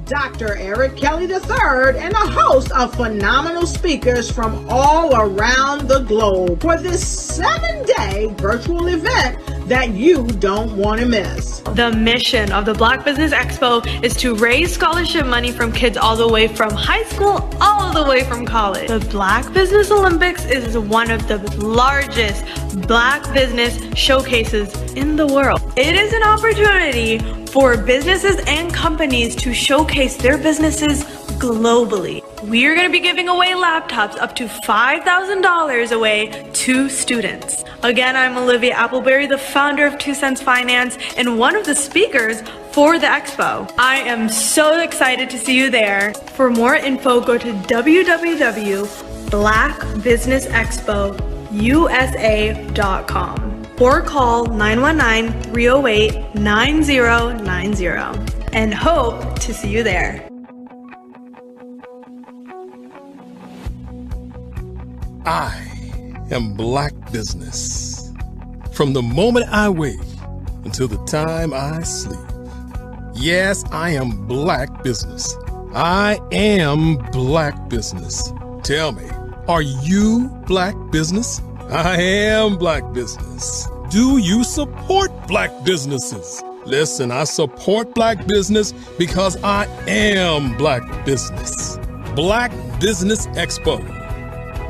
Dr. Eric Kelly III and a host of phenomenal speakers from all around the globe for this 7-day virtual event that you don't want to miss. The mission of the Black Business Expo is to raise scholarship money from kids all the way from high school all the way from college. The Black Business Olympics is one of the largest Black business showcases in the world. It is an opportunity for businesses and companies to showcase their businesses globally. We are going to be giving away laptops up to $5,000 away to students. Again, I'm Olivia Appleberry, the founder of 2 Cents Finance and one of the speakers for the expo. I am so excited to see you there. For more info, go to www.blackbusinessexpousa.com or call 919-308-9090 and hope to see you there. I am Black Business. From the moment I wake until the time I sleep. Yes, I am Black Business. I am Black Business. Tell me, are you Black Business? I am Black Business. Do you support Black businesses? Listen, I support Black business because I am Black Business. Black Business Expo,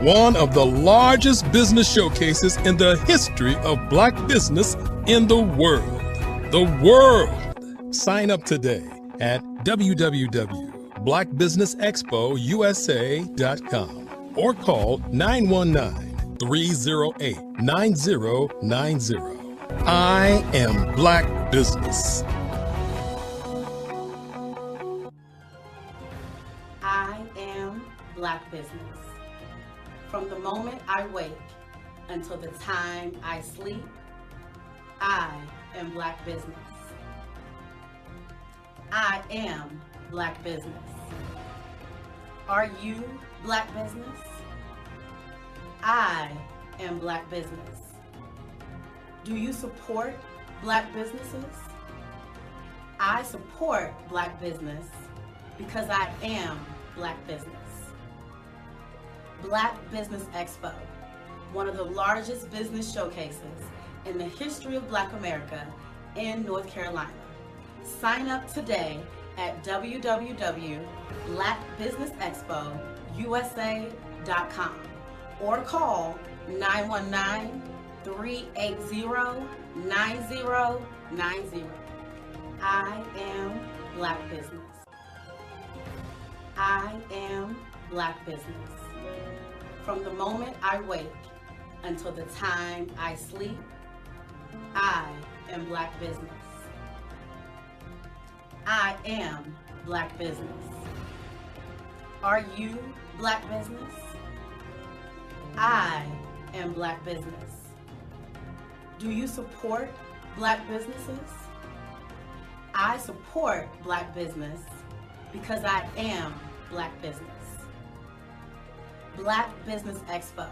one of the largest business showcases in the history of Black business in the world. The world! Sign up today at www.blackbusinessexpousa.com or call 919-308-9090. I am Black Business. I am Black Business. From the moment I wake until the time I sleep, I am Black Business. I am Black Business. Are you Black Business? I am Black Business. Do you support Black businesses? I support Black business because I am Black business. Black Business Expo, one of the largest business showcases in the history of Black America in North Carolina. Sign up today at www.blackbusinessexpousa.com or call 919-380-9090. I am Black Business. I am Black Business. From the moment I wake until the time I sleep, I am Black Business. I am Black Business. Are you Black Business? I am Black Business. Do you support Black businesses? I support Black business because I am Black business. Black Business Expo,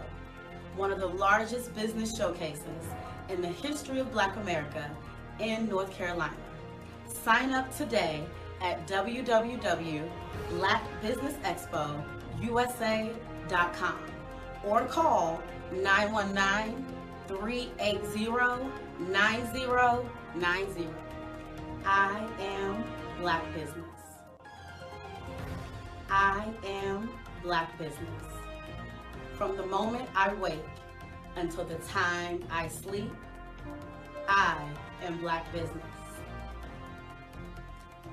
one of the largest business showcases in the history of Black America in North Carolina. Sign up today at www.blackbusinessexpousa.com or call 919-380-9090. I am Black Business. I am Black Business. From the moment I wake until the time I sleep, I am Black business.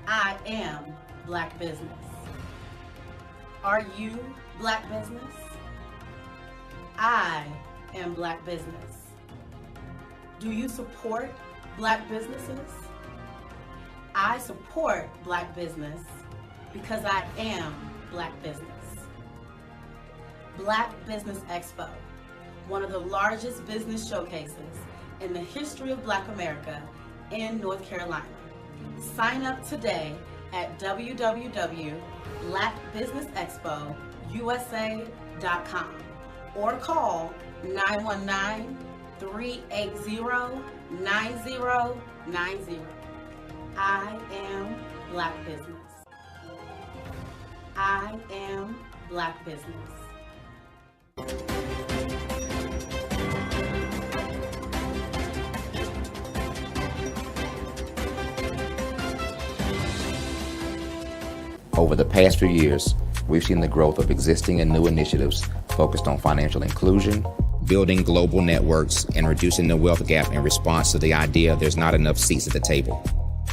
I am Black business. Are you Black business? I am Black business. Do you support Black businesses? I support Black business because I am Black business. Black Business Expo, one of the largest business showcases in the history of Black America in North Carolina. Sign up today at www.blackbusinessexpousa.com or call 919-380-9090. I am Black business. I am Black business. Over the past few years, we've seen the growth of existing and new initiatives focused on financial inclusion, building global networks, and reducing the wealth gap in response to the idea there's not enough seats at the table.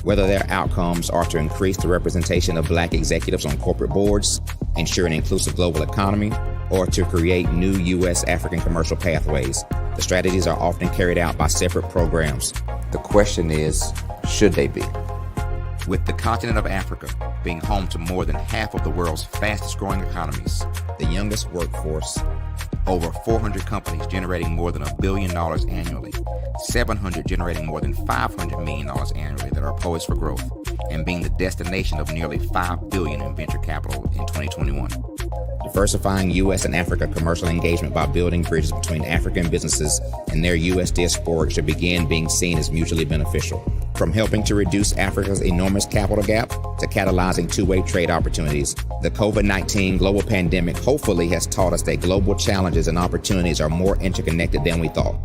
Whether their outcomes are to increase the representation of Black executives on corporate boards, ensure an inclusive global economy, or to create new U.S. African commercial pathways, the strategies are often carried out by separate programs. The question is, should they be? With the continent of Africa being home to more than half of the world's fastest growing economies, the youngest workforce, over 400 companies generating more than $1 billion annually, 700 generating more than $500 million annually that are poised for growth, and being the destination of nearly $5 billion in venture capital in 2021. Diversifying U.S. and Africa commercial engagement by building bridges between African businesses and their U.S. diaspora should begin being seen as mutually beneficial. From helping to reduce Africa's enormous capital gap to catalyzing two-way trade opportunities, the COVID-19 global pandemic hopefully has taught us that global challenges and opportunities are more interconnected than we thought.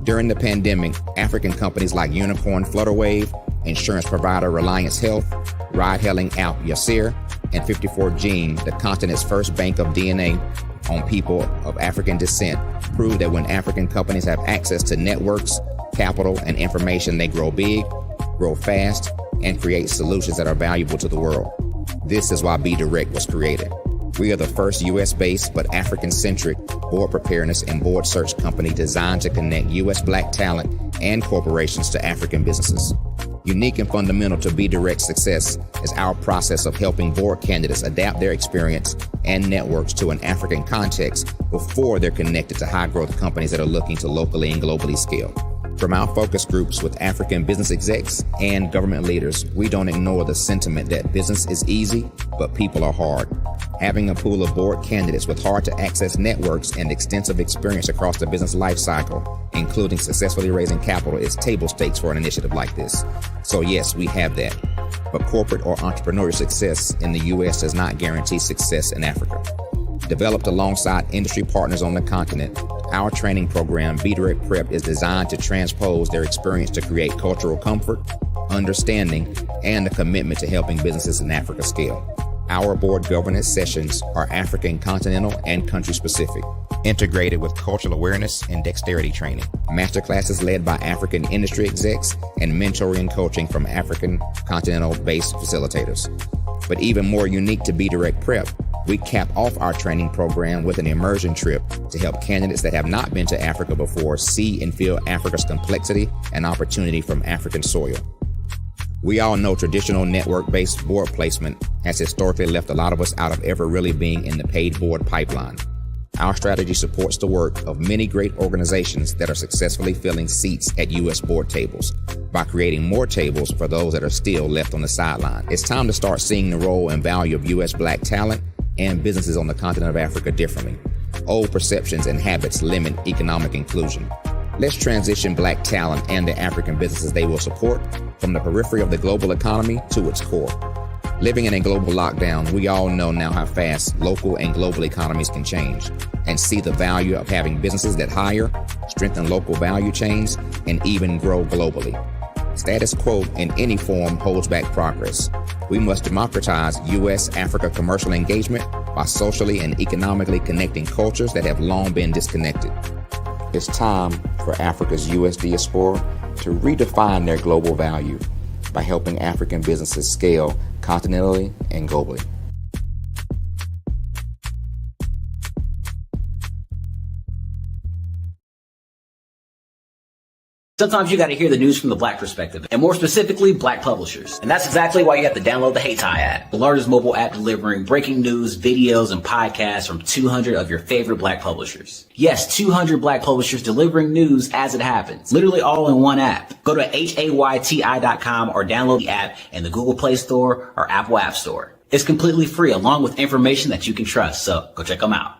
During the pandemic, African companies like Unicorn Flutterwave, insurance provider Reliance Health, ride-hailing app Yasir, and 54Gene, the continent's first bank of DNA on people of African descent, proved that when African companies have access to networks, capital, and information, they grow big, grow fast, and create solutions that are valuable to the world. This is why Be Direct was created. We are the first U.S.-based but African-centric board preparedness and board search company designed to connect U.S. Black talent and corporations to African businesses. Unique and fundamental to Be Direct's success is our process of helping board candidates adapt their experience and networks to an African context before they're connected to high-growth companies that are looking to locally and globally scale. From our focus groups with African business execs and government leaders, we don't ignore the sentiment that business is easy, but people are hard. Having a pool of board candidates with hard-to-access networks and extensive experience across the business life cycle, including successfully raising capital, is table stakes for an initiative like this. So yes, we have that. But corporate or entrepreneurial success in the U.S. does not guarantee success in Africa. Developed alongside industry partners on the continent, our training program, Be Direct Prep, is designed to transpose their experience to create cultural comfort, understanding, and a commitment to helping businesses in Africa scale. Our board governance sessions are African, continental, and country-specific, integrated with cultural awareness and dexterity training, masterclasses led by African industry execs, and mentoring coaching from African continental-based facilitators. But even more unique to Be Direct Prep, we cap off our training program with an immersion trip to help candidates that have not been to Africa before see and feel Africa's complexity and opportunity from African soil. We all know traditional network-based board placement has historically left a lot of us out of ever really being in the paid board pipeline. Our strategy supports the work of many great organizations that are successfully filling seats at U.S. board tables by creating more tables for those that are still left on the sideline. It's time to start seeing the role and value of U.S. Black talent and businesses on the continent of Africa differently. Old perceptions and habits limit economic inclusion. Let's transition Black talent and the African businesses they will support from the periphery of the global economy to its core. Living in a global lockdown, we all know now how fast local and global economies can change, and see the value of having businesses that hire, strengthen local value chains, and even grow globally. Status quo in any form holds back progress. We must democratize U.S.-Africa commercial engagement by socially and economically connecting cultures that have long been disconnected. It's time for Africa's U.S. diaspora to redefine their global value by helping African businesses scale continentally and globally. Sometimes you got to hear the news from the Black perspective, and more specifically, Black publishers. And that's exactly why you have to download the Hey Tie app, the largest mobile app delivering breaking news, videos, and podcasts from 200 of your favorite Black publishers. Yes, 200 Black publishers delivering news as it happens, literally all in one app. Go to HAYTI.com or download the app in the Google Play Store or Apple App Store. It's completely free, along with information that you can trust, so go check them out.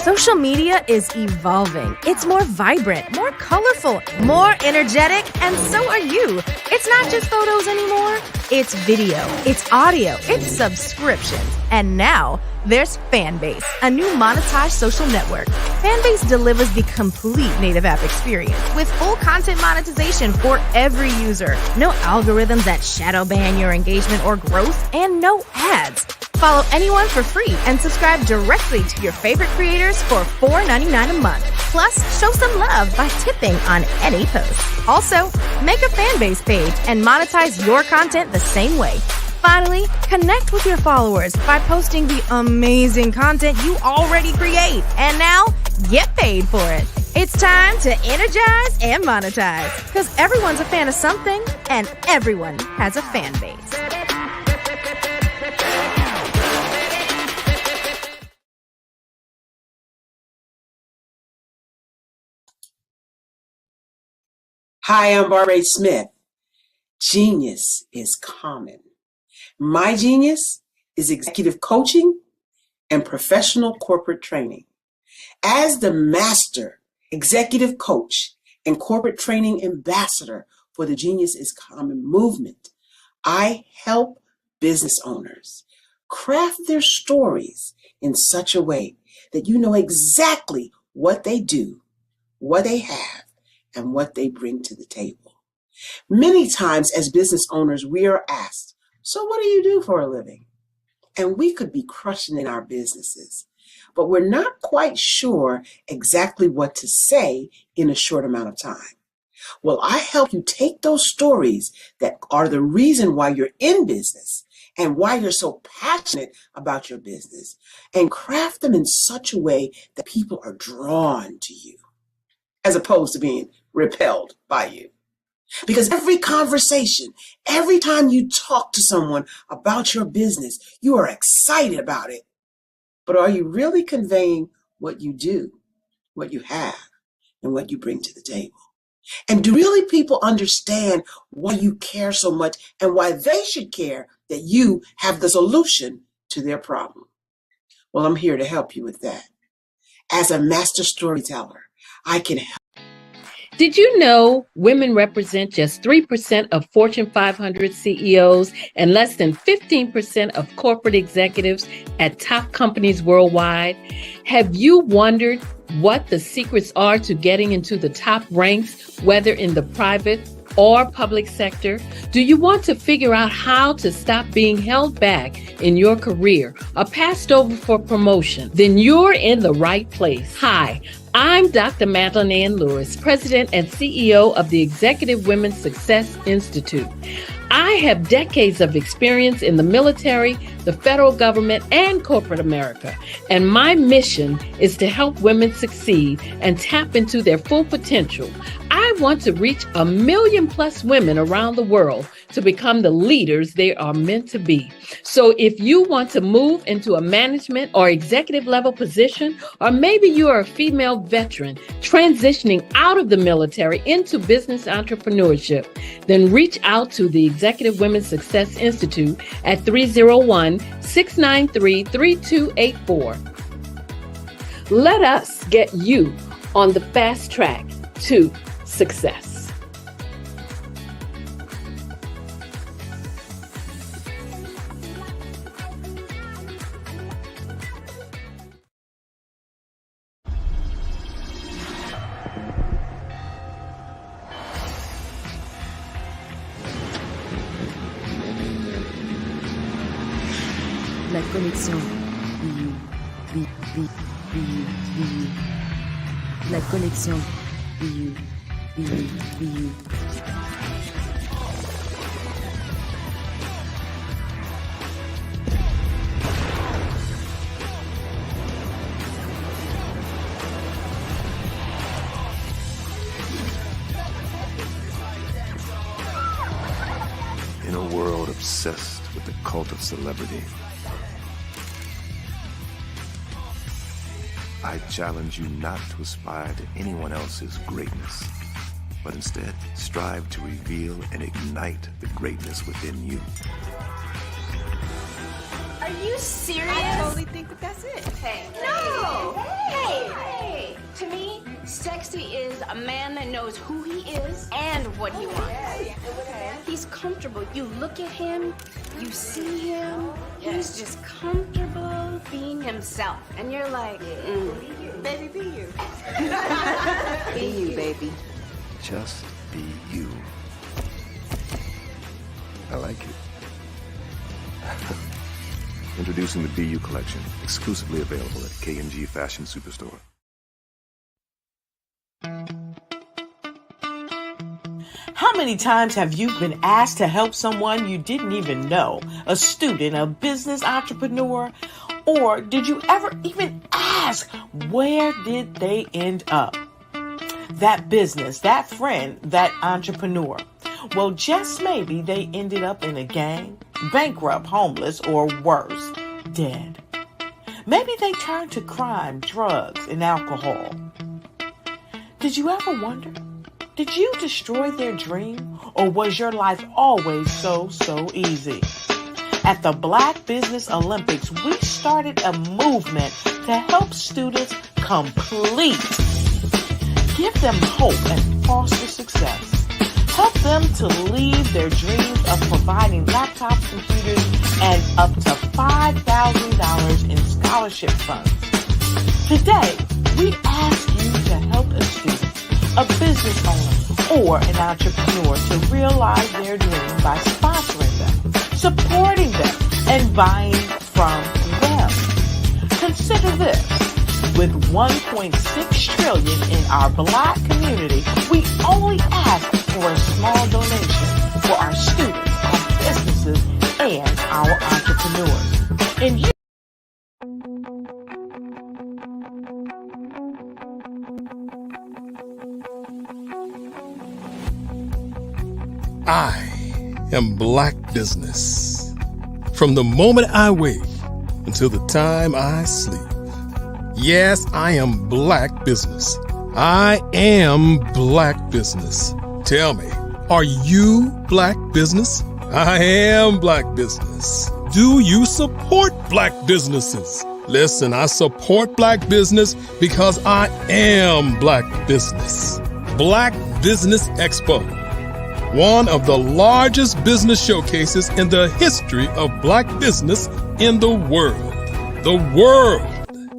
Social media is evolving. It's more vibrant, more colorful, more energetic, and so are you. It's not just photos anymore. It's video, it's audio, it's subscriptions. And now there's Fanbase, a new monetized social network. Fanbase delivers the complete native app experience with full content monetization for every user. No algorithms that shadow ban your engagement or growth, and no ads. Follow anyone for free and subscribe directly to your favorite creators for $4.99 a month. Plus, show some love by tipping on any post. Also, make a Fanbase page and monetize your content the same way. Finally, connect with your followers by posting the amazing content you already create. And now, get paid for it. It's time to energize and monetize, because everyone's a fan of something and everyone has a fan base. Hi, I'm Barbara Smith. Genius is common. My genius is executive coaching and professional corporate training. As the master executive coach and corporate training ambassador for the Genius is Common movement, I help business owners craft their stories in such a way that you know exactly what they do, what they have, and what they bring to the table. Many times as business owners, we are asked, so what do you do for a living? And we could be crushing in our businesses, but we're not quite sure exactly what to say in a short amount of time. Well, I help you take those stories that are the reason why you're in business and why you're so passionate about your business and craft them in such a way that people are drawn to you, as opposed to being repelled by you. Because every conversation, every time you talk to someone about your business, you are excited about it. But are you really conveying what you do, what you have, and what you bring to the table? And do really people understand why you care so much and why they should care that you have the solution to their problem? Well, I'm here to help you with that. As a master storyteller, I can help. Did you know women represent just 3% of Fortune 500 CEOs and less than 15% of corporate executives at top companies worldwide? Have you wondered what the secrets are to getting into the top ranks, whether in the private or public sector? Do you want to figure out how to stop being held back in your career or passed over for promotion? Then you're in the right place. Hi, I'm Dr. Madeline Ann Lewis, President and CEO of the Executive Women's Success Institute. I have decades of experience in the military, the federal government, and corporate America, and my mission is to help women succeed and tap into their full potential. I want to reach 1 million plus women around the world to become the leaders they are meant to be. So if you want to move into a management or executive level position, or maybe you are a female veteran transitioning out of the military into business entrepreneurship, then reach out to the Executive Women's Success Institute at 301-693-3284. Let us get you on the fast track to success. La connexion. La collection BU, BU, BU. In a world obsessed with the cult of celebrity, I challenge you not to aspire to anyone else's greatness, but instead strive to reveal and ignite the greatness within you. Are you serious? I totally think that that's it. Hey. No! Hey! To me, sexy is a man that knows who he is and what he wants. Okay. He's comfortable. You look at him, you see him, he's just comfortable being himself. And you're like, baby, be you. Be you, baby. Just be you. I like it. Introducing the BU collection, exclusively available at K&G Fashion Superstore. How many times have you been asked to help someone you didn't even know? A student, a business entrepreneur? Or did you ever even ask, where did they end up? That business, that friend, that entrepreneur. Well, just maybe they ended up in a gang, bankrupt, homeless, or worse, dead. Maybe they turned to crime, drugs, and alcohol. Did you ever wonder? Did you destroy their dream, or was your life always so easy? At the Black Business Olympics, we started a movement to help students complete. Give them hope and foster success. Help them to leave their dreams of providing laptops, computers, and up to $5,000 in scholarship funds. Today, we ask you to help a student, a business owner, or an entrepreneur to realize their dream by sponsoring them, supporting them, and buying from them. Consider this. With $1.6 trillion in our Black community, we only ask for a small donation for our students, our businesses, and our entrepreneurs. And you I am Black Business. From the moment I wake until the time I sleep. Yes, I am Black Business. I am Black Business. Tell me, are you Black Business? I am Black Business. Do you support Black businesses? Listen, I support Black business because I am Black Business. Black Business Expo, one of the largest business showcases in the history of Black business in the world. The world!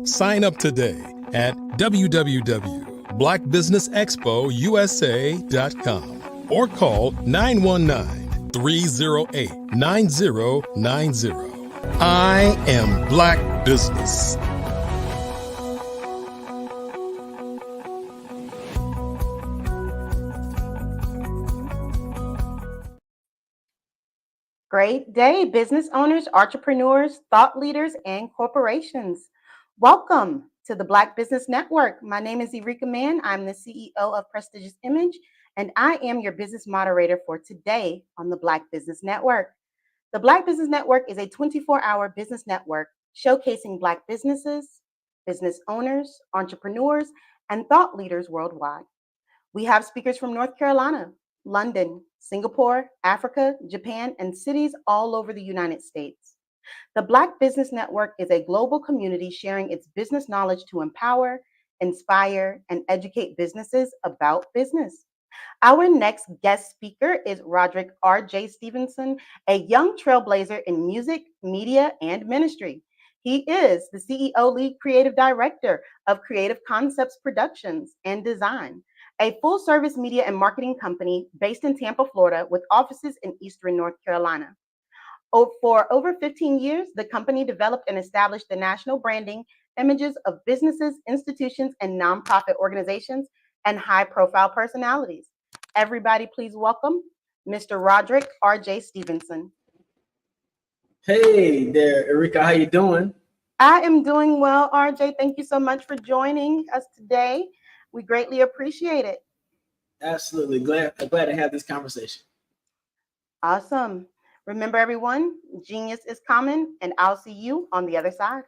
Sign up today at www.blackbusinessexpousa.com or call 919-308-9090. I am Black Business. Great day, business owners, entrepreneurs, thought leaders, and corporations. Welcome to the Black Business Network. My name is Eureka Mann. I'm the CEO of Prestigious Image, and I am your business moderator for today on the Black Business Network. The Black Business Network is a 24-hour business network showcasing Black businesses, business owners, entrepreneurs, and thought leaders worldwide. We have speakers from North Carolina, London, Singapore, Africa, Japan, and cities all over the United States. The Black Business Network is a global community sharing its business knowledge to empower, inspire, and educate businesses about business. Our next guest speaker is Roderick R.J. Stevenson, a young trailblazer in music, media, and ministry. He is the CEO Lead Creative Director of Creative Concepts Productions and Design, a full-service media and marketing company based in Tampa, Florida, with offices in Eastern North Carolina. For over 15 years, the company developed and established the national branding images of businesses, institutions, and nonprofit organizations and high-profile personalities. Everybody, please welcome Mr. Roderick R.J. Stevenson. Hey there, Erika. How you doing? I am doing well, RJ. Thank you so much for joining us today. We greatly appreciate it. Absolutely. Glad to have this conversation. Awesome. Remember, everyone, genius is common, and I'll see you on the other side.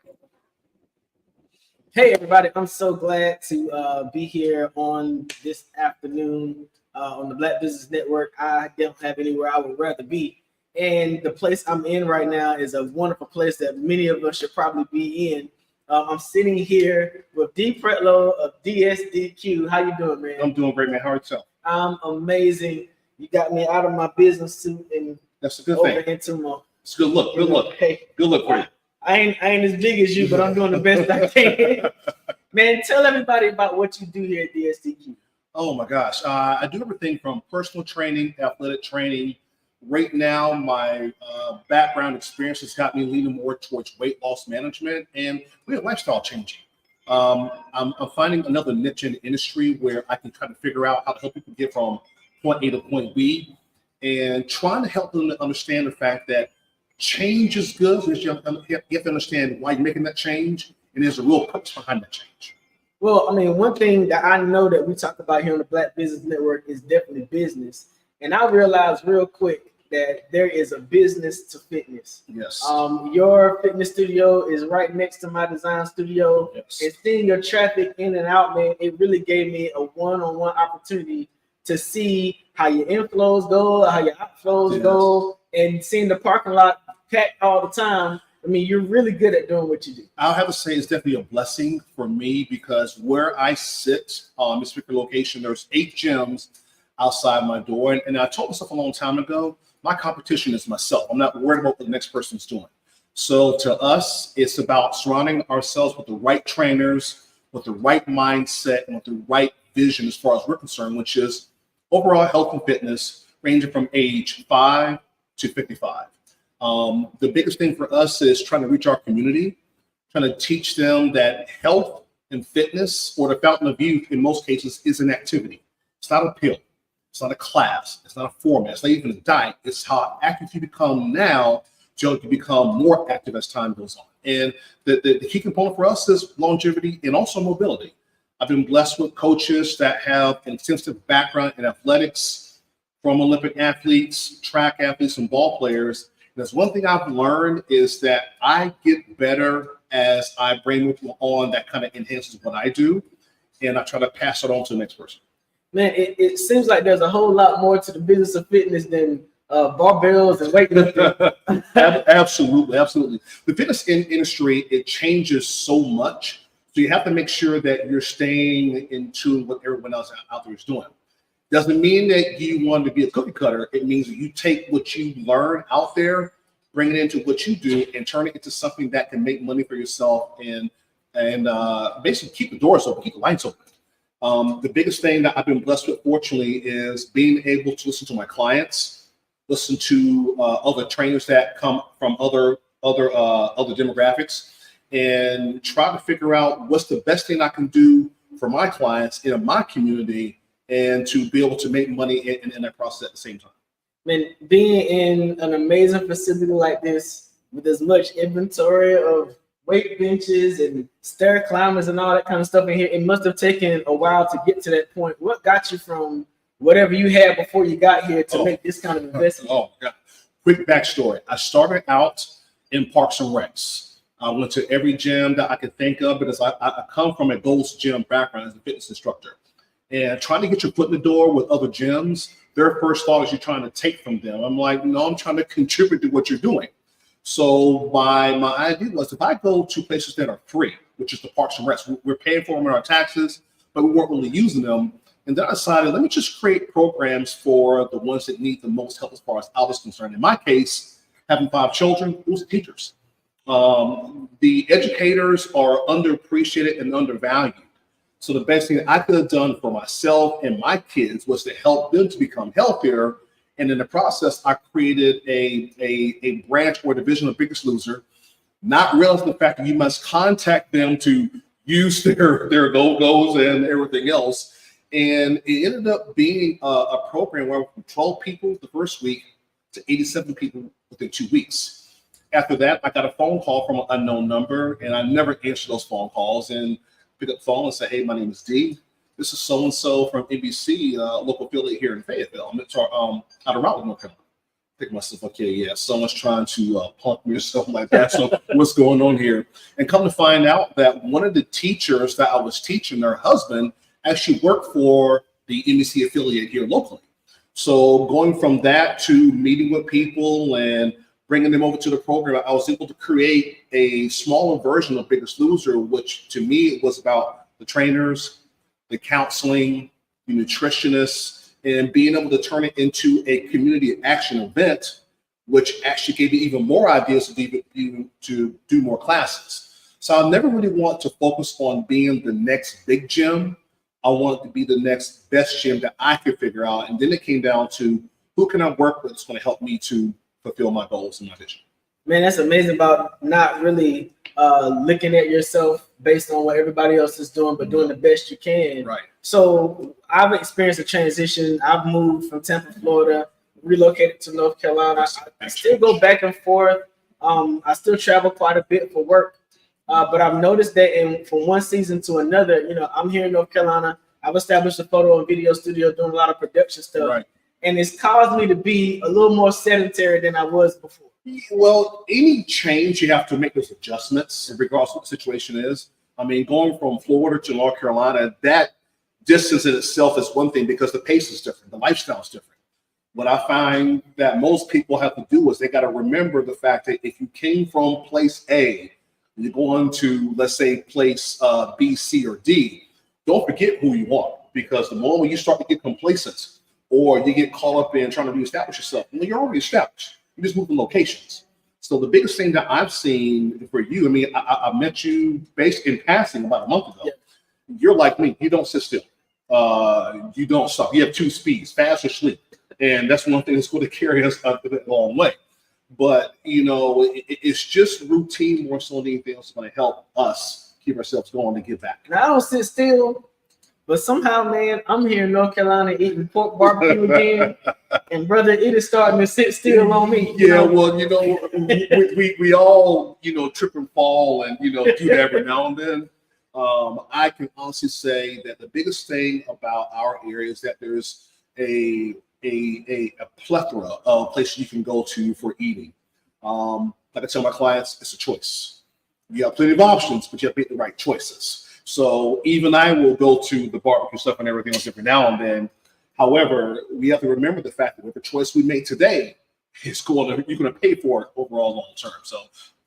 Hey, everybody. I'm so glad to be here on this afternoon on the Black Business Network. I don't have anywhere I would rather be. And the place I'm in right now is a wonderful place that many of us should probably be in. I'm sitting here with D. Pretlow of DSDQ. How you doing, man? I'm doing great, man. How are you? I'm amazing. You got me out of my business suit and that's a good over thing. Into my. It's good look. Good look. Hey, good look for you. I ain't as big as you, but I'm doing the best I can. Man, tell everybody about what you do here at DSDQ. Oh my gosh, I do everything from personal training, athletic training. Right now, my background experience has got me leaning more towards weight loss management and really lifestyle changing. I'm finding another niche in the industry where I can kind of figure out how to help people get from point A to point B, and trying to help them to understand the fact that change is good. You have to understand why you're making that change, and there's a real purpose behind that change. Well, I mean, one thing that I know that we talk about here on the Black Business Network is definitely business. And I realized real quick that there is a business to fitness. Yes. Your fitness studio is right next to my design studio. Yes. And seeing your traffic in and out, man, it really gave me a one-on-one opportunity to see how your inflows go, how your outflows go, and seeing the parking lot packed all the time. I mean, you're really good at doing what you do. I'll have to say it's definitely a blessing for me because where I sit on this particular location, there's 8 gyms outside my door. And I told myself a long time ago, my competition is myself. I'm not worried about what the next person's doing. So to us, it's about surrounding ourselves with the right trainers, with the right mindset, and with the right vision as far as we're concerned, which is overall health and fitness, ranging from age 5 to 55. The biggest thing for us is trying to reach our community, trying to teach them that health and fitness, or the fountain of youth in most cases, is an activity. It's not a pill. It's not a class. It's not a format. It's not even a diet. It's how active you become now so you can become more active as time goes on. And the key component for us is longevity and also mobility. I've been blessed with coaches that have an extensive background in athletics, from Olympic athletes, track athletes, and ball players. And that's one thing I've learned is that I get better as I bring people on that kind of enhances what I do. And I try to pass it on to the next person. Man, it seems like there's a whole lot more to the business of fitness than barbells and weightlifting. Absolutely. The fitness industry, it changes so much. So you have to make sure that you're staying in tune with what everyone else out there is doing. Doesn't mean that you want to be a cookie cutter. It means that you take what you learn out there, bring it into what you do, and turn it into something that can make money for yourself and basically keep the doors open, keep the lights open. The biggest thing that I've been blessed with, fortunately, is being able to listen to my clients, listen to other trainers that come from other demographics, and try to figure out what's the best thing I can do for my clients in my community, and to be able to make money in that process at the same time. Man, being in an amazing facility like this with as much inventory of weight benches and stair climbers and all that kind of stuff in here, it must have taken a while to get to that point. What got you from whatever you had before you got here to make this kind of investment? Oh, God. Quick backstory. I started out in Parks and Recs. I went to every gym that I could think of because I come from a Gold's Gym background as a fitness instructor. And trying to get your foot in the door with other gyms, their first thought is you're trying to take from them. I'm like, no, I'm trying to contribute to what you're doing. So my idea was, if I go to places that are free, which is the Parks and Recs, we're paying for them in our taxes, but we weren't really using them. And then I decided, let me just create programs for the ones that need the most help as far as I was concerned. In my case, having 5 children, it was the teachers. The educators are underappreciated and undervalued. So the best thing I could have done for myself and my kids was to help them to become healthier. And in the process, I created a branch or division of Biggest Loser not realizing the fact that you must contact them to use their logos and everything else. And it ended up being a program where we went from 12 people the first week to 87 people within 2 weeks. After that, I got a phone call from an unknown number, and I never answered those phone calls, and pick up the phone and say, hey, my name is D. This is so-and-so from NBC, local affiliate here in Fayetteville. I'm out of Raleigh, North Carolina. Think myself, okay, yeah, someone's trying to punk me or something like that. So what's going on here? And come to find out that one of the teachers that I was teaching, their husband, actually worked for the NBC affiliate here locally. So going from that to meeting with people and bringing them over to the program, I was able to create a smaller version of Biggest Loser, which to me it was about the trainers, the counseling, the nutritionists, and being able to turn it into a community action event, which actually gave me even more ideas to do more classes. So I never really want to focus on being the next big gym. I wanted to be the next best gym that I could figure out. And then it came down to who can I work with that's going to help me to fulfill my goals and my vision. Man, that's amazing about not really looking at yourself based on what everybody else is doing, but doing the best you can. Right. So I've experienced a transition. I've moved from Tampa, Florida, relocated to North Carolina. I still go back and forth. I still travel quite a bit for work. But I've noticed that from one season to another, I'm here in North Carolina. I've established a photo and video studio doing a lot of production stuff. Right. And it's caused me to be a little more sedentary than I was before. Well, any change, you have to make those adjustments regardless of what the situation is. I mean, going from Florida to North Carolina, that distance in itself is one thing because the pace is different, the lifestyle is different. What I find that most people have to do is they got to remember the fact that if you came from place A, you're going to, let's say, place B, C, or D, don't forget who you are, because the moment you start to get complacent or you get caught up in trying to reestablish yourself, well, you're already established. You just move the locations. So the biggest thing that I've seen for you, I mean, I met you based in passing about a month ago. Yeah. You're like me. You don't sit still. You don't stop. You have two speeds, fast or sleep. And that's one thing that's going to carry us a long way. But, it's just routine more so than anything else going to help us keep ourselves going to get back. Now, I don't sit still, but somehow, man, I'm here in North Carolina eating pork barbecue again. And, brother, it is starting to sit still on me. Yeah, well, we all, trip and fall and, do that every now and then. I can honestly say that the biggest thing about our area is that there's a plethora of places you can go to for eating. Like I tell my clients, it's a choice. You have plenty of options, but you have to make the right choices. So even I will go to the barbecue stuff and everything else every now and then. However, we have to remember the fact that with the choice we make today, you're going to pay for it overall long term. So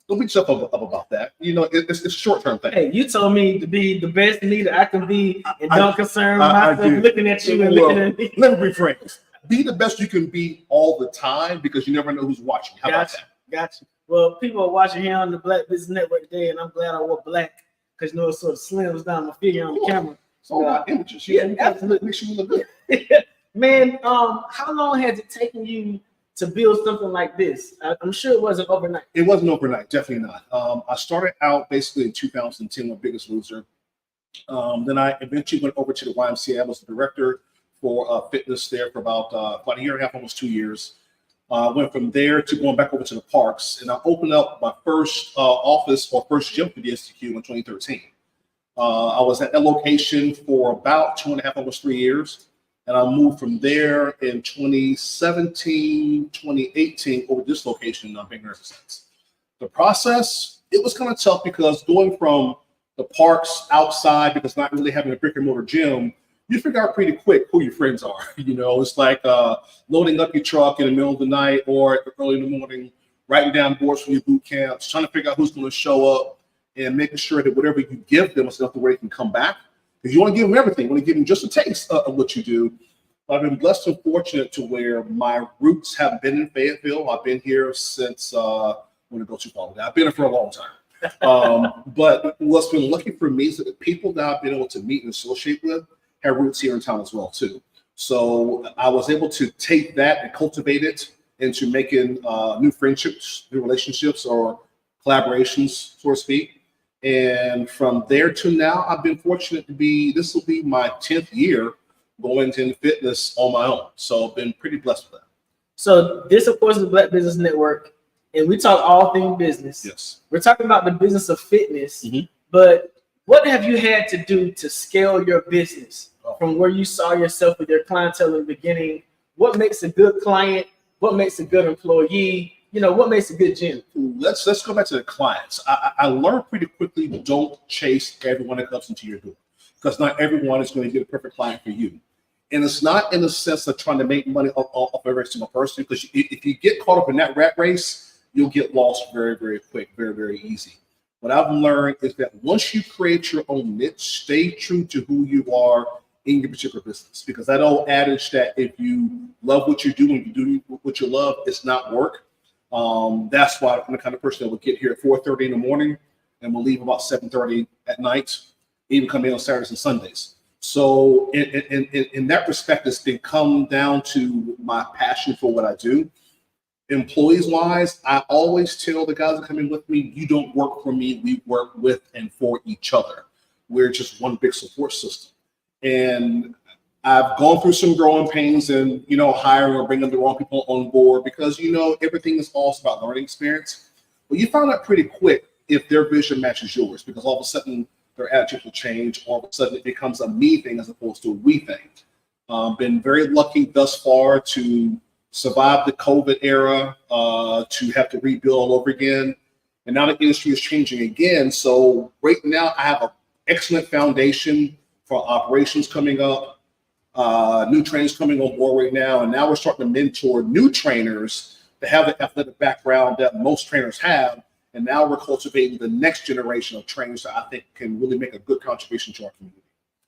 don't beat yourself up about that. It's a short-term thing. Hey, you told me to be the best leader I can be and don't concern myself looking at you and looking at me. Let me rephrase. Be the best you can be all the time because you never know who's watching. How about that? Gotcha. Well, people are watching here on the Black Business Network today, and I'm glad I wore black because it sort of slims down my figure on the camera. It's all about images. Yeah, absolutely. Make sure you look good. Man, how long has it taken you to build something like this? I'm sure it wasn't overnight. It wasn't overnight, definitely not. I started out basically in 2010 with Biggest Loser. Then I eventually went over to the YMCA. I was the director for fitness there for about a year and a half, almost 2 years. Went from there to going back over to the parks, and I opened up my first office or first gym for the STQ in 2013. I was at that location for about 2.5, almost 3 years. And I moved from there in 2017, 2018 over this location, and I've been here ever since. The process, it was kind of tough because going from the parks outside, because not really having a brick and mortar gym, you figure out pretty quick who your friends are. It's like loading up your truck in the middle of the night or early in the morning, writing down boards from your boot camps, trying to figure out who's going to show up and making sure that whatever you give them is enough to where they can come back. Because you want to give them everything. You want to give them just a taste of what you do. I've been blessed and fortunate to where my roots have been in Fayetteville. I've been here since, I'm going to go too far with that. I've been here for a long time. But what's been lucky for me is that the people that I've been able to meet and associate with have roots here in town as well, too. So I was able to take that and cultivate it into making new friendships, new relationships, or collaborations, so to speak. And from there to now, I've been fortunate to this will be my 10th year going into fitness on my own. So I've been pretty blessed with that. So this, of course, is the Black Business Network, and we talk all things business. Yes. We're talking about the business of fitness, but what have you had to do to scale your business from where you saw yourself with your clientele in the beginning? What makes a good client? What makes a good employee? What makes a good gym? Let's go back to the clients. I learned pretty quickly, don't chase everyone that comes into your door, because not everyone is going to get a perfect client for you. And it's not in the sense of trying to make money off every single person, because if you get caught up in that rat race, you'll get lost very, very quick, very, very easy. What I've learned is that once you create your own niche, stay true to who you are in your particular business, because that old adage that if you love what you do and you do what you love, it's not work. That's why I'm the kind of person that will get here at 4:30 in the morning and will leave about 7:30 at night, even come in on Saturdays and Sundays. So in that respect, it's been come down to my passion for what I do. Employees wise, I always tell the guys that come in with me, you don't work for me, we work with and for each other. We're just one big support system. And I've gone through some growing pains and, hiring or bringing the wrong people on board, because, everything is also about learning experience. But you find out pretty quick if their vision matches yours, because all of a sudden their attitude will change. All of a sudden it becomes a me thing as opposed to a we thing. Been very lucky thus far to survive the COVID era, to have to rebuild all over again. And now the industry is changing again. So right now I have an excellent foundation for operations coming up. New trainers coming on board right now, and now we're starting to mentor new trainers that have the athletic background that most trainers have, and now we're cultivating the next generation of trainers that I think can really make a good contribution to our community.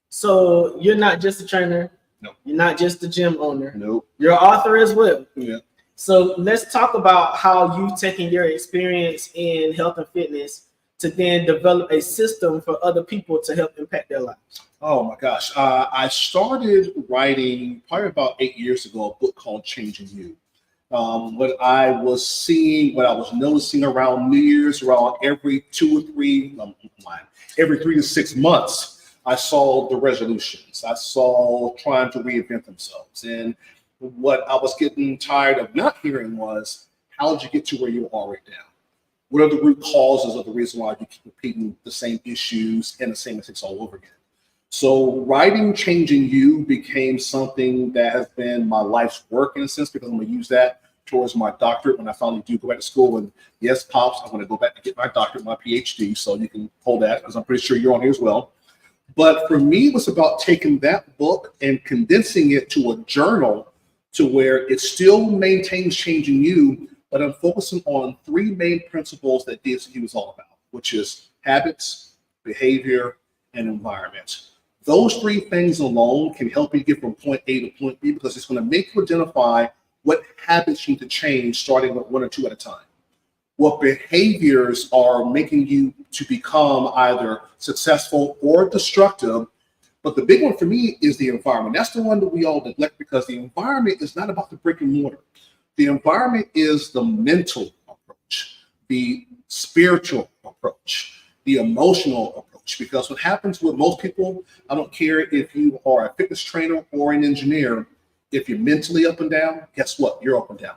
So you're not just a trainer. No. You're not just a gym owner. Nope. You're an author as well. Yeah. So let's talk about how you've taken your experience in health and fitness to then develop a system for other people to help impact their lives. Oh my gosh. I started writing probably about 8 years ago, a book called Changing You. What I was seeing, what I was noticing around New Year's, around every 3 to 6 months, I saw the resolutions. I saw trying to reinvent themselves. And what I was getting tired of not hearing was, how did you get to where you are right now? What are the root causes of the reason why you keep repeating the same issues and the same mistakes all over again? So writing Changing You became something that has been my life's work in a sense, because I'm going to use that towards my doctorate when I finally do go back to school. And yes, Pops, I'm going to go back and get my doctorate, my PhD, so you can hold that, because I'm pretty sure you're on here as well. But for me, it was about taking that book and condensing it to a journal to where it still maintains Changing You, but I'm focusing on 3 main principles that DSU is all about, which is habits, behavior, and environment. Those 3 things alone can help you get from point A to point B, because it's going to make you identify what habits you need to change, starting with 1 or 2 at a time. What behaviors are making you to become either successful or destructive. But the big one for me is the environment. That's the one that we all neglect, because the environment is not about the brick and mortar. The environment is the mental approach, the spiritual approach, the emotional approach. Because what happens with most people, I don't care if you are a fitness trainer or an engineer, if you're mentally up and down, guess what? You're up and down.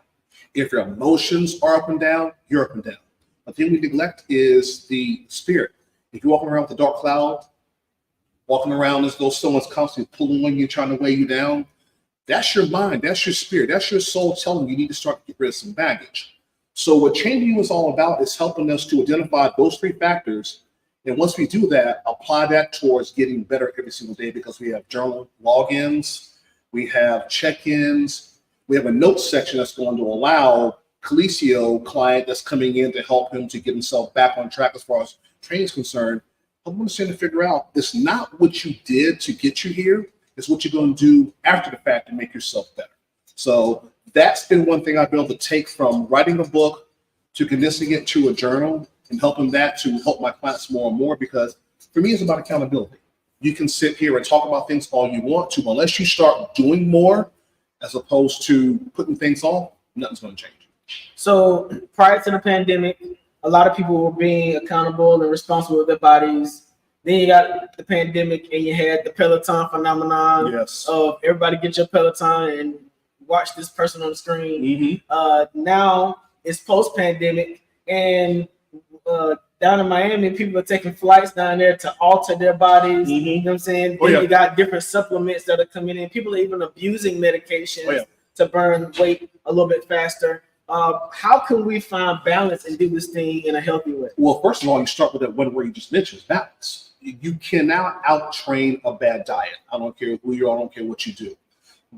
If your emotions are up and down, you're up and down. The thing we neglect is the spirit. If you're walking around with a dark cloud, walking around as though someone's constantly pulling on you, trying to weigh you down, that's your mind, that's your spirit, that's your soul telling you need to start to get rid of some baggage. So what Changing You is all about is helping us to identify those 3 factors. And once we do that, apply that towards getting better every single day, because we have journal logins, we have check-ins, we have a notes section that's going to allow Calicio client that's coming in to help him to get himself back on track as far as training is concerned. I want to figure out, it's not what you did to get you here, it's what you're going to do after the fact to make yourself better. So that's been one thing I've been able to take from writing a book to condensing it to a journal and helping that to help my clients more and more, because for me, it's about accountability. You can sit here and talk about things all you want to, unless you start doing more as opposed to putting things off, nothing's going to change. So prior to the pandemic, a lot of people were being accountable and responsible with their bodies. Then you got the pandemic, and you had the Peloton phenomenon. Yes. Of everybody get your Peloton and watch this person on the screen. Now it's post-pandemic, and down in Miami, people are taking flights down there to alter their bodies. You know what I'm saying? Then you got different supplements that are coming in. People are even abusing medications to burn weight a little bit faster. How can we find balance and do this thing in a healthy way? Well, first of all, you start with that one word you just mentioned, balance. You cannot out-train a bad diet. I don't care who you are, I don't care what you do.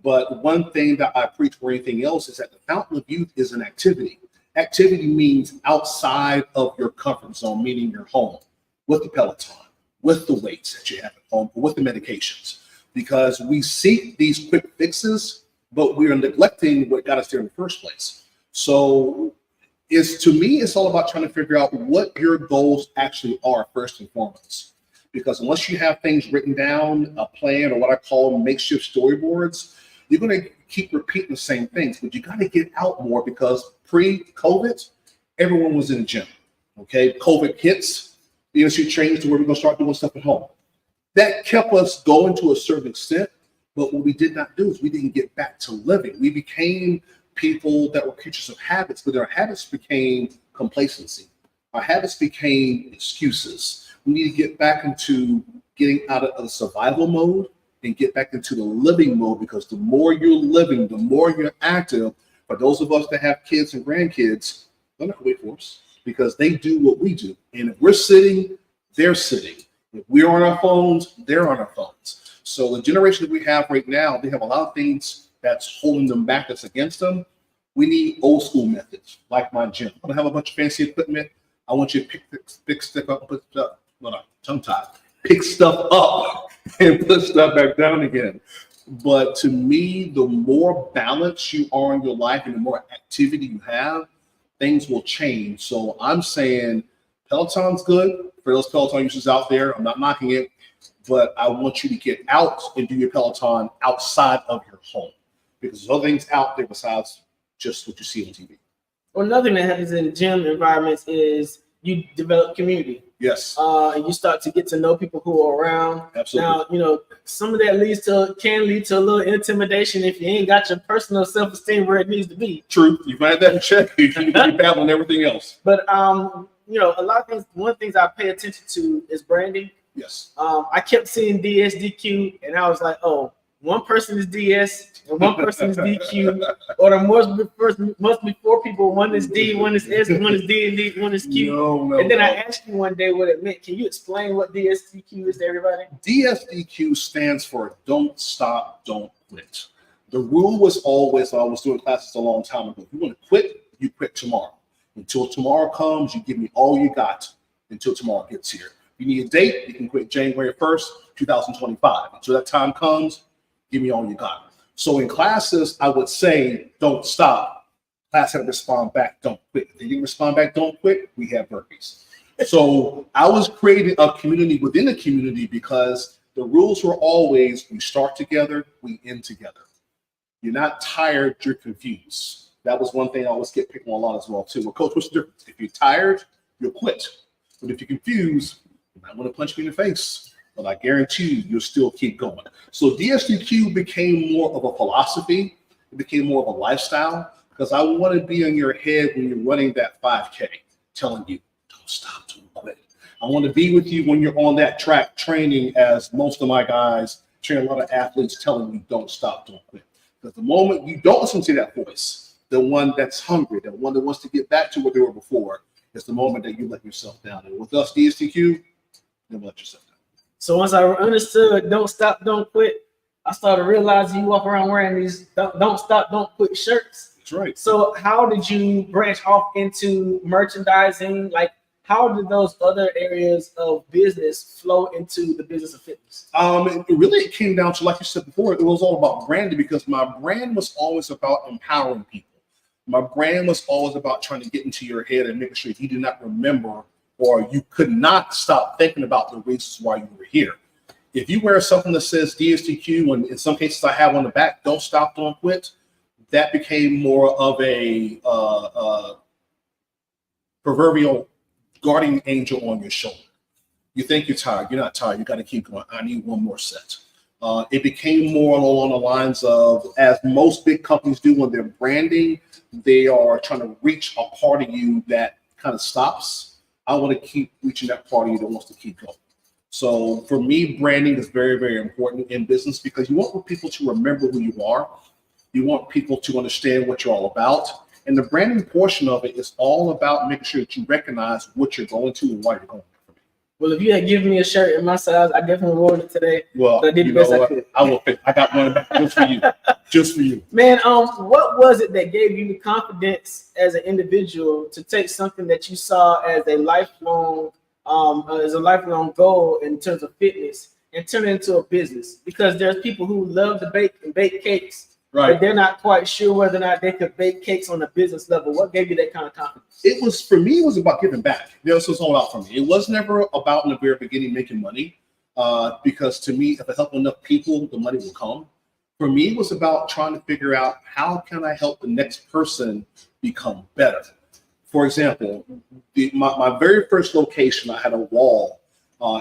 But one thing that I preach for anything else is that the fountain of youth is an activity. Activity means outside of your comfort zone, meaning your home, with the Peloton, with the weights that you have at home, with the medications. Because we seek these quick fixes, but we are neglecting what got us there in the first place. So to me, it's all about trying to figure out what your goals actually are first and foremost. Because unless you have things written down, a plan, or what I call makeshift storyboards, you're going to keep repeating the same things. But you got to get out more, because pre-COVID, everyone was in the gym. Okay, COVID hits, the industry changed to where we're going to start doing stuff at home. That kept us going to a certain extent, but what we did not do is we didn't get back to living. We became people that were creatures of habits, but our habits became complacency. Our habits became excuses. We need to get back into getting out of the survival mode and get back into the living mode, because the more you're living, the more you're active. For those of us that have kids and grandkids, they're not wait for us, because they do what we do. And if we're sitting, they're sitting. If we're on our phones, they're on our phones. So the generation that we have right now, they have a lot of things that's holding them back, that's against them. We need old school methods, like my gym. I'm gonna have a bunch of fancy equipment. I want you to pick stuff up, put stuff, tongue tied. Pick stuff up and put stuff back down again. But to me, the more balance you are in your life and the more activity you have, things will change. So I'm saying Peloton's good for those Peloton users out there. I'm not knocking it, but I want you to get out and do your Peloton outside of your home, because there's other things out there besides just what you see on TV. Well, another thing that happens in gym environments is you develop community. Yes. And you start to get to know people who are around. Absolutely. Now, some of that can lead to a little intimidation if you ain't got your personal self-esteem where it needs to be. True. You find that in check, you can be battling everything else. But a lot of things. One of the things I pay attention to is branding. Yes. I kept seeing DSDQ, and I was like, oh, one person is DS and one person is DQ, or there must be four people. One is D, one is S, one is D and D, one is Q. And then I asked you one day what it meant. Can you explain what DSDQ is to everybody? DSDQ stands for Don't Stop, Don't Quit. The rule was always, I was doing classes a long time ago, if you want to quit, you quit tomorrow. Until tomorrow comes, you give me all you got until tomorrow gets here. If you need a date, you can quit January 1st, 2025. Until that time comes, give me all you got. So in classes, I would say, don't stop. Class had to respond back, don't quit. If they didn't respond back, don't quit, we have burpees. So I was creating a community within a community, because the rules were always, we start together, we end together. You're not tired, you're confused. That was one thing I always get picked on a lot as well too. Well, coach, what's the difference? If you're tired, you'll quit. But if you're confused, you might want to punch me in the face. But I guarantee you'll still keep going. So DSDQ became more of a philosophy. It became more of a lifestyle, because I want to be in your head when you're running that 5K, telling you, don't stop, don't quit. I want to be with you when you're on that track training, as most of my guys train a lot of athletes, telling you, don't stop, don't quit. Because the moment you don't listen to that voice, the one that's hungry, the one that wants to get back to what they were before, is the moment that you let yourself down. And with us, DSDQ, never let yourself down. So once I understood don't stop, don't quit, I started realizing you walk around wearing these don't stop, don't quit shirts. That's right. So how did you branch off into merchandising? Like, how did those other areas of business flow into the business of fitness? It came down to, like you said before, it was all about branding, because my brand was always about empowering people. My brand was always about trying to get into your head and making sure you did not remember, or you could not stop thinking about the reasons why you were here. If you wear something that says DSDQ, and in some cases I have on the back, don't stop, don't quit, that became more of a proverbial guardian angel on your shoulder. You think you're tired. You're not tired. You got to keep going. I need one more set. It became more along the lines of, as most big companies do when they're branding, they are trying to reach a part of you that kind of stops. I want to keep reaching that part of you that wants to keep going. So for me, branding is very, very important in business because you want people to remember who you are. You want people to understand what you're all about. And the branding portion of it is all about making sure that you recognize what you're going to and why you're going. Well, if you had given me a shirt in my size, I definitely wore it today. Well, but I did the best I could. I will fit. I got one back just for you. Just for you. Man, what was it that gave you the confidence as an individual to take something that you saw as a lifelong goal in terms of fitness and turn it into a business? Because there's people who love to bake cakes. Right. But they're not quite sure whether or not they could bake cakes on a business level. What gave you that kind of confidence? It was, for me, it was about giving back. This was all out for me. It was never about, in the very beginning, making money. Because to me, if I help enough people, the money will come. For me, it was about trying to figure out how can I help the next person become better. For example, my very first location, I had a wall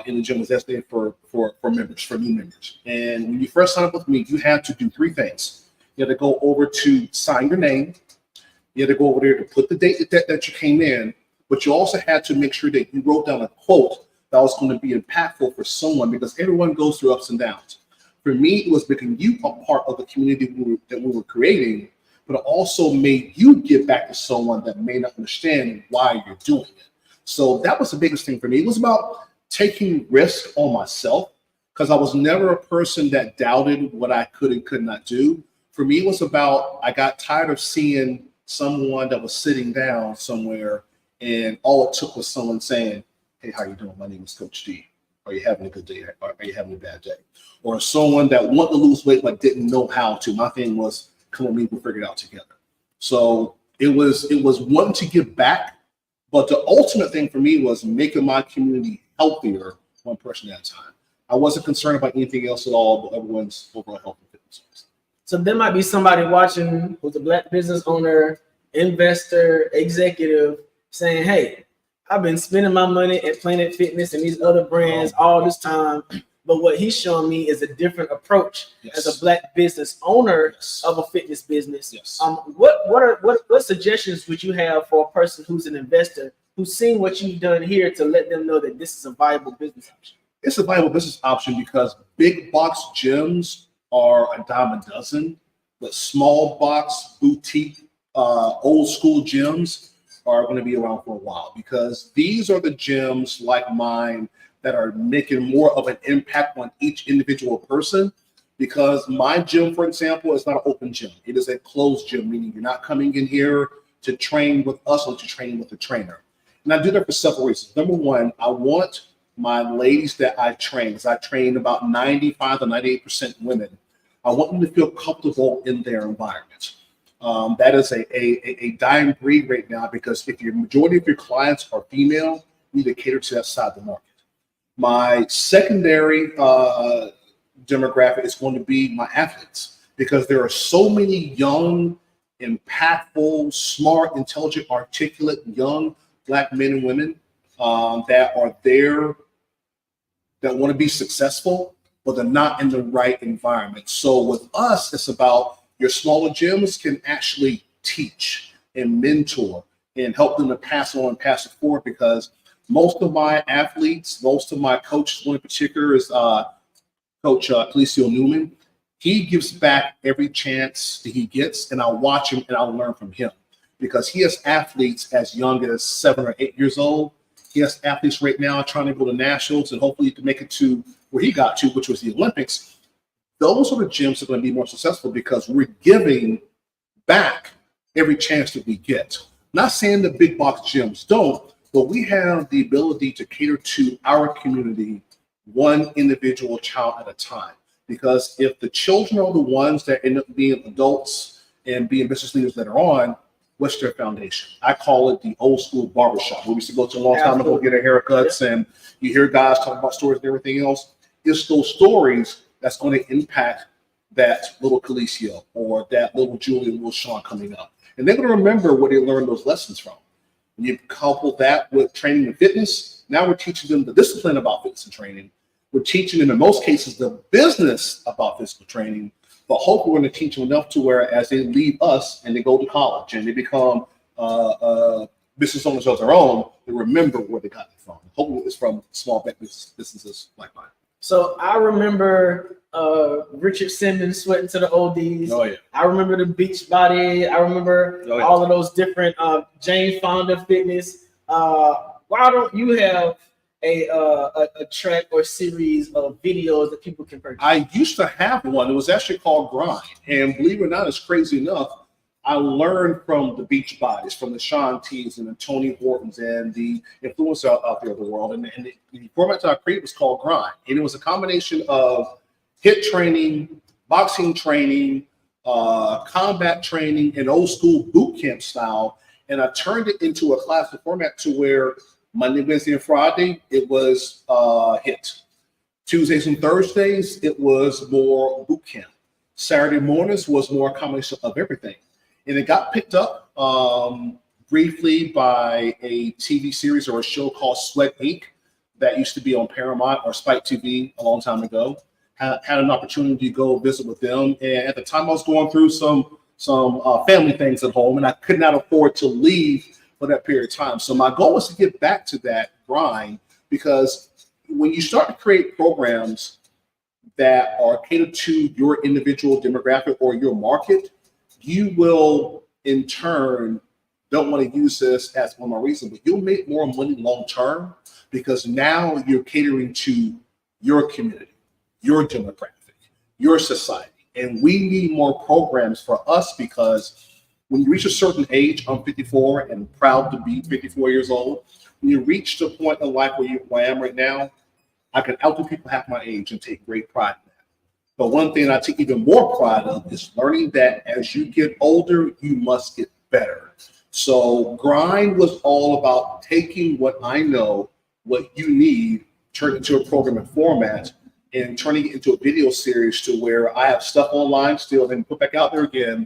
in the gym was designated for members, for new members. And when you first sign up with me, you had to do three things. You had to go over to sign your name. You had to go over there to put the date that you came in, but you also had to make sure that you wrote down a quote that was going to be impactful for someone, because everyone goes through ups and downs. For me, it was making you a part of the community that we were creating, but it also made you give back to someone that may not understand why you're doing it. So that was the biggest thing for me. It was about taking risk on myself, because I was never a person that doubted what I could and could not do. For me, it was about, I got tired of seeing someone that was sitting down somewhere and all it took was someone saying, "Hey, how you doing? My name is Coach D. Are you having a good day? Or are you having a bad day?" Or someone that wanted to lose weight but didn't know how to. My thing was, come on, we'll figure it out together. So it was wanting to give back, but the ultimate thing for me was making my community healthier, one person at a time. I wasn't concerned about anything else at all, but everyone's overall health and fitness. So there might be somebody watching who's a Black business owner, investor, executive, saying, "Hey, I've been spending my money at Planet Fitness and these other brands all this time, but what he's showing me is a different approach as a Black business owner of a fitness business." What suggestions would you have for a person who's an investor who's seen what you've done here to let them know that this is a viable business option? It's a viable business option because big box gyms are a dime a dozen, but small box, boutique, old school gyms are going to be around for a while, because these are the gyms like mine that are making more of an impact on each individual person. Because my gym, for example, is not an open gym. It is a closed gym, meaning you're not coming in here to train with us or to train with a trainer. And I do that for several reasons. Number one, I want my ladies that I train, because I train about 95 to 98% women, I want them to feel comfortable in their environment. That is a dying breed right now, because if your majority of your clients are female, you need to cater to that side of the market. My secondary demographic is going to be my athletes, because there are so many young, impactful, smart, intelligent, articulate, young Black men and women that are there, that want to be successful, but they're not in the right environment. So with us, it's about your smaller gyms can actually teach and mentor and help them to pass on and pass it forward, because most of my athletes, most of my coaches, one in particular is Coach Calicio Newman. He gives back every chance that he gets, and I'll watch him and I'll learn from him, because he has athletes as young as 7 or 8 years old. He has athletes right now trying to go to nationals and hopefully to make it to where he got to, which was the Olympics. Those are the gyms that are going to be more successful, because we're giving back every chance that we get. Not saying the big box gyms don't, but we have the ability to cater to our community, one individual child at a time. Because if the children are the ones that end up being adults and being business leaders later on, what's their foundation? I call it the old school barbershop. We used to go to a long time ago, get our haircuts, and you hear guys talk about stories and everything else. It's those stories that's going to impact that little Calicio or that little Julie and little Sean coming up. And they're going to remember where they learned those lessons from. When you couple that with training and fitness, now we're teaching them the discipline about fitness and training. We're teaching them, in most cases, the business about physical training, but hopefully we're going to teach them enough to where as they leave us and they go to college and they become business owners of their own, they remember where they got it from. Hopefully it's from small businesses like mine. So I remember Richard Simmons sweating to the oldies. Oh, yeah. I remember the Beachbody. I remember all of those different Jane Fonda fitness. Why don't you have a track or series of videos that people can purchase? I used to have one. It was actually called Grind. And believe it or not, it's crazy enough. I learned from the Beachbodies, from the Sean T's and the Tony Hortons and the influencers out there of the world. And the format that I created was called Grind. And it was a combination of HIIT training, boxing training, combat training, and old school boot camp style. And I turned it into a classic format to where Monday, Wednesday, and Friday, it was HIIT. Tuesdays and Thursdays, it was more boot camp. Saturday mornings was more a combination of everything. And it got picked up briefly by a TV series or a show called Sweat Inc. that used to be on Paramount or Spike TV a long time ago. Had an opportunity to go visit with them. And at the time I was going through some family things at home and I could not afford to leave for that period of time. So my goal was to get back to that grind, because when you start to create programs that are catered to your individual demographic or your market, you will in turn don't want to use this as one more reason, but you'll make more money long term because now you're catering to your community, your demographic, your society. And we need more programs for us, because when you reach a certain age, I'm 54 and proud to be 54 years old. When you reach the point in life where I am right now, I can outdo people half my age and take great pride in that. But one thing I take even more pride of is learning that as you get older, you must get better. So Grind was all about taking what I know, what you need, turn it into a programming format, and turning it into a video series to where I have stuff online still, then put back out there again,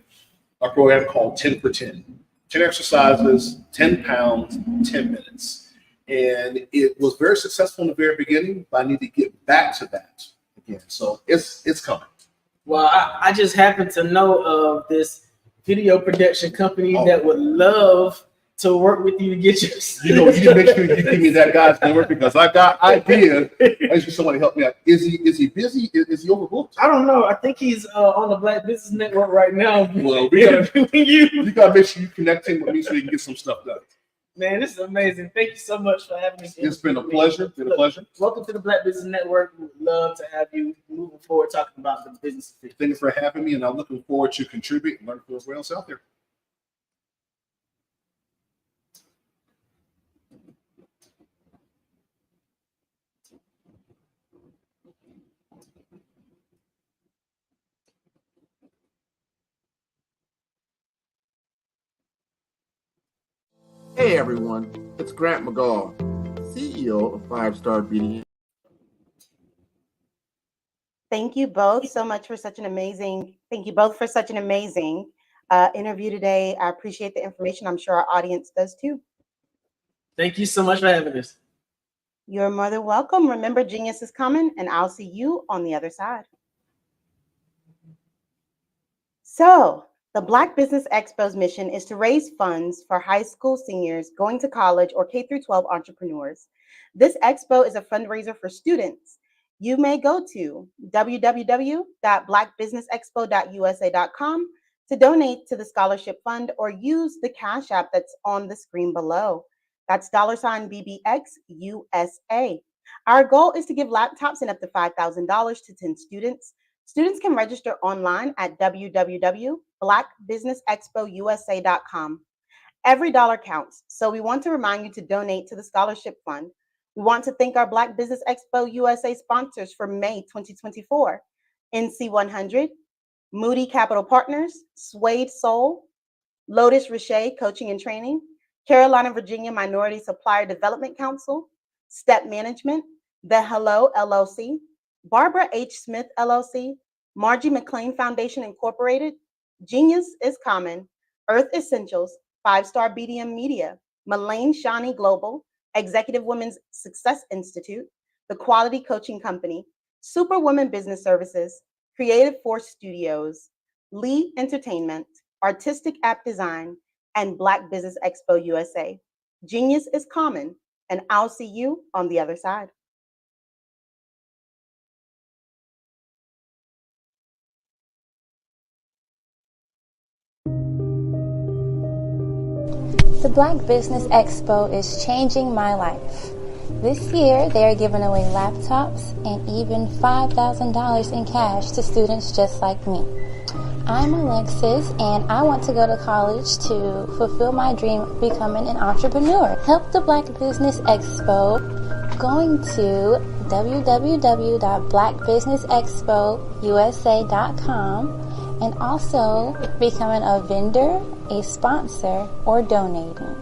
a program called 10 for 10. 10 exercises, 10 pounds, 10 minutes. And it was very successful in the very beginning, but I need to get back to that again. So it's coming. Well, I just happen to know of this video production company that would love to work with you to get you. You know, you make sure you give me that guy's number, because I got ideas. I just somebody help me out. Is he busy? Is he overbooked? I don't know. I think he's on the Black Business Network right now. Well, you gotta make sure you connect him with me so you can get some stuff done. Man, this is amazing. Thank you so much for having me. It's been a pleasure. Welcome to the Black Business Network. We would love to have you moving forward talking about the business. Thank you for having me, and I'm looking forward to contribute and learn from everyone else out there. Hey everyone, it's Grant McGaw, CEO of 5 Star BDN. Thank you both so much for such an amazing, interview today. I appreciate the information. I'm sure our audience does too. Thank you so much for having us. You're more than welcome. Remember, genius is coming, and I'll see you on the other side. So, the Black Business Expo's mission is to raise funds for high school seniors going to college or K-12 entrepreneurs. This expo is a fundraiser for students. You may go to www.blackbusinessexpo.usa.com to donate to the scholarship fund, or use the Cash App that's on the screen below. That's $BBXUSA. Our goal is to give laptops and up to $5,000 to 10 students. Students can register online at www.blackbusinessexpousa.com. Every dollar counts, so we want to remind you to donate to the scholarship fund. We want to thank our Black Business Expo USA sponsors for May 2024: NC100, Moody Capital Partners, Suede Soul, Lotus Richey Coaching and Training, Carolina, Virginia Minority Supplier Development Council, Step Management, The Hello LLC, Barbara H. Smith LLC, Margie McLean Foundation Incorporated, Genius is Common, Earth Essentials, 5 Star BDM Media, Malane Shawnee Global, Executive Women's Success Institute, The Quality Coaching Company, Superwoman Business Services, Creative Force Studios, Lee Entertainment, Artistic App Design, and Black Business Expo USA. Genius is common, and I'll see you on the other side. The Black Business Expo is changing my life. This year, they are giving away laptops and even $5,000 in cash to students just like me. I'm Alexis, and I want to go to college to fulfill my dream of becoming an entrepreneur. Help the Black Business Expo going to www.blackbusinessexpousa.com and also becoming a vendor, a sponsor, or donating.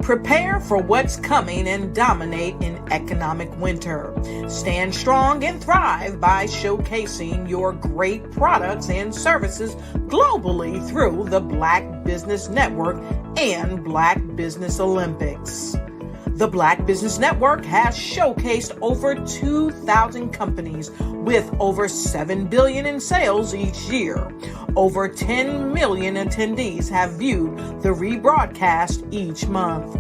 Prepare for what's coming and dominate in economic winter. Stand strong and thrive by showcasing your great products and services globally through the Black Business Network and Black Business Olympics. The Black Business Network has showcased over 2,000 companies with over $7 billion in sales each year. Over 10 million attendees have viewed the rebroadcast each month.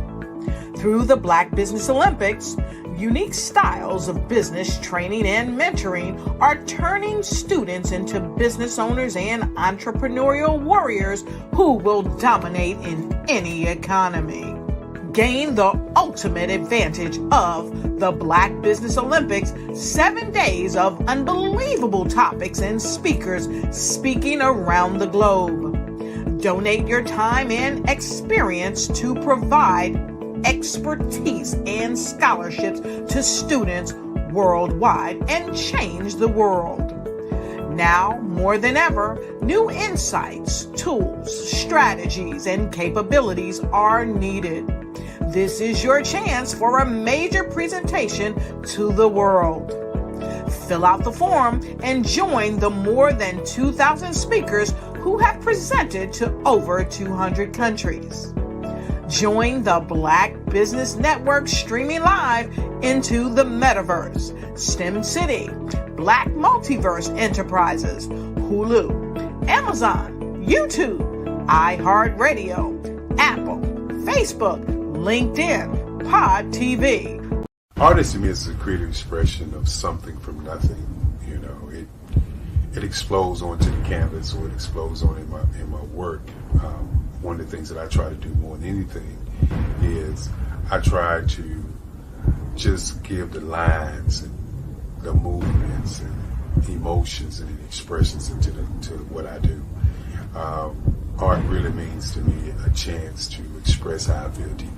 Through the Black Business Olympics, unique styles of business training and mentoring are turning students into business owners and entrepreneurial warriors who will dominate in any economy. Gain the ultimate advantage of the Black Business Olympics, 7 days of unbelievable topics and speakers speaking around the globe. Donate your time and experience to provide expertise and scholarships to students worldwide and change the world. Now, more than ever, new insights, tools, strategies, and capabilities are needed. This is your chance for a major presentation to the world. Fill out the form and join the more than 2,000 speakers who have presented to over 200 countries. Join the Black Business Network streaming live into the Metaverse, STEM City, Black Multiverse Enterprises, Hulu, Amazon, YouTube, iHeartRadio, Apple, Facebook, LinkedIn, Pod TV. Artism is a creative expression of something from nothing. You know, it explodes onto the canvas, or it explodes on in my work. One of the things that I try to do more than anything is I try to just give the lines and the movements and emotions and expressions into what I do. Art really means to me a chance to express how I feel deep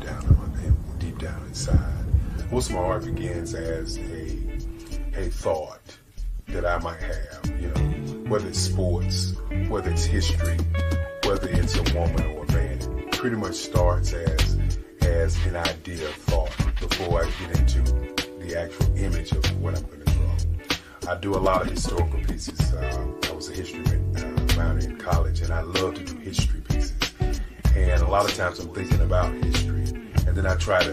down inside. Most of my art begins as a thought that I might have, you know, whether it's sports, whether it's history, whether it's a woman or a man. It pretty much starts as an idea of thought before I get into the actual image of what I'm going to draw. I do a lot of historical pieces. I was a history minor in college, and I love to do history pieces. And a lot of times I'm thinking about history, and then I try to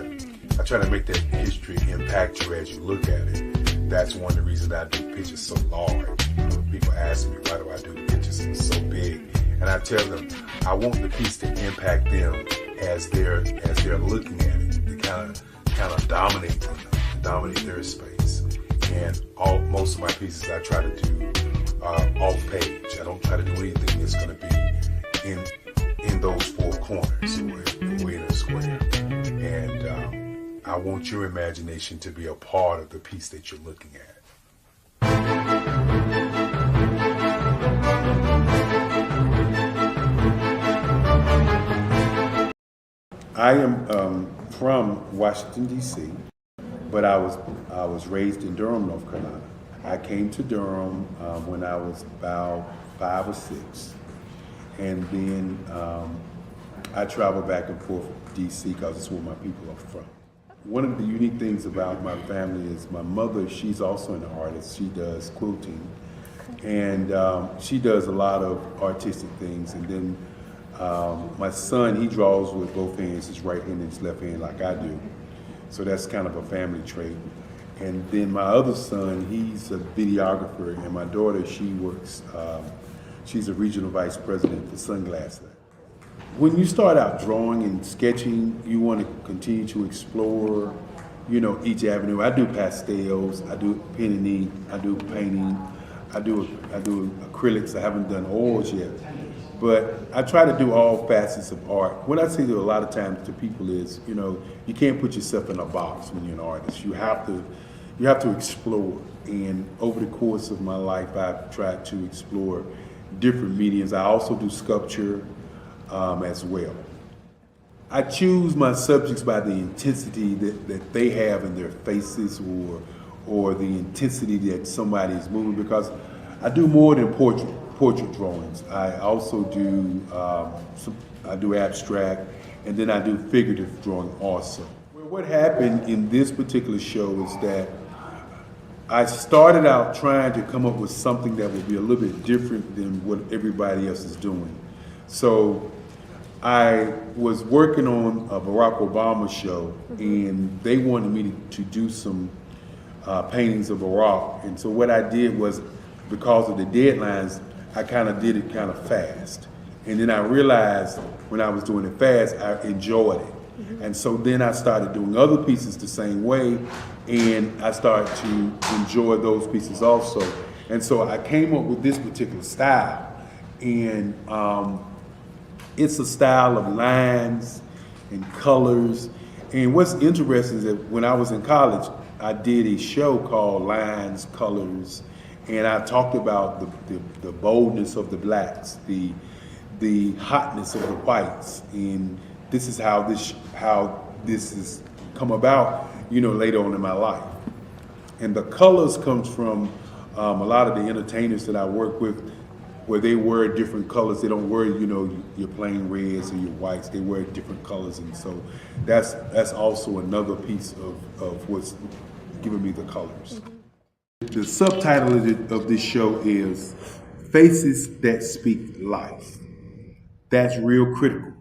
make that history impact you as you look at it. That's one of the reasons I do pictures so large. People ask me, why do I do the pictures so big? And I tell them, I want the piece to impact them as they're looking at it, to kind of dominate them, dominate their space. And most of my pieces I try to do off page. I don't try to do anything that's going to be in those four corners or in a square. And I want your imagination to be a part of the piece that you're looking at. I am from Washington, D.C., but I was raised in Durham, North Carolina. I came to Durham when I was about 5 or 6, and then I traveled back and forth to D.C. because it's where my people are from. One of the unique things about my family is my mother, she's also an artist. She does quilting, and she does a lot of artistic things. And then my son, he draws with both hands, his right hand and his left hand like I do. So that's kind of a family trait. And then my other son, he's a videographer, and my daughter, she works, she's a regional vice president for Sunglass Lab. When you start out drawing and sketching, you want to continue to explore, you know, each avenue. I do pastels, I do pen and ink, I do painting, I do acrylics. I haven't done oils yet, but I try to do all facets of art. What I say to a lot of times to people is, you know, you can't put yourself in a box when you're an artist. You have to explore. And over the course of my life, I've tried to explore different mediums. I also do sculpture as well. I choose my subjects by the intensity that they have in their faces, or the intensity that somebody is moving, because I do more than portrait drawings. I also do I do abstract, and then I do figurative drawing also. Well, what happened in this particular show is that I started out trying to come up with something that would be a little bit different than what everybody else is doing. So I was working on a Barack Obama show, and they wanted me to do some paintings of Barack. And so what I did was, because of the deadlines, I kind of did it kind of fast. And then I realized when I was doing it fast, I enjoyed it. And so then I started doing other pieces the same way, and I started to enjoy those pieces also. And so I came up with this particular style, and it's a style of lines and colors. And what's interesting is that when I was in college, I did a show called Lines, Colors, and I talked about the boldness of the blacks, the hotness of the whites, and this is how this has come about, you know, later on in my life. And the colors comes from a lot of the entertainers that I work with, where they wear different colors. They don't wear, you know, your plain reds or your whites. They wear different colors, and so that's also another piece of what's giving me the colors. The subtitle of this show is Faces That Speak Life. That's real critical.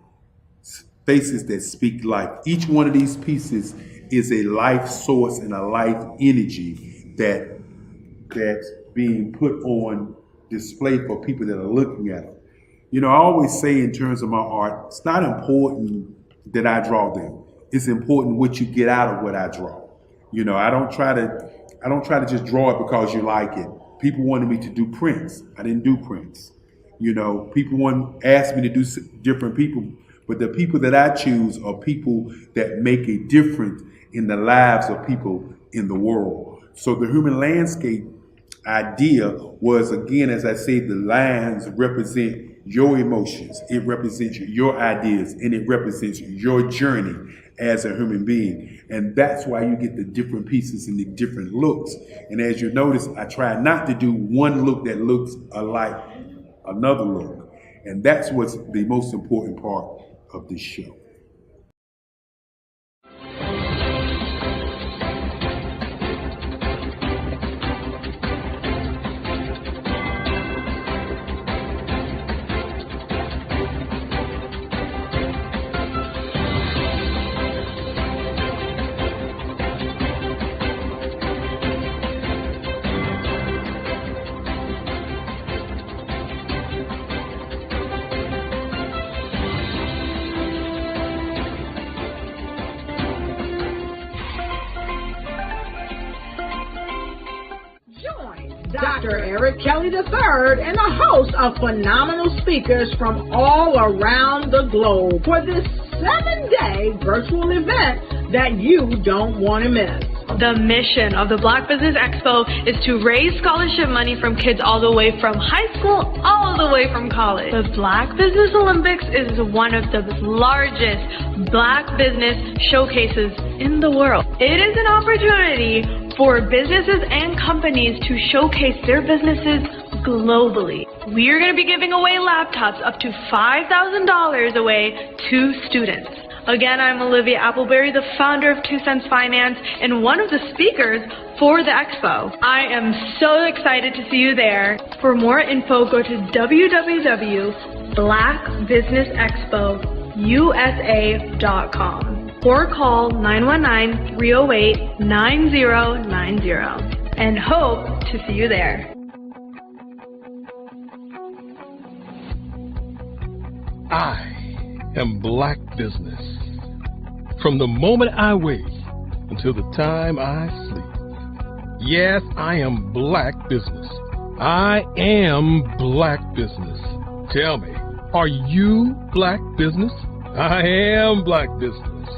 Faces that speak life. Each one of these pieces is a life source and a life energy that's being put on display for people that are looking at it. You know, I always say in terms of my art, it's not important that I draw them. It's important what you get out of what I draw. You know, I don't try to just draw it because you like it. People wanted me to do prints. I didn't do prints. You know, people asked me to do different people, but the people that I choose are people that make a difference in the lives of people in the world. So the human landscape idea was, again, as I say, the lines represent your emotions, it represents your ideas, and it represents your journey as a human being. And that's why you get the different pieces and the different looks. And as you notice, I try not to do one look that looks alike another look. And that's what's the most important part of this show. Dr. Eric Kelly III and a host of phenomenal speakers from all around the globe for this 7-day virtual event that you don't want to miss. The mission of the Black Business Expo is to raise scholarship money from kids all the way from high school, all the way from college. The Black Business Olympics is one of the largest Black business showcases in the world. It is an opportunity for businesses and companies to showcase their businesses globally. We are going to be giving away laptops up to $5,000 away to students. Again, I'm Olivia Appleberry, the founder of 2 Cents Finance and one of the speakers for the expo. I am so excited to see you there. For more info, go to www.blackbusinessexpousa.com or call 919-308-9090 and hope to see you there. I am Black Business. From the moment I wake until the time I sleep. Yes, I am Black Business. I am Black Business. Tell me, are you Black Business? I am Black Business.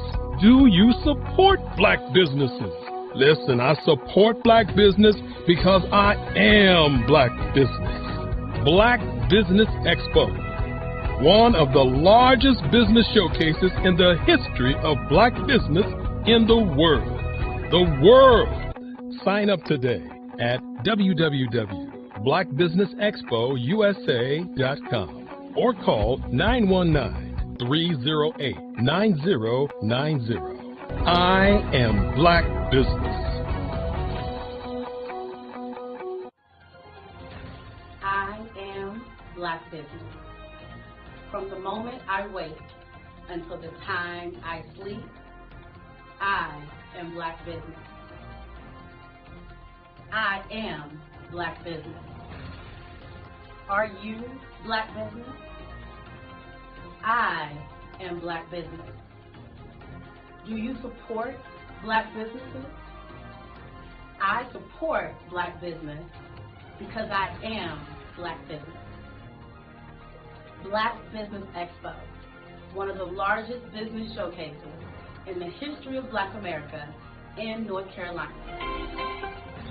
Do you support Black businesses? Listen, I support Black business because I am Black Business. Black Business Expo, one of the largest business showcases in the history of Black business in the world. The world! Sign up today at www.blackbusinessexpousa.com or call 919-308-9090. I am Black Business. I am Black Business. From the moment I wake until the time I sleep, I am Black Business. I am Black Business. Are you Black Business? I am Black Business. Do you support Black businesses? I support Black business because I am Black Business. Black Business Expo, one of the largest business showcases in the history of Black America in North Carolina.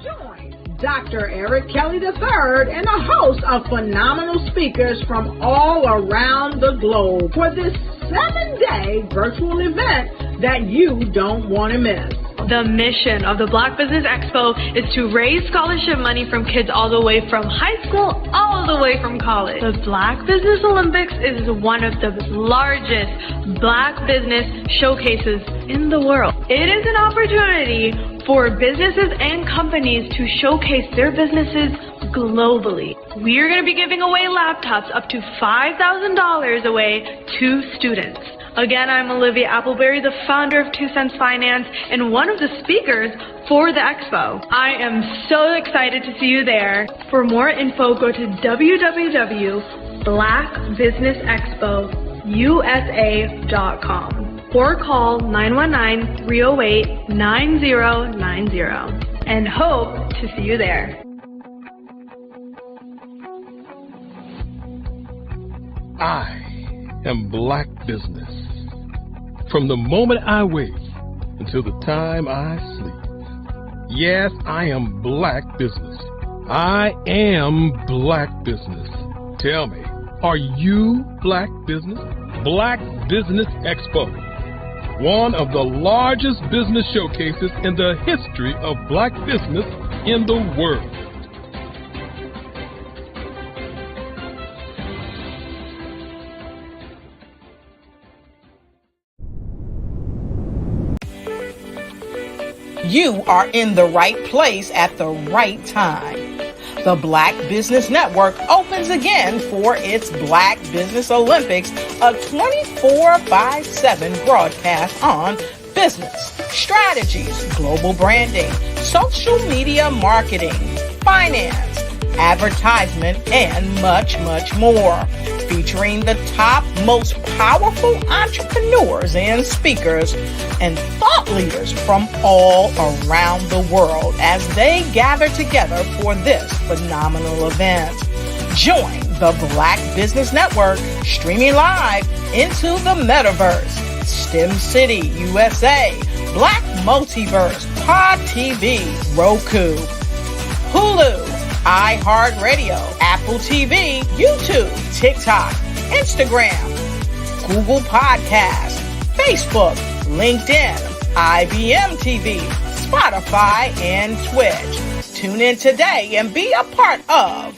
Join Dr. Eric Kelly III and a host of phenomenal speakers from all around the globe for this 7-day virtual event that you don't want to miss. The mission of the Black Business Expo is to raise scholarship money from kids all the way from high school, all the way from college. The Black Business Olympics is one of the largest Black business showcases in the world. It is an opportunity for businesses and companies to showcase their businesses globally. We are going to be giving away laptops up to $5,000 away to students. Again, I'm Olivia Appleberry, the founder of 2 Cents Finance and one of the speakers for the expo. I am so excited to see you there. For more info, go to www.blackbusinessexpousa.com or call 919-308-9090 and hope to see you there. I am Black Business. From the moment I wake until the time I sleep. Yes, I am Black Business. I am Black Business. Tell me, are you Black Business? Black Business Expo, one of the largest business showcases in the history of Black business in the world. You are in the right place at the right time. The Black Business Network opens again for its Black Business Olympics, a 24/7 broadcast on business, strategies, global branding, social media marketing, finance, advertisement, and much, much more. Featuring the top, most powerful entrepreneurs and speakers and thought leaders from all around the world as they gather together for this phenomenal event. Join the Black Business Network streaming live into the metaverse, STEM City USA, Black Multiverse, Pod TV, Roku, Hulu, iHeartRadio, Apple TV, YouTube, TikTok, Instagram, Google Podcasts, Facebook, LinkedIn, IBM TV, Spotify, and Twitch. Tune in today and be a part of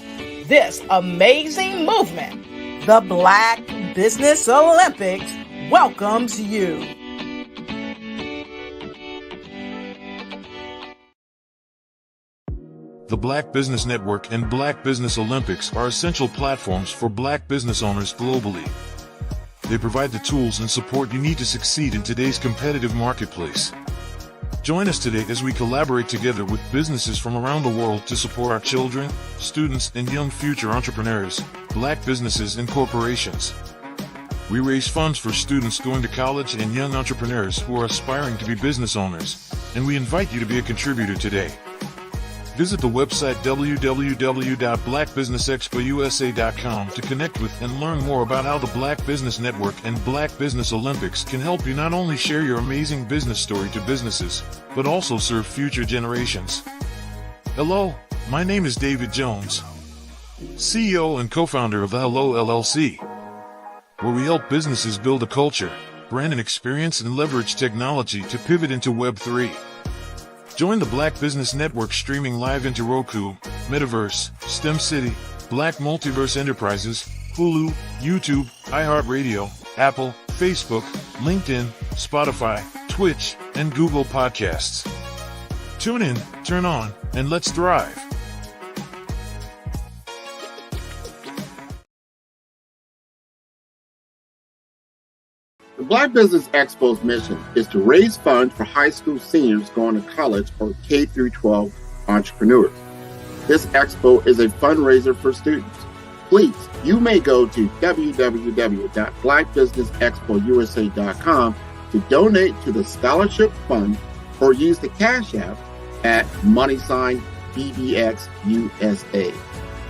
this amazing movement, the Black Business Olympics, welcomes you. The Black Business Network and Black Business Olympics are essential platforms for Black business owners globally. They provide the tools and support you need to succeed in today's competitive marketplace. Join us today as we collaborate together with businesses from around the world to support our children, students, and young future entrepreneurs, Black businesses and corporations. We raise funds for students going to college and young entrepreneurs who are aspiring to be business owners, and we invite you to be a contributor today. Visit the website www.blackbusinessexpousa.com to connect with and learn more about how the Black Business Network and Black Business Olympics can help you not only share your amazing business story to businesses, but also serve future generations. Hello, my name is David Jones, CEO and co-founder of the Hello LLC, where we help businesses build a culture, brand an experience, and leverage technology to pivot into Web3. Join the Black Business Network streaming live into Roku, Metaverse, STEM City, Black Multiverse Enterprises, Hulu, YouTube, iHeartRadio, Apple, Facebook, LinkedIn, Spotify, Twitch, and Google Podcasts. Tune in, turn on, and let's thrive. The Black Business Expo's mission is to raise funds for high school seniors going to college or K-12 entrepreneurs. This expo is a fundraiser for students. Please, you may go to www.blackbusinessexpousa.com to donate to the scholarship fund or use the Cash App at $BBXUSA.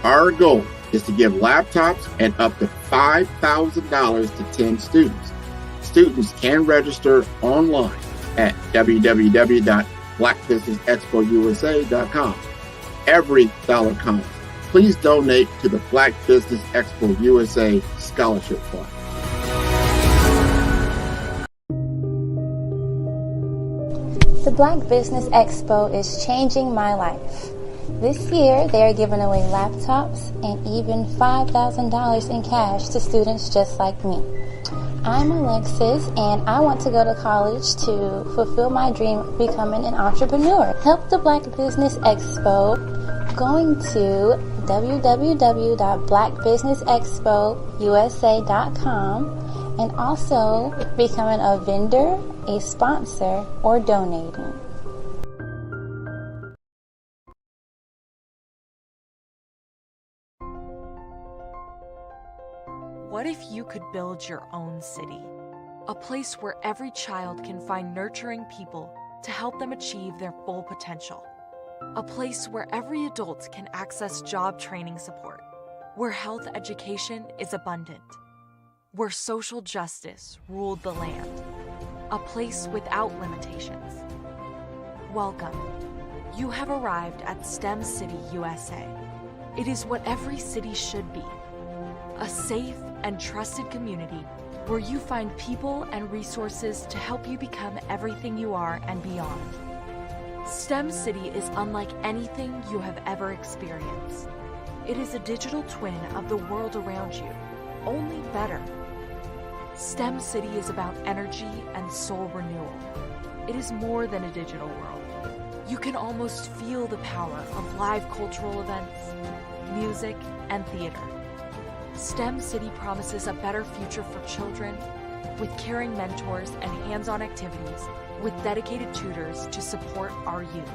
Our goal is to give laptops and up to $5,000 to 10 students. Students can register online at www.blackbusinessexpousa.com. Every dollar counts. Please donate to the Black Business Expo USA Scholarship Fund. The Black Business Expo is changing my life. This year, they are giving away laptops and even $5,000 in cash to students just like me. I'm Alexis, and I want to go to college to fulfill my dream of becoming an entrepreneur. Help the Black Business Expo going to www.blackbusinessexpousa.com and also becoming a vendor, a sponsor, or donating. What if you could build your own city? A place where every child can find nurturing people to help them achieve their full potential. A place where every adult can access job training support. Where health education is abundant. Where social justice ruled the land. A place without limitations. Welcome. You have arrived at STEM City USA. It is what every city should be. A safe and trusted community where you find people and resources to help you become everything you are and beyond. STEM City is unlike anything you have ever experienced. It is a digital twin of the world around you, only better. STEM City is about energy and soul renewal. It is more than a digital world. You can almost feel the power of live cultural events, music, and theater. STEM City promises a better future for children with caring mentors and hands-on activities with dedicated tutors to support our youth.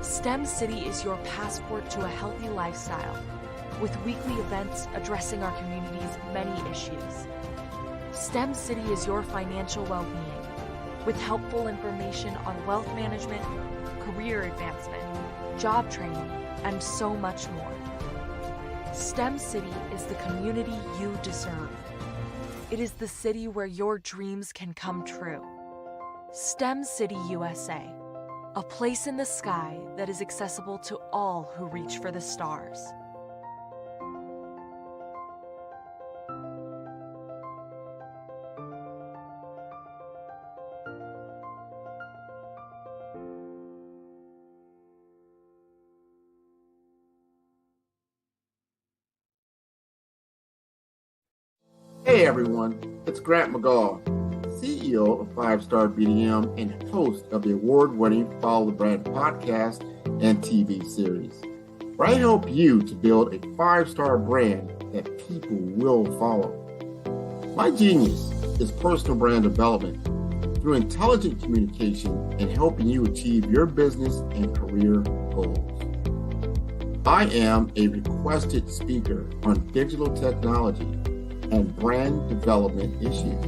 STEM City is your passport to a healthy lifestyle with weekly events addressing our community's many issues. STEM City is your financial well-being with helpful information on wealth management, career advancement, job training, and so much more. STEM City is the community you deserve. It is the city where your dreams can come true. STEM City USA, a place in the sky that is accessible to all who reach for the stars. Hey everyone, it's Grant McGaw, CEO of 5-Star BDM and host of the award-winning Follow the Brand podcast and TV series, where I help you to build a 5-star brand that people will follow. My genius is personal brand development through intelligent communication and helping you achieve your business and career goals. I am a requested speaker on digital technology and brand development issues.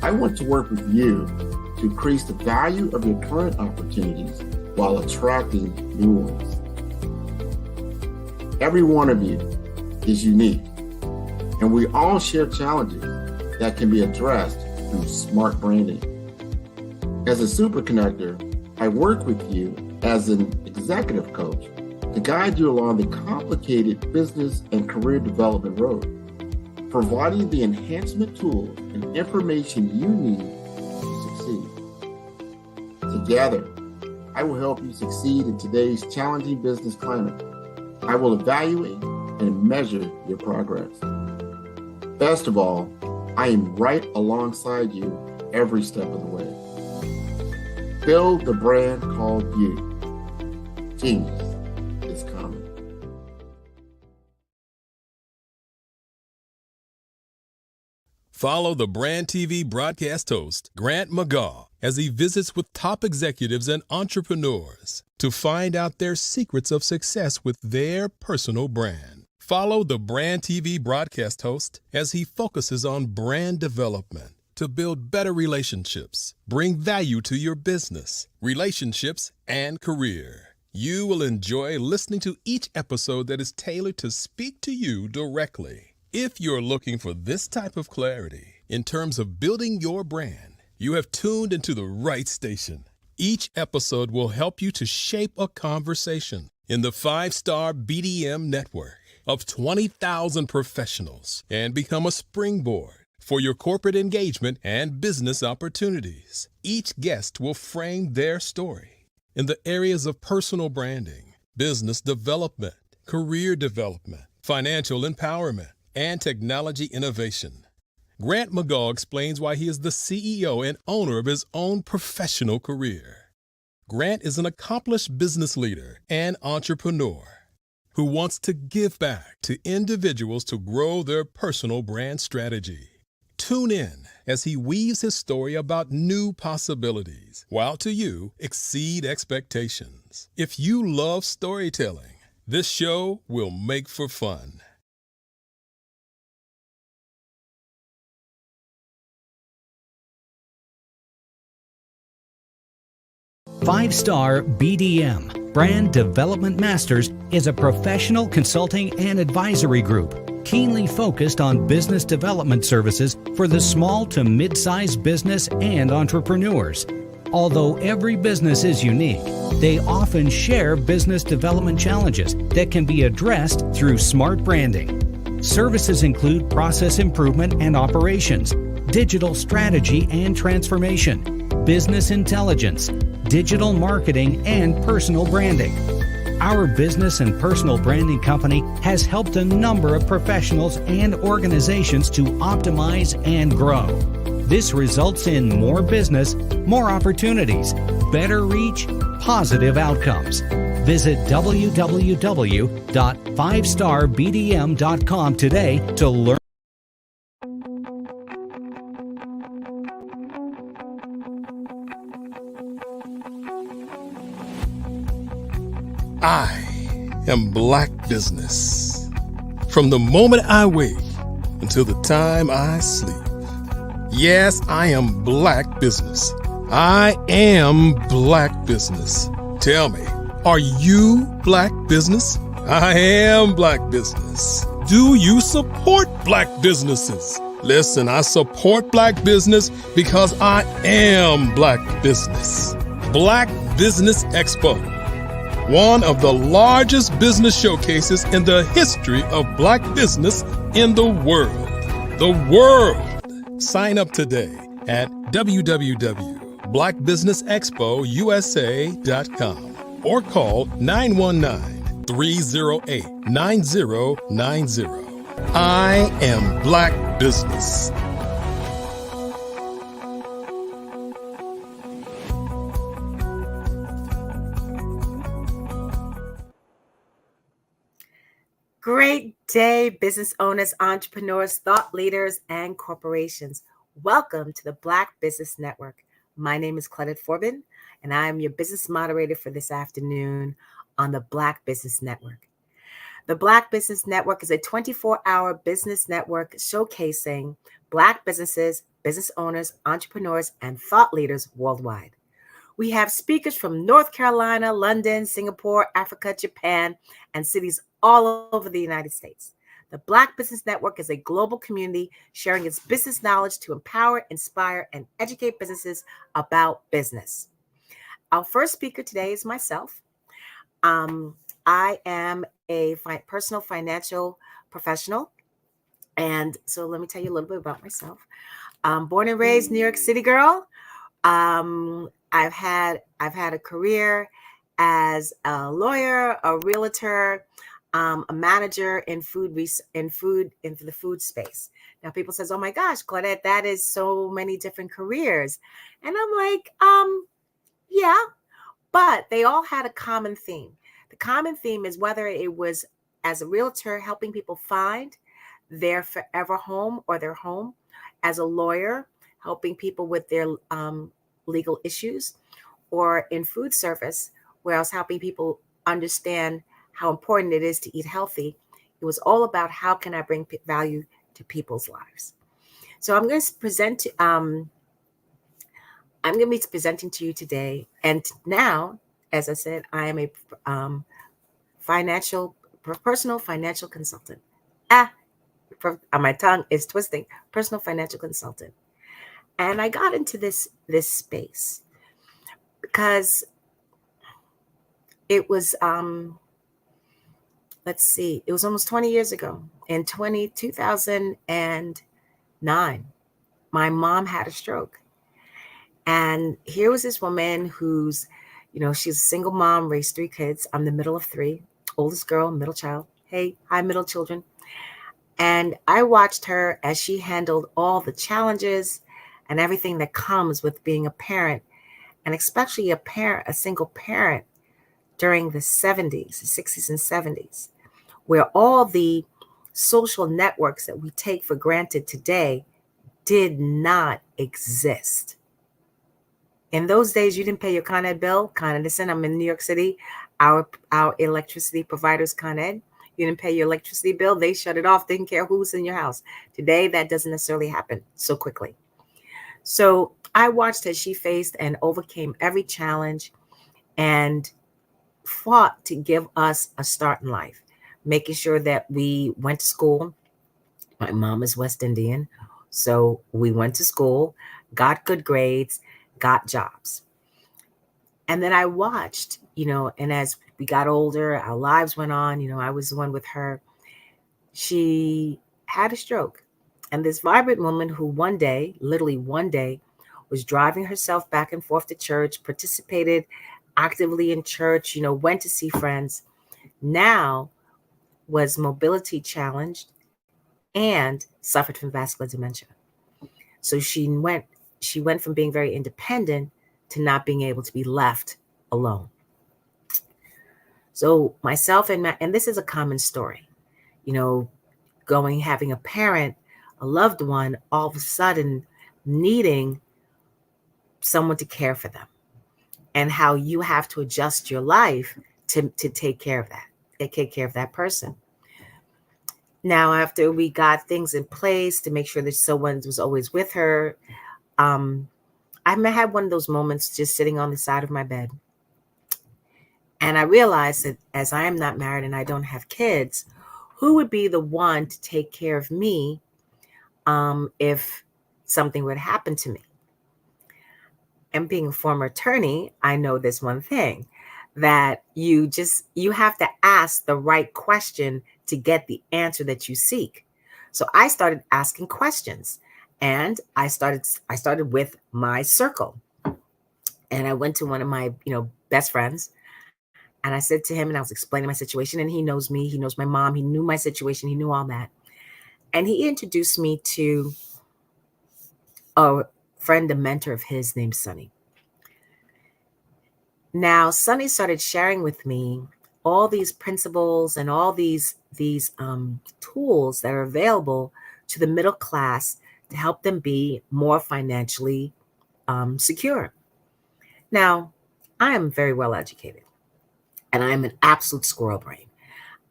I want to work with you to increase the value of your current opportunities while attracting new ones. Every one of you is unique, and we all share challenges that can be addressed through smart branding. As a super connector, I work with you as an executive coach to guide you along the complicated business and career development road, providing the enhancement tools and information you need to succeed. Together, I will help you succeed in today's challenging business climate. I will evaluate and measure your progress. Best of all, I am right alongside you every step of the way. Build the brand called you. Genius is coming. Follow the Brand TV broadcast host, Grant McGaw, as he visits with top executives and entrepreneurs to find out their secrets of success with their personal brand. Follow the Brand TV broadcast host as he focuses on brand development to build better relationships, bring value to your business, relationships, and career. You will enjoy listening to each episode that is tailored to speak to you directly. If you're looking for this type of clarity in terms of building your brand, you have tuned into the right station. Each episode will help you to shape a conversation in the 5-Star BDM network of 20,000 professionals and become a springboard for your corporate engagement and business opportunities. Each guest will frame their story in the areas of personal branding, business development, career development, financial empowerment, and technology innovation. Grant McGaw explains why he is the CEO and owner of his own professional career. Grant is an accomplished business leader and entrepreneur who wants to give back to individuals to grow their personal brand strategy. Tune in as he weaves his story about new possibilities, while to you exceed expectations. If you love storytelling, this show will make for fun. Five-Star BDM, Brand Development Masters, is a professional consulting and advisory group keenly focused on business development services for the small to mid-sized business and entrepreneurs. Although every business is unique, they often share business development challenges that can be addressed through smart branding. Services include process improvement and operations, digital strategy and transformation, business intelligence, digital marketing, and personal branding. Our business and personal branding company has helped a number of professionals and organizations to optimize and grow. This results in more business, more opportunities, better reach, positive outcomes. Visit www.5starbdm.com today to learn. I am Black Business. From the moment I wake until the time I sleep. Yes, I am Black Business. I am Black Business. Tell me, are you Black Business? I am Black Business. Do you support Black businesses? Listen, I support Black business because I am Black Business. Black Business Expo, one of the largest business showcases in the history of Black business in the world. The world! Sign up today at www.blackbusinessexpousa.com or call 919-308-9090. I am Black Business. Great day, business owners, entrepreneurs, thought leaders, and corporations. Welcome to the Black Business Network. My name is Claudette Forbin, and I am your business moderator for this afternoon on the Black Business Network. The Black Business Network is a 24-hour business network showcasing Black businesses, business owners, entrepreneurs, and thought leaders worldwide. We have speakers from North Carolina, London, Singapore, Africa, Japan, and cities all over the United States. The Black Business Network is a global community sharing its business knowledge to empower, inspire, and educate businesses about business. Our first speaker today is myself. I am a personal financial professional. And so let me tell you a little bit about myself. Born and raised New York City girl. I've had a career as a lawyer, a realtor, a manager in the food space. Now people says, "Oh my gosh, Claudette, that is so many different careers," and I'm like, yeah, but they all had a common theme. The common theme is whether it was as a realtor helping people find their forever home or their home, as a lawyer helping people with their legal issues, or in food service, where I was helping people understand how important it is to eat healthy. It was all about how can I bring value to people's lives. So I'm going to be presenting to you today. And now, as I said, I am a personal financial consultant. My tongue is twisting. Personal financial consultant. And I got into this space because it was, it was almost 20 years ago. In 2009, my mom had a stroke. And here was this woman who's, she's a single mom, raised 3 kids. I'm the middle of 3, oldest girl, middle child. Hey, hi, middle children. And I watched her as she handled all the challenges and everything that comes with being a parent, and especially a single parent during the 70s, the 60s and 70s, where all the social networks that we take for granted today did not exist. In those days, you didn't pay your Con Ed bill. Con Edison, I'm in New York City. Our electricity provider's Con Ed. You didn't pay your electricity bill, they shut it off. They didn't care who's in your house. Today, that doesn't necessarily happen so quickly. So I watched as she faced and overcame every challenge and fought to give us a start in life, making sure that we went to school. My mom is West Indian, so we went to school, got good grades, got jobs. And then I watched, and as we got older, our lives went on. I was the one with her. She had a stroke. And this vibrant woman who literally one day, was driving herself back and forth to church, participated actively in church, went to see friends, now was mobility challenged and suffered from vascular dementia. So she went from being very independent to not being able to be left alone. So myself and this is a common story, having a parent, a loved one, all of a sudden needing someone to care for them, and how you have to adjust your life to take care of that person. Now, after we got things in place to make sure that someone was always with her, I had one of those moments just sitting on the side of my bed. And I realized that as I am not married and I don't have kids, who would be the one to take care of me if something would happen to me? And being a former attorney, I know this one thing, that you have to ask the right question to get the answer that you seek. So I started asking questions, and I started with my circle. And I went to one of my, best friends, and I said to him, and I was explaining my situation, and he knows me, he knows my mom, he knew my situation, he knew all that. And he introduced me to a friend, a mentor of his named Sonny. Now, Sonny started sharing with me all these principles and all these tools that are available to the middle class to help them be more financially secure. Now, I am very well educated and I'm an absolute squirrel brain.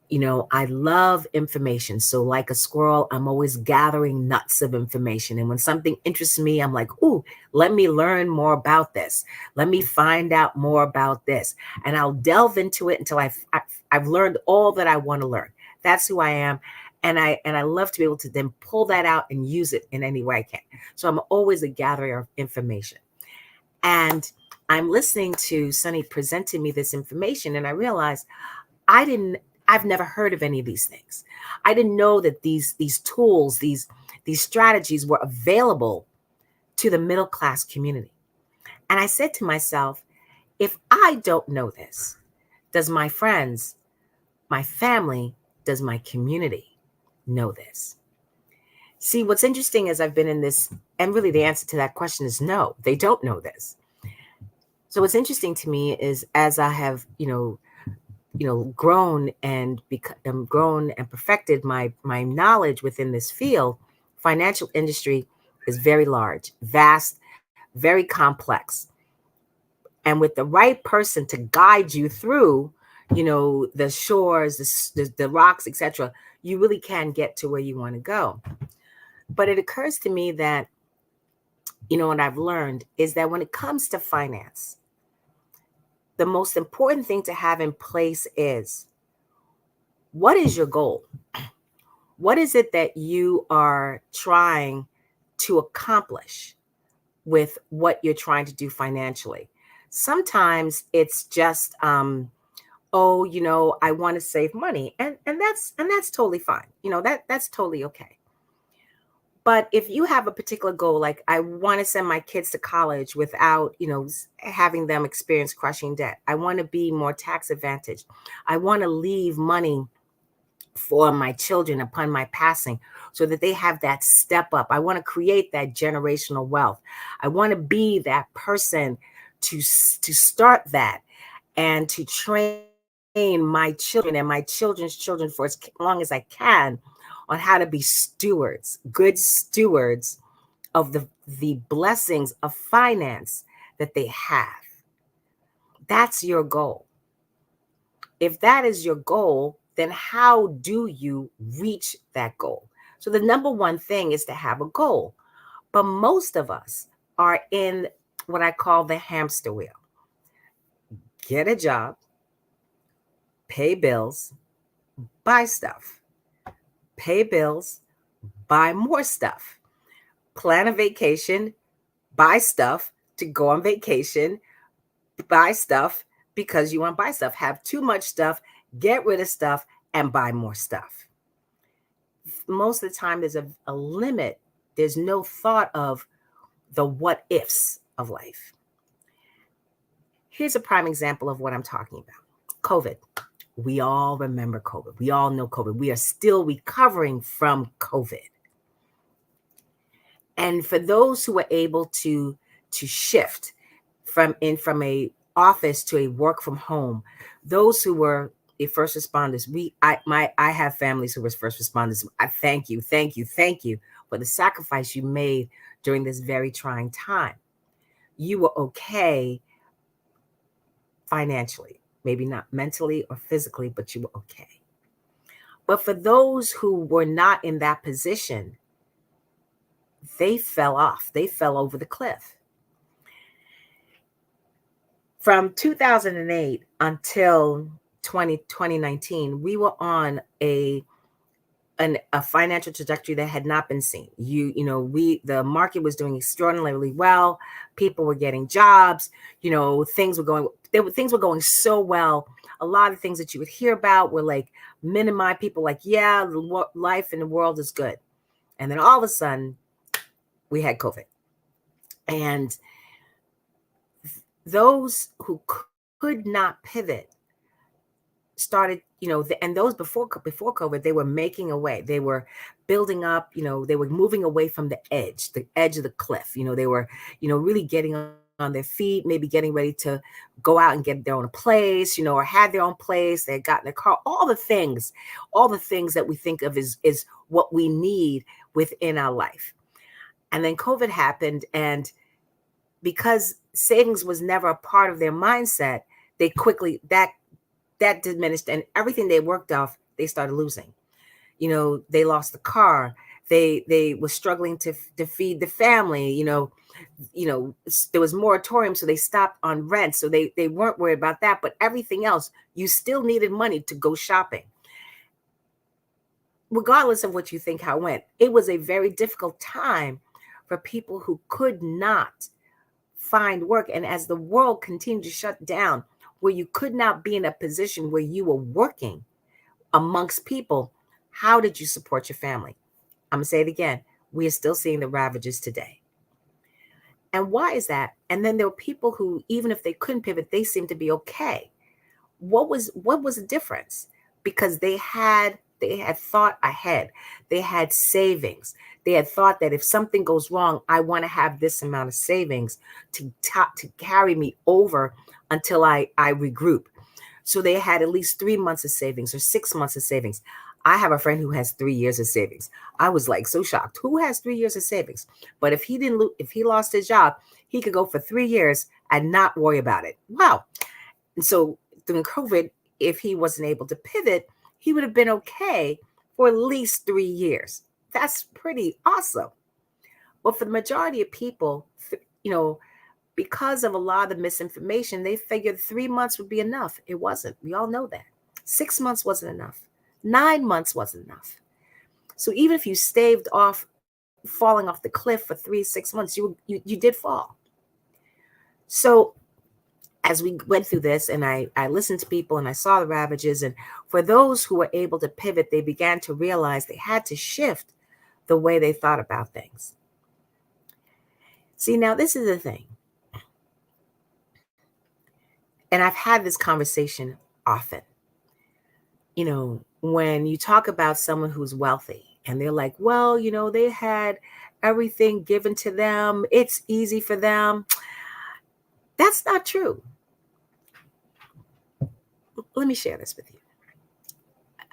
You know, I love information. So like a squirrel, I'm always gathering nuts of information. And when something interests me, I'm like, ooh, let me learn more about this. Let me find out more about this. And I'll delve into it until I've learned all that I want to learn. That's who I am. And I love to be able to then pull that out and use it in any way I can. So I'm always a gatherer of information. And I'm listening to Sunny present to me this information, and I realized I've never heard of any of these things. I didn't know that these tools, these strategies were available to the middle class community. And I said to myself, if I don't know this, does my friends, my family, does my community know this? See, what's interesting is I've been in this, and really the answer to that question is no, they don't know this. So what's interesting to me is as I have, grown and perfected my knowledge within this field, financial industry is very large, vast, very complex. And with the right person to guide you through, the shores, the rocks, etc., you really can get to where you want to go. But it occurs to me that, what I've learned is that when it comes to finance, the most important thing to have in place is, what is your goal? What is it that you are trying to accomplish with what you're trying to do financially? Sometimes it's just, I want to save money. And that's totally fine. That's totally okay. But if you have a particular goal, like I want to send my kids to college without, having them experience crushing debt. I want to be more tax advantaged. I want to leave money for my children upon my passing so that they have that step up. I want to create that generational wealth. I want to be that person to start that and to train my children and my children's children for as long as I can on how to be stewards, good stewards of the blessings of finance that they have. That's your goal. If that is your goal, then how do you reach that goal? So the number one thing is to have a goal. But most of us are in what I call the hamster wheel. Get a job, pay bills, buy stuff. Pay bills, buy more stuff. Plan a vacation, buy stuff to go on vacation, buy stuff because you want to buy stuff. Have too much stuff, get rid of stuff, and buy more stuff. Most of the time, there's a limit. There's no thought of the what ifs of life. Here's a prime example of what I'm talking about. COVID. We all remember COVID. We all know COVID. We are still recovering from COVID. And for those who were able to shift from a office to a work from home, those who were first responders, I have families who were first responders. I thank you for the sacrifice you made during this very trying time. You were okay financially. Maybe not mentally or physically, but you were okay. But for those who were not in that position, they fell off. They fell over the cliff. From 2008 until 2019, we were on a financial trajectory that had not been seen. The market was doing extraordinarily well. People were getting jobs. Things were going so well. A lot of things that you would hear about were like minimize people like, yeah, life in the world is good. And then all of a sudden we had COVID. And those who could not pivot started, and those before COVID, they were making a way. They were building up, they were moving away from the edge of the cliff. They were, really getting on on their feet, maybe getting ready to go out and get their own place, or had their own place. They had gotten a car, all the things that we think of is what we need within our life. And then COVID happened, and because savings was never a part of their mindset, they quickly, that diminished, and everything they worked off, they started losing. They lost the car. They were struggling to feed the family. There was moratorium, so they stopped on rent. So they weren't worried about that. But everything else, you still needed money to go shopping. Regardless of what you think how it went, it was a very difficult time for people who could not find work. And as the world continued to shut down, where you could not be in a position where you were working amongst people, how did you support your family? I'm going to say it again. We are still seeing the ravages today. And why is that? And then there were people who, even if they couldn't pivot, they seemed to be okay. What was the difference? Because they had thought ahead. They had savings. They had thought that if something goes wrong, I want to have this amount of savings to carry me over until I regroup. So they had at least 3 months of savings or 6 months of savings. I have a friend who has 3 years of savings. I was like so shocked. Who has 3 years of savings? But if he lost his job, he could go for 3 years and not worry about it. Wow. And so during COVID, if he wasn't able to pivot, he would have been okay for at least 3 years. That's pretty awesome. But for the majority of people, because of a lot of the misinformation, they figured 3 months would be enough. It wasn't. We all know that. 6 months wasn't enough. 9 months wasn't enough. So even if you staved off falling off the cliff for 3-6 months, you did fall. So as we went through this, and I listened to people and I saw the ravages, and for those who were able to pivot, they began to realize they had to shift the way they thought about things. See, now this is the thing. And I've had this conversation often. When you talk about someone who's wealthy and they're like, well, they had everything given to them. It's easy for them. That's not true. Let me share this with you.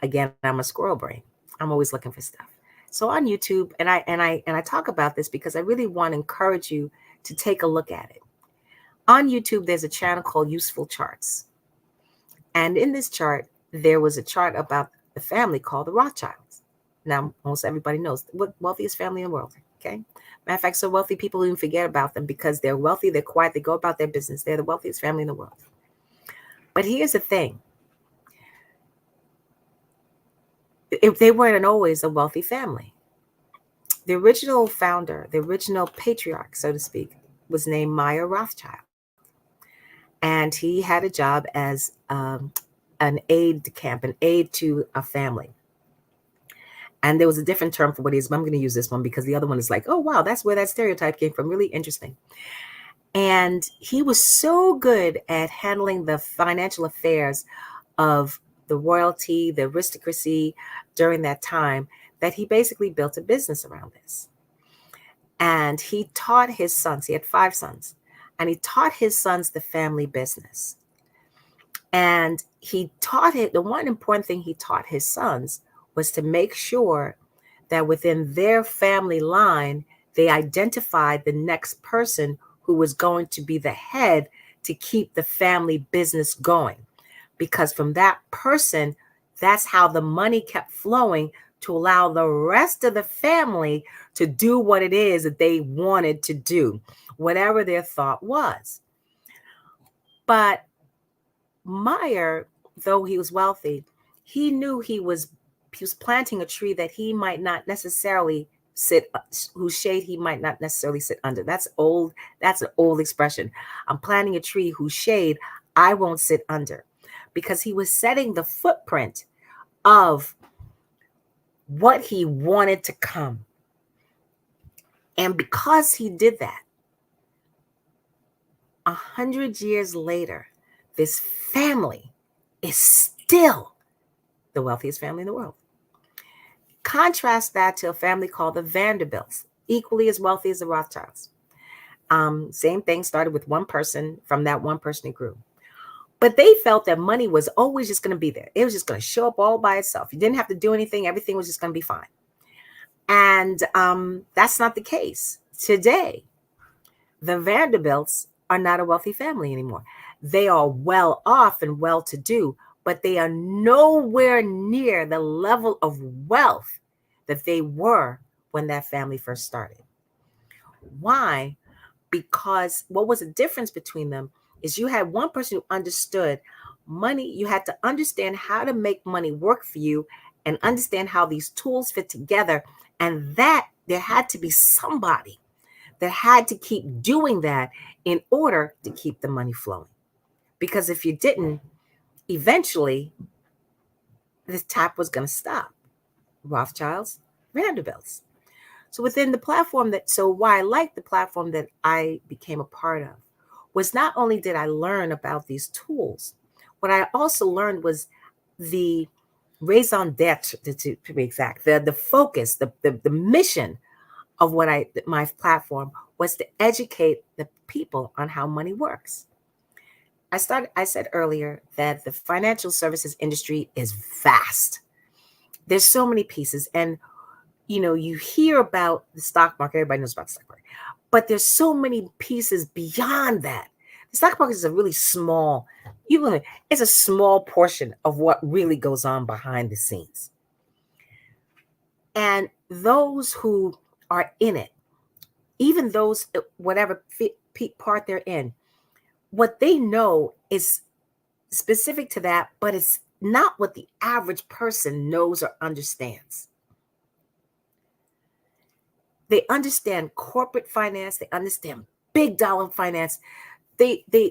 Again, I'm a squirrel brain. I'm always looking for stuff. So on YouTube, and I talk about this because I really want to encourage you to take a look at it. On YouTube, there's a channel called Useful Charts. And in this chart, there was a chart about the family called the Rothschilds. Now, most everybody knows what wealthiest family in the world. Okay. Matter of fact, so wealthy people even forget about them because they're wealthy, they're quiet, they go about their business. They're the wealthiest family in the world. But here's the thing. If they weren't always a wealthy family. The original founder, the original patriarch, so to speak, was named Meyer Rothschild. And he had a job as an aide de camp, an aide to a family. And there was a different term for what he is, but I'm going to use this one because the other one is like, oh, wow, that's where that stereotype came from. Really interesting. And he was so good at handling the financial affairs of the royalty, the aristocracy during that time, that he basically built a business around this. And he taught his sons, he had 5 sons, and he taught his sons the family business. And he taught it, the one important thing he taught his sons was to make sure that within their family line, they identified the next person who was going to be the head to keep the family business going. Because from that person, that's how the money kept flowing to allow the rest of the family to do what it is that they wanted to do, whatever their thought was. But Meyer, though he was wealthy, he knew he was planting a tree that he might not necessarily whose shade he might not necessarily sit under. That's old. That's an old expression. I'm planting a tree whose shade I won't sit under, because he was setting the footprint of what he wanted to come. And because he did that, 100 years later, this family is still the wealthiest family in the world. Contrast that to a family called the Vanderbilts, equally as wealthy as the Rothschilds. Same thing, started with one person. From that one person, it grew. But they felt that money was always just going to be there. It was just going to show up all by itself. You didn't have to do anything. Everything was just going to be fine. And that's not the case. Today, the Vanderbilts are not a wealthy family anymore. They are well off and well to do, but they are nowhere near the level of wealth that they were when that family first started. Why? Because what was the difference between them is you had one person who understood money. You had to understand how to make money work for you and understand how these tools fit together. And that there had to be somebody that had to keep doing that in order to keep the money flowing. Because if you didn't, eventually this tap was going to stop. Rothschilds, Vanderbilts. So within the platform why I like the platform that I became a part of was not only did I learn about these tools, what I also learned was the raison d'etre, to be exact, the focus, the mission of my platform was to educate the people on how money works. I said earlier that the financial services industry is vast. There's so many pieces, and you hear about the stock market. Everybody knows about the stock market, but there's so many pieces beyond that. The stock market is a really small, it's a small portion of what really goes on behind the scenes. And those who are in it, even those, whatever part they're in, what they know is specific to that, but it's not what the average person knows or understands. They understand corporate finance. They understand big dollar finance.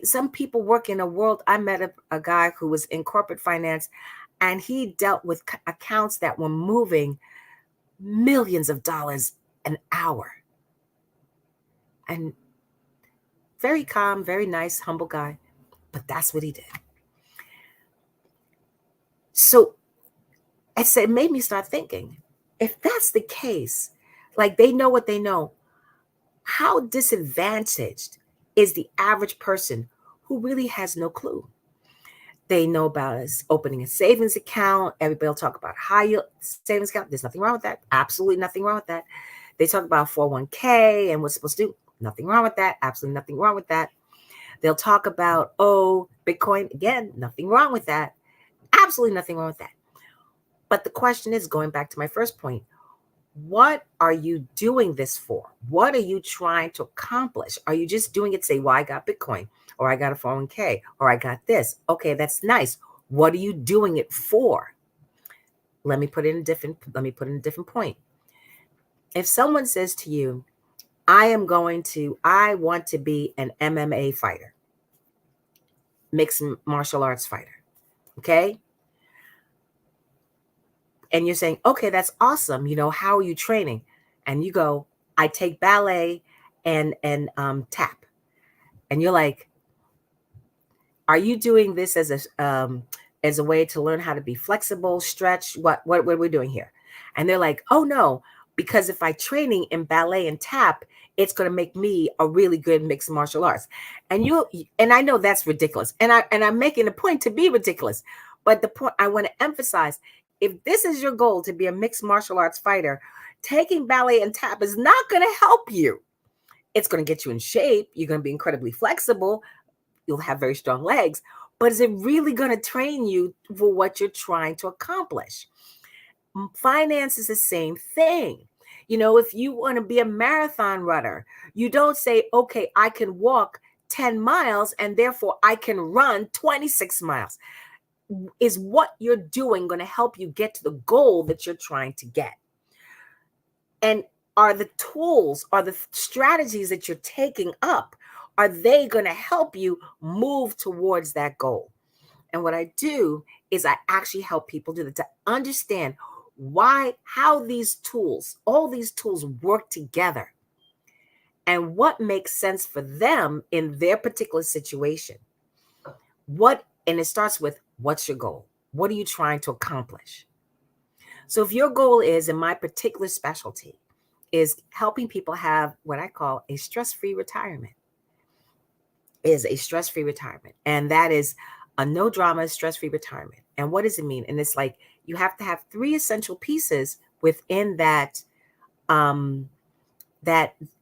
Some people work in a world. I met a guy who was in corporate finance, and he dealt with accounts that were moving millions of dollars an hour. And very calm, very nice, humble guy, but that's what he did. So it made me start thinking, if that's the case, like they know what they know, how disadvantaged is the average person who really has no clue? They know about opening a savings account. Everybody will talk about high yield savings account. There's nothing wrong with that. Absolutely nothing wrong with that. They talk about 401k and what's supposed to do. Nothing wrong with that. Absolutely nothing wrong with that. They'll talk about, Bitcoin. Again, nothing wrong with that. Absolutely nothing wrong with that. But the question is, going back to my first point, what are you doing this for? What are you trying to accomplish? Are you just doing it to say, well, I got Bitcoin, or I got a 401k, or I got this? Okay, that's nice. What are you doing it for? Let me put in a different point. If someone says to you, I want to be an MMA fighter, mixed martial arts fighter, okay? And you're saying, okay, that's awesome. How are you training? And you go, I take ballet and tap. And you're like, are you doing this as a way to learn how to be flexible, stretch? What are we doing here? And they're like, oh no, because if I'm training in ballet and tap, it's going to make me a really good mixed martial arts. And I know that's ridiculous. And I'm making a point to be ridiculous. But the point I want to emphasize, if this is your goal to be a mixed martial arts fighter, taking ballet and tap is not going to help you. It's going to get you in shape. You're going to be incredibly flexible. You'll have very strong legs. But is it really going to train you for what you're trying to accomplish? Finance is the same thing. If you want to be a marathon runner, you don't say, okay, I can walk 10 miles and therefore I can run 26 miles. Is what you're doing going to help you get to the goal that you're trying to get? And are the tools, are the strategies that you're taking up, are they going to help you move towards that goal? And what I do is I actually help people do that, to understand how these tools, all these tools work together and what makes sense for them in their particular situation. And it starts with, what's your goal? What are you trying to accomplish? So if your goal is, in my particular specialty, is helping people have what I call a stress-free retirement. Is a stress-free retirement. And that is a no drama, stress-free retirement. And what does it mean? And it's like you have to have 3 essential pieces within that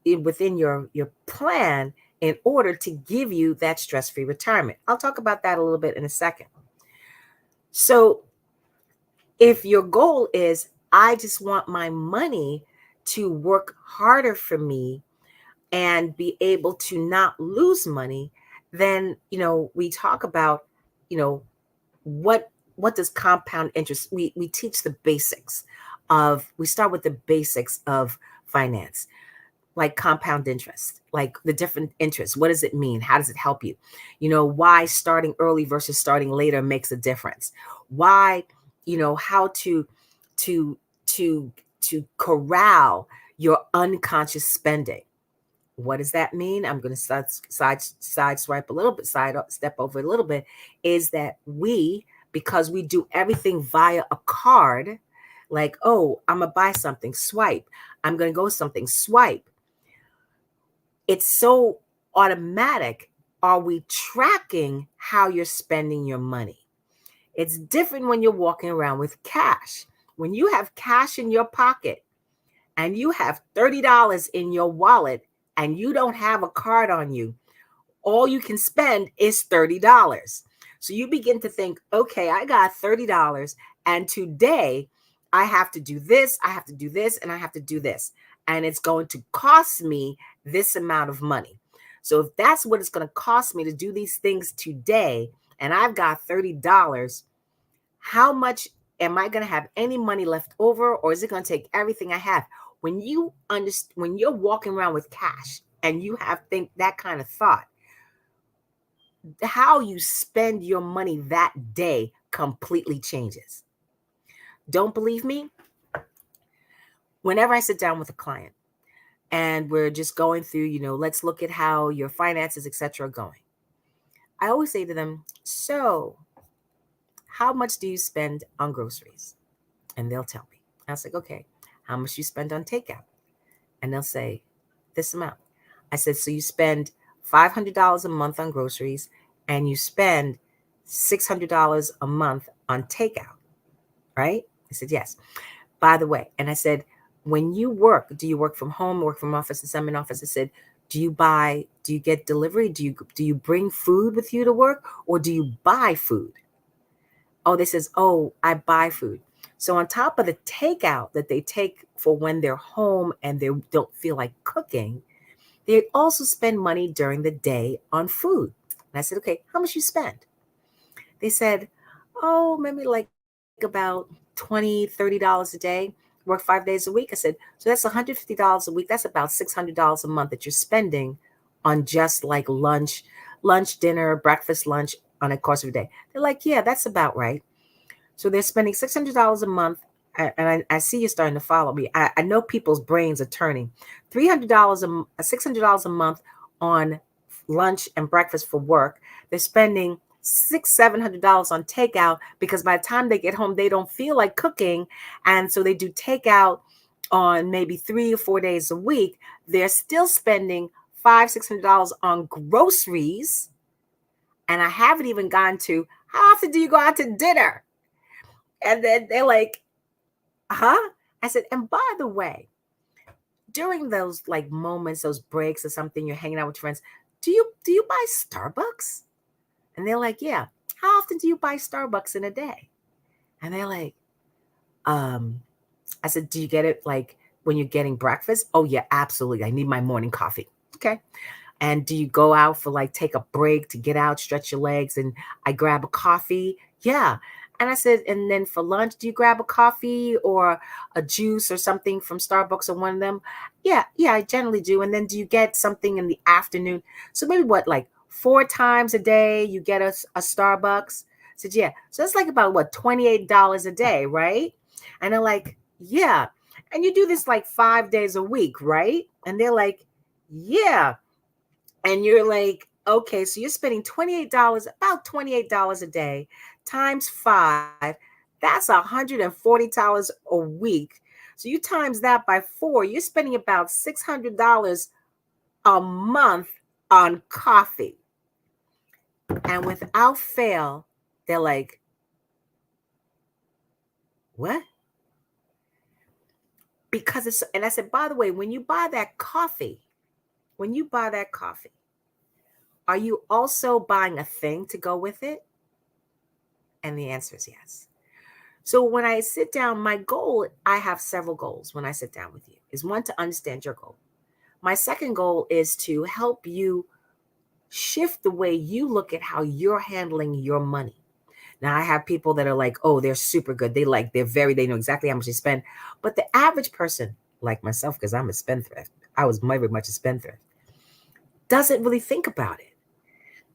within your plan in order to give you that stress-free retirement. I'll talk about that a little bit in a second. So if your goal is, I just want my money to work harder for me and be able to not lose money, then, we talk about, what does compound interest, we teach the basics we start with the basics of finance, like compound interest, like the different interests. What does it mean? How does it help you? Why starting early versus starting later makes a difference. Why, how to corral your unconscious spending. What does that mean? I'm going to sideswipe a little bit, step over a little bit, is that because we do everything via a card, like, oh, I'm going to buy something, swipe. I'm going to go something, swipe. It's so automatic. Are we tracking how you're spending your money? It's different when you're walking around with cash. When you have cash in your pocket and you have $30 in your wallet and you don't have a card on you, all you can spend is $30. So you begin to think, okay, I got $30 and today I have to do this, I have to do this, and I have to do this. And it's going to cost me this amount of money. So if that's what it's going to cost me to do these things today, and I've got $30, how much am I going to have any money left over, or is it going to take everything I have? When you're walking around with cash and you think that kind of thought, how you spend your money that day completely changes. Don't believe me? Whenever I sit down with a client and we're just going through, let's look at how your finances, etc., are going, I always say to them, so how much do you spend on groceries? And they'll tell me. I was like, okay, how much do you spend on takeout? And they'll say this amount. I said, so you spend $500 a month on groceries and you spend $600 a month on takeout, right? I said, yes. By the way, and I said, when you work, do you work from home, work from office, and some in office? I said, do you get delivery? Do you bring food with you to work, or do you buy food? Oh, they says, oh, I buy food. So on top of the takeout that they take for when they're home and they don't feel like cooking, they also spend money during the day on food. And I said, okay, how much you spend? They said, oh, maybe like about $20, $30 a day, work 5 days a week. I said, so that's $150 a week. That's about $600 a month that you're spending on just like lunch, dinner, breakfast, lunch on a course of a day. They're like, yeah, that's about right. So they're spending $600 a month. And I see you starting to follow me. I know people's brains are turning. $600 a month on lunch and breakfast for work. They're spending $600-$700 on takeout because by the time they get home, they don't feel like cooking. And so they do takeout on maybe 3 or 4 days a week. They're still spending $500-$600 on groceries. And I haven't even gone to, how often do you go out to dinner? And then they're like, huh? I said, and by the way, during those like moments, those breaks or something, you're hanging out with friends, do you buy Starbucks? And they're like, yeah. How often do you buy Starbucks in a day? And they're like, I said, do you get it like when you're getting breakfast? Oh yeah, absolutely. I need my morning coffee. Okay. And do you go out for like, take a break to get out, stretch your legs, and I grab a coffee? Yeah. And I said, and then for lunch, do you grab a coffee or a juice or something from Starbucks or one of them? Yeah, I generally do. And then do you get something in the afternoon? So maybe what, like 4 times a day you get a Starbucks? I said, yeah. So that's like about what, $28 a day, right? And they're like, yeah. And you do this like 5 days a week, right? And they're like, yeah. And you're like, okay, so you're spending $28, about $28 a day times 5. That's $140 a week. So you times that by 4, you're spending about $600 a month on coffee. And without fail, they're like, what? Because it's, and I said, by the way, when you buy that coffee, are you also buying a thing to go with it? And the answer is yes. So when I sit down, my goal, I have several goals when I sit down with you, is one, to understand your goal. My second goal is to help you shift the way you look at how you're handling your money. Now, I have people that are like, oh, they're super good. They know exactly how much they spend. But the average person, like myself, because I'm a spendthrift, I was very much a spendthrift, doesn't really think about it.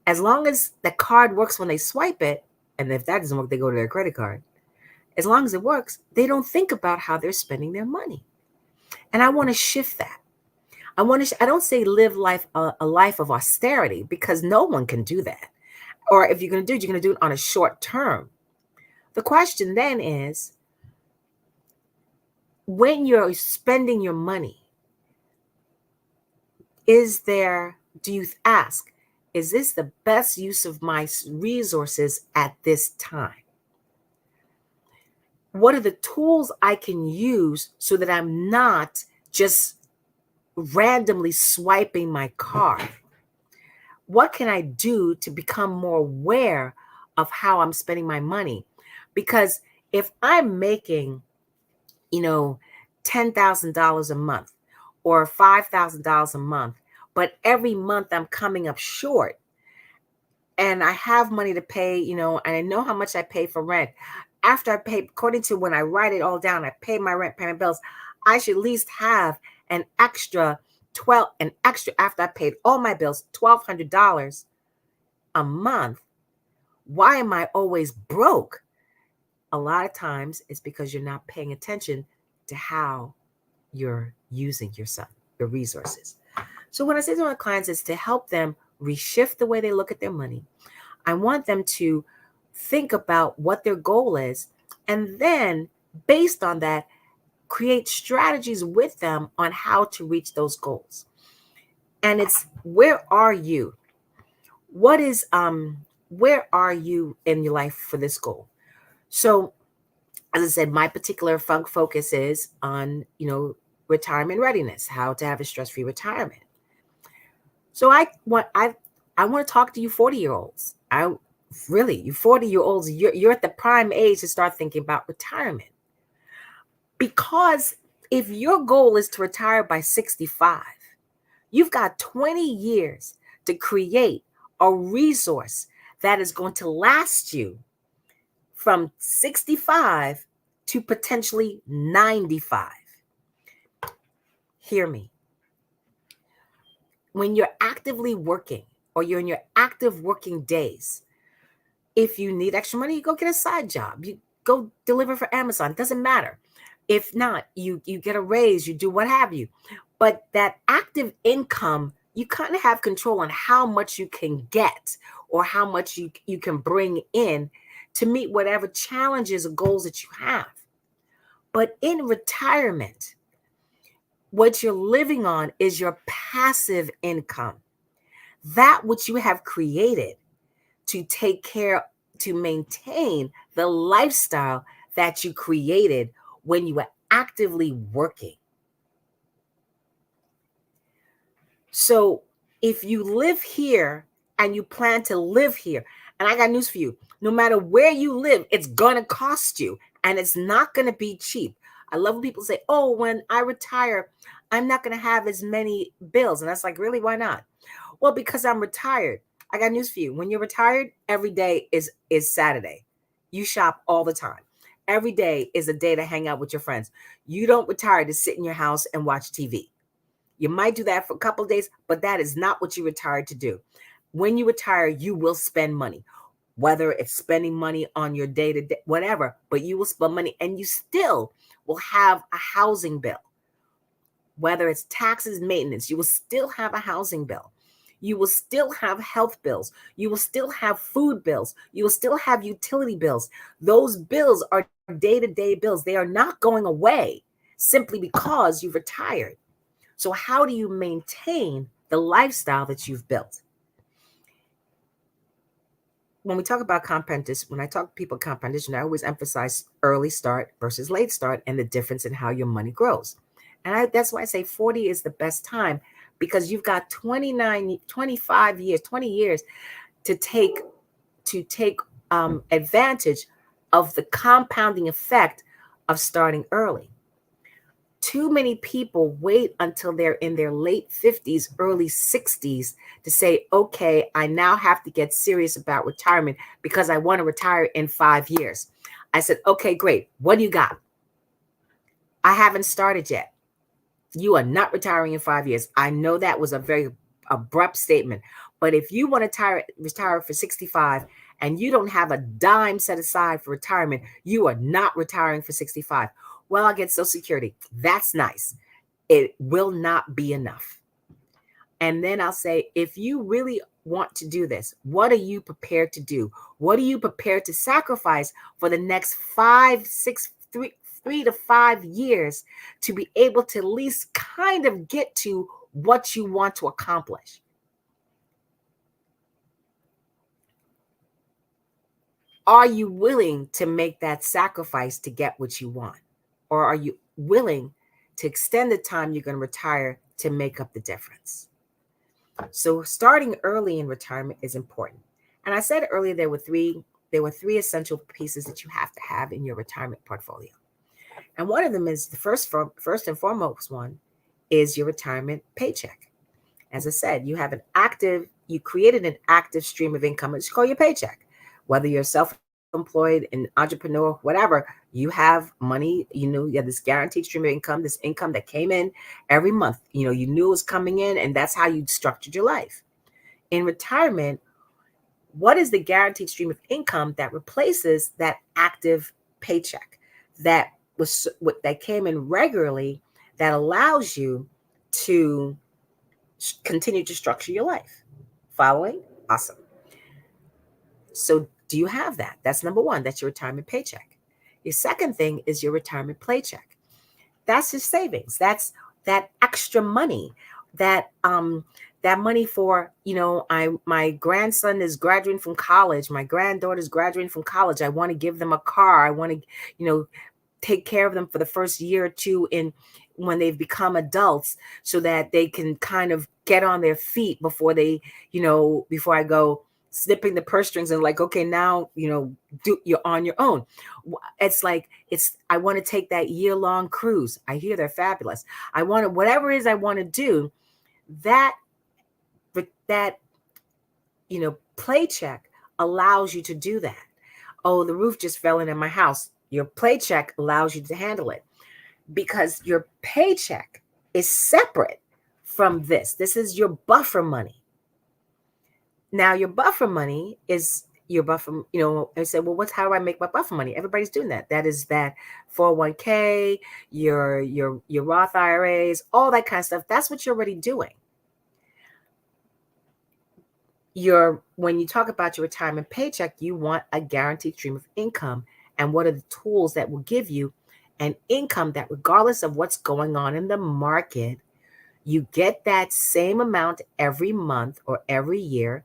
As long as the card works when they swipe it, and if that doesn't work, they go to their credit card. As long as it works, they don't think about how they're spending their money. And I want to shift that. I don't say live a life of austerity, because no one can do that. Or if you're going to do it, you're going to do it on a short term. The question then is, when you're spending your money, do you ask, is this the best use of my resources at this time? What are the tools I can use so that I'm not just randomly swiping my card? What can I do to become more aware of how I'm spending my money? Because if I'm making, $10,000 a month or $5,000 a month, but every month I'm coming up short, and I have money to pay, and I know how much I pay for rent. After I pay, according to when I write it all down, I pay my rent, pay my bills, I should at least have an extra after I paid all my bills, $1,200 a month. Why am I always broke? A lot of times it's because you're not paying attention to how you're using your resources. So what I say to my clients is to help them reshift the way they look at their money. I want them to think about what their goal is, and then based on that, create strategies with them on how to reach those goals. And it's, where are you? Where are you in your life for this goal? So, as I said, my particular focus is on, retirement readiness, how to have a stress-free retirement. So I want to talk to you 40-year-olds. You 40-year-olds, you're at the prime age to start thinking about retirement. Because if your goal is to retire by 65, you've got 20 years to create a resource that is going to last you from 65 to potentially 95. Hear me. When you're actively working, or you're in your active working days, if you need extra money, you go get a side job. You go deliver for Amazon. It doesn't matter. If not, you get a raise, you do what have you. But that active income, you kind of have control on how much you can get or how much you can bring in to meet whatever challenges or goals that you have. But in retirement, what you're living on is your passive income. That which you have created to maintain the lifestyle that you created when you were actively working. So if you live here and you plan to live here, and I got news for you, no matter where you live, it's going to cost you, and it's not going to be cheap. I love when people say, oh, when I retire, I'm not going to have as many bills. And that's like, really, why not? Well, because I'm retired. I got news for you. When you're retired, every day is Saturday. You shop all the time. Every day is a day to hang out with your friends. You don't retire to sit in your house and watch TV. You might do that for a couple of days, but that is not what you retired to do. When you retire, you will spend money, whether it's spending money on your day-to-day, whatever, but you will spend money, and you still will have a housing bill. Whether it's taxes, maintenance, you will still have a housing bill. You will still have health bills. You will still have food bills. You will still have utility bills. Those bills are day-to-day bills. They are not going away. simply because you've retired. So how do you maintain the lifestyle that you've built? When we talk about when I talk to people compoundation, I always emphasize early start versus late start and the difference in how your money grows. And that's why I say 40 is the best time, because you've got 25 years, 20 years to take advantage of the compounding effect of starting early. Too many people wait until they're in their late 50s, early 60s to say, okay, I now have to get serious about retirement because I want to retire in 5 years. I said, okay, great. What do you got? I haven't started yet. You are not retiring in 5 years. I know that was a very abrupt statement, but if you want to retire for 65 and you don't have a dime set aside for retirement, you are not retiring for 65. Well, I'll get Social Security. That's nice. It will not be enough. And then I'll say, if you really want to do this, what are you prepared to do? What are you prepared to sacrifice for the next 3 to 5 years to be able to at least kind of get to what you want to accomplish? Are you willing to make that sacrifice to get what you want? Or are you willing to extend the time you're going to retire to make up the difference? So starting early in retirement is important. And I said earlier there were three essential pieces that you have to have in your retirement portfolio. And one of them is the first and foremost one is your retirement paycheck. As I said, you created an active stream of income. It's called your paycheck. Whether you're self-employed, an entrepreneur, whatever, you have money, you have this guaranteed stream of income, this income that came in every month. You knew it was coming in, and that's how you structured your life. In retirement, what is the guaranteed stream of income that replaces that active paycheck that came in regularly, that allows you to continue to structure your life? Following? Awesome. So do you have that? That's number one. That's your retirement paycheck. Your second thing is your retirement paycheck. That's your savings. That's that extra money, that money for, my grandson is graduating from college. My granddaughter's graduating from college. I want to give them a car. I want to, take care of them for the first year or two when they've become adults, so that they can kind of get on their feet before before I go snipping the purse strings and like, okay, now, you're on your own. I want to take that year-long cruise. I hear they're fabulous. I want to, whatever it is I want to do, that paycheck allows you to do that. Oh, the roof just fell in my house. Your paycheck allows you to handle it, because your paycheck is separate from this. This is your buffer money. Now, your buffer money is your buffer, I said, well, how do I make my buffer money? Everybody's doing that. That is that 401k, your Roth IRAs, all that kind of stuff. That's what you're already doing. When you talk about your retirement paycheck, you want a guaranteed stream of income. And what are the tools that will give you an income that, regardless of what's going on in the market, you get that same amount every month or every year,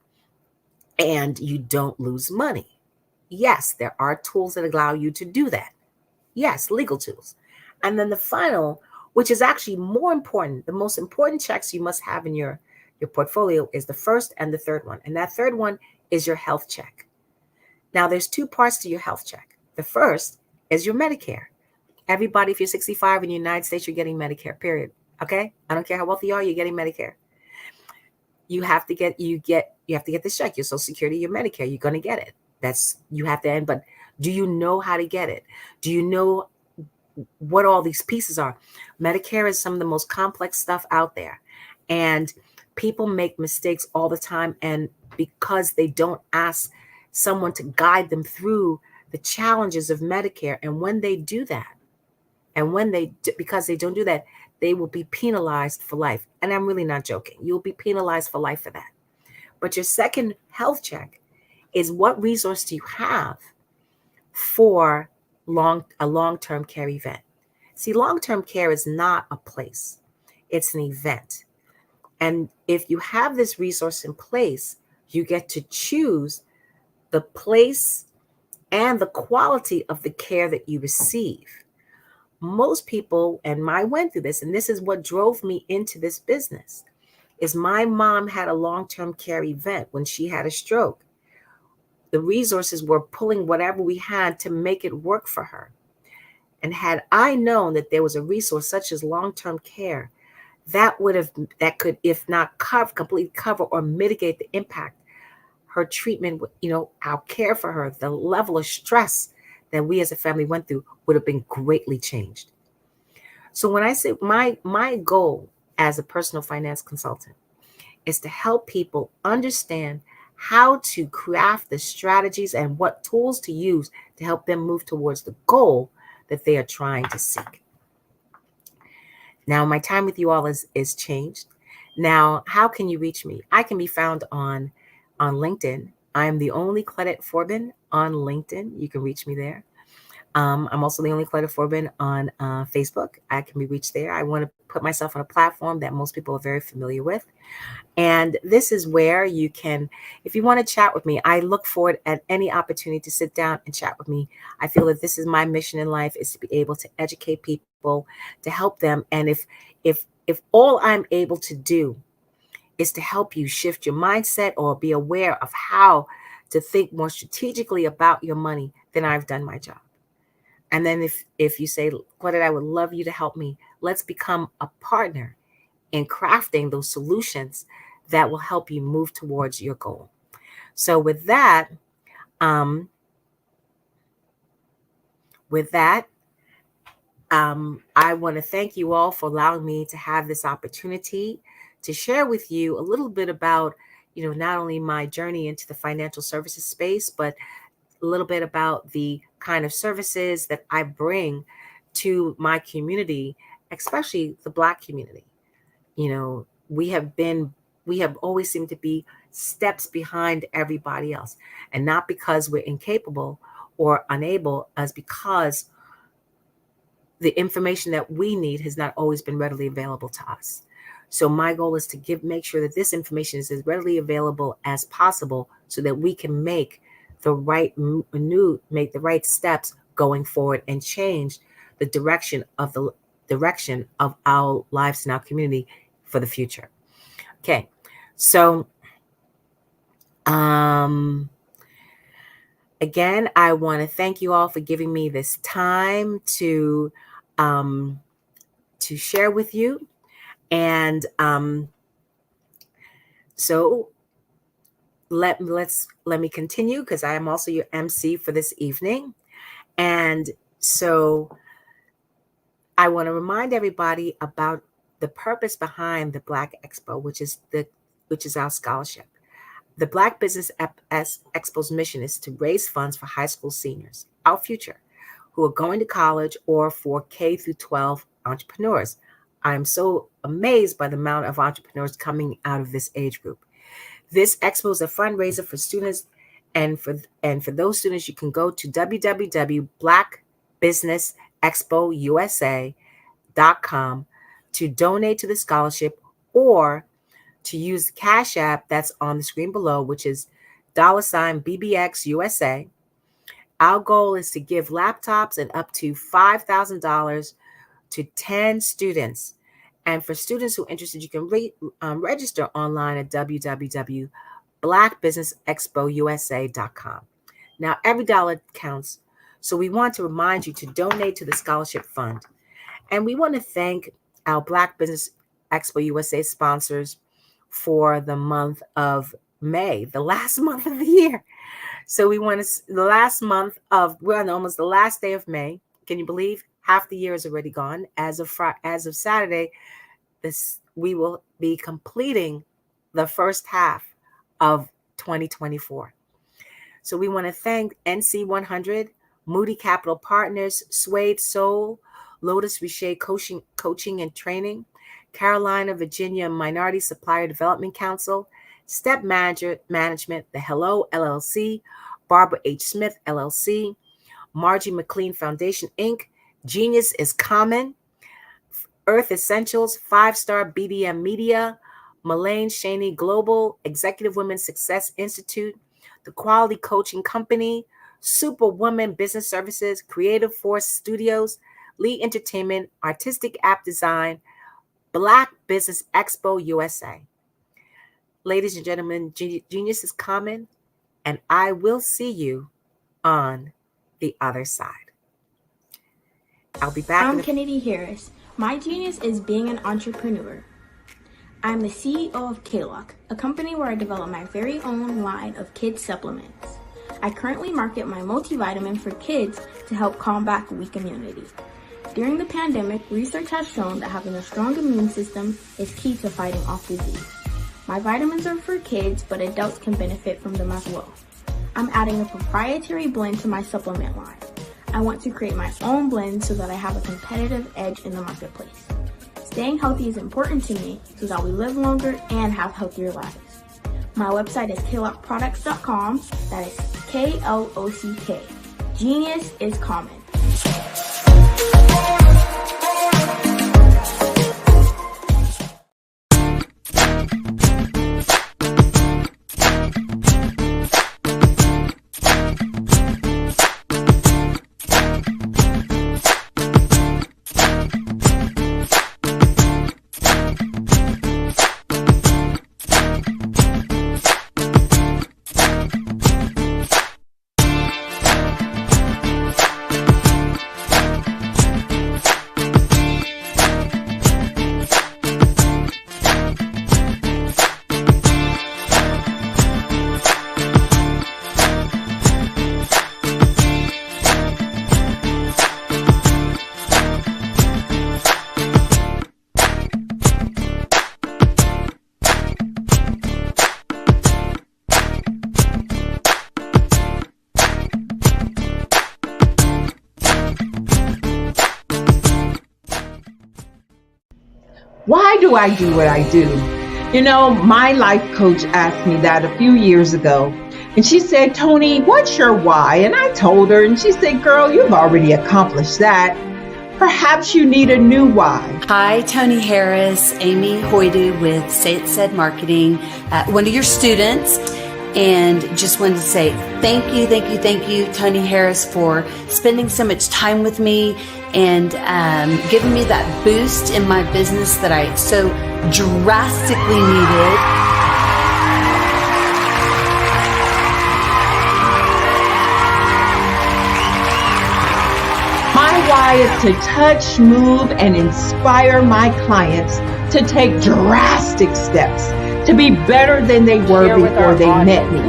and you don't lose money? Yes, there are tools that allow you to do that. Yes, legal tools. And then the final, which is actually more important, the most important checks you must have in your portfolio, is the first and the third one. And that third one is your health check. Now, there's two parts to your health check. The first is your Medicare. Everybody, if you're 65 in the United States, you're getting Medicare, period. Okay? I don't care how wealthy you are, you're getting Medicare. You have to get this check, your Social Security, your Medicare. You're going to get it. You have to end. But do you know how to get it? Do you know what all these pieces are? Medicare is some of the most complex stuff out there. And people make mistakes all the time. And because they don't ask someone to guide them through the challenges of Medicare, and when they do that, because they don't do that, they will be penalized for life. And I'm really not joking. You'll be penalized for life for that. But your second health check is, what resource do you have for a long-term care event? See, long-term care is not a place, it's an event. And if you have this resource in place, you get to choose the place and the quality of the care that you receive. Most people, and I went through this, and this is what drove me into this business, is my mom had a long-term care event when she had a stroke. The resources were pulling whatever we had to make it work for her. And had I known that there was a resource such as long-term care, that could, if not completely cover or mitigate the impact, her treatment, our care for her, the level of stress that we as a family went through would have been greatly changed. So when I say my goal as a personal finance consultant is to help people understand how to craft the strategies and what tools to use to help them move towards the goal that they are trying to seek. Now, my time with you all is changed. Now, how can you reach me? I can be found on LinkedIn. I am the only Claudette Forbin on LinkedIn. You can reach me there. I'm also the only Claudette Forbin on Facebook. I can be reached there. I want to put myself on a platform that most people are very familiar with. And this is where you can, if you want to chat with me, I look forward at any opportunity to sit down and chat with me. I feel that this is my mission in life, is to be able to educate people, to help them. And if all I'm able to do is to help you shift your mindset or be aware of how to think more strategically about your money, then I've done my job. And then if you say, Claudette, I would love you to help me, let's become a partner in crafting those solutions that will help you move towards your goal. So with that, I want to thank you all for allowing me to have this opportunity to share with you a little bit about, not only my journey into the financial services space, but a little bit about the kind of services that I bring to my community, especially the Black community. We have always seemed to be steps behind everybody else, and not because we're incapable or unable, as because the information that we need has not always been readily available to us. So my goal is to make sure that this information is as readily available as possible so that we can make the right steps going forward and change the direction of our lives in our community for the future. Okay. So again, I want to thank you all for giving me this time to share with you. And so let me continue, because I am also your MC for this evening. And so I want to remind everybody about the purpose behind the Black Expo, which is our scholarship. The Black Business Expo's mission is to raise funds for high school seniors, our future, who are going to college, or for K through 12 entrepreneurs. I'm so amazed by the amount of entrepreneurs coming out of this age group. This expo is a fundraiser for students, and for those students, you can go to www.blackbusinessexpousa.com to donate to the scholarship, or to use the Cash App that's on the screen below, which is $BBXUSA. Our goal is to give laptops and up to $5,000 to 10 students. And for students who are interested, you can register online at www.blackbusinessexpousa.com. Now, every dollar counts, so we want to remind you to donate to the scholarship fund. And we want to thank our Black Business Expo USA sponsors for the month of May, the last month of the year. So we're on almost the last day of May. Can you believe half the year is already gone? As of Saturday, we will be completing the first half of 2024. So we want to thank NC100, Moody Capital Partners, Suede Soul, Lotus Richer Coaching and Training, Carolina, Virginia Minority Supplier Development Council, Step Management, The Hello LLC, Barbara H. Smith LLC, Margie McLean Foundation Inc., Genius is Common, Earth Essentials, 5-Star BDM Media, Mullane Shaney Global, Executive Women Success Institute, The Quality Coaching Company, Superwoman Business Services, Creative Force Studios, Lee Entertainment, Artistic App Design, Black Business Expo USA. Ladies and gentlemen, Genius is Common, and I will see you on the other side. I'll be back. I'm Kennedy Harris. My genius is being an entrepreneur. I'm the CEO of K-Lock, a company where I develop my very own line of kids supplements. I currently market my multivitamin for kids to help combat weak immunity. During the pandemic, research has shown that having a strong immune system is key to fighting off disease. My vitamins are for kids, but adults can benefit from them as well. I'm adding a proprietary blend to my supplement line. I want to create my own blend so that I have a competitive edge in the marketplace. Staying healthy is important to me so that we live longer and have healthier lives. My website is klockproducts.com. That is K-L-O-C-K. Genius is Common. Why do I do what I do? You know, my life coach asked me that a few years ago. And she said, Tony, what's your why? And I told her, and she said, girl, you've already accomplished that. Perhaps you need a new why. Hi, Tony Harris, Amy Hoydu with Say It Said Marketing, one of your students. And just wanted to say thank you, Tony Harris, for spending so much time with me and giving me that boost in my business that I so drastically needed. My why is to touch, move, and inspire my clients to take drastic steps to be better than they were before they met me.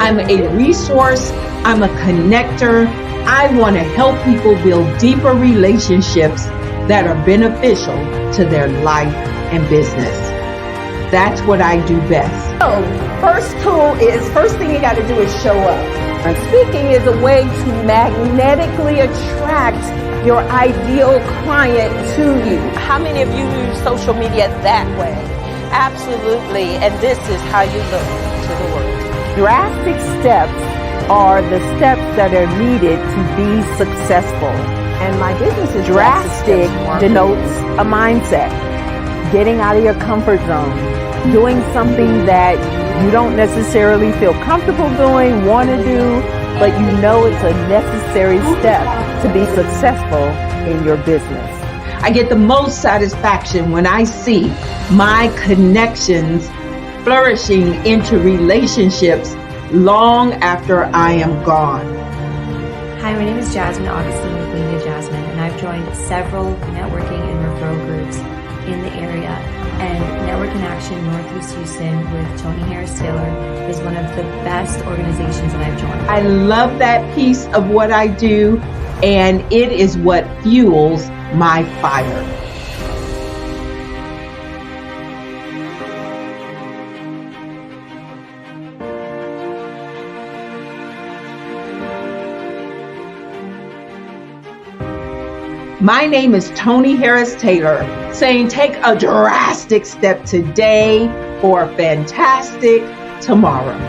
I'm a resource. I'm a connector. I want to help people build deeper relationships that are beneficial to their life and business. That's what I do best. So, first thing you got to do is show up. And speaking is a way to magnetically attract your ideal client to you. How many of you use social media that way? Absolutely, and this is how you look to the world. Drastic steps are the steps that are needed to be successful. And my business is drastic denotes a mindset. Getting out of your comfort zone. Doing something that you don't necessarily feel comfortable doing, want to do, but you know it's a necessary step to be successful in your business. I get the most satisfaction when I see my connections flourishing into relationships long after I am gone. Hi, my name is Jasmine Augustine with Media Jasmine, and I've joined several networking and referral groups in the area. And Network in Action Northeast Houston with Tony Harris Taylor is one of the best organizations that I've joined. I love that piece of what I do, and it is what fuels my fire. My name is Tony Harris Taylor, saying take a drastic step today for a fantastic tomorrow.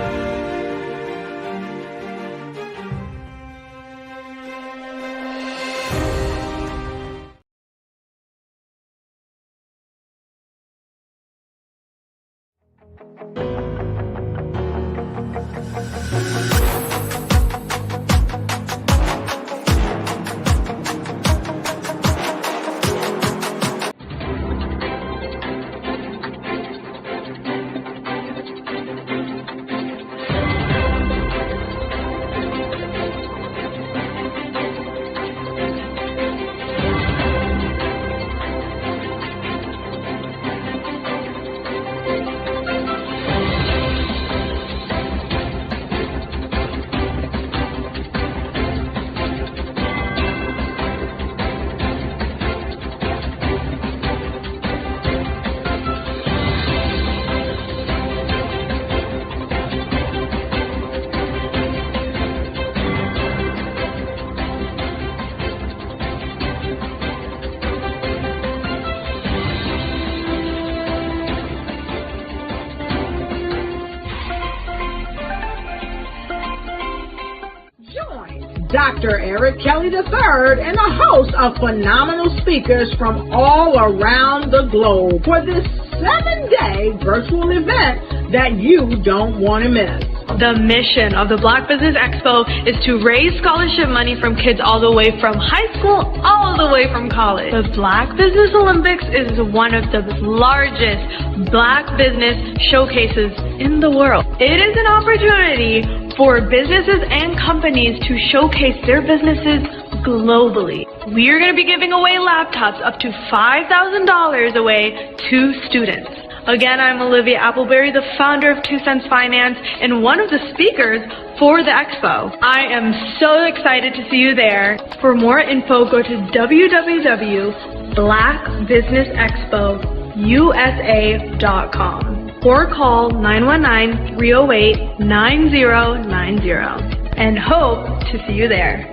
Dr. Eric Kelly III and a host of phenomenal speakers from all around the globe for this 7-day virtual event that you don't want to miss. The mission of the Black Business Expo is to raise scholarship money from kids all the way from high school, all the way from college. The Black Business Olympics is one of the largest Black business showcases in the world. It is an opportunity for businesses and companies to showcase their businesses globally. We are going to be giving away laptops up to $5,000 away to students. Again, I'm Olivia Appleberry, the founder of 2 Cents Finance and one of the speakers for the expo. I am so excited to see you there. For more info, go to www.blackbusinessexpousa.com or call 919-308-9090 and hope to see you there.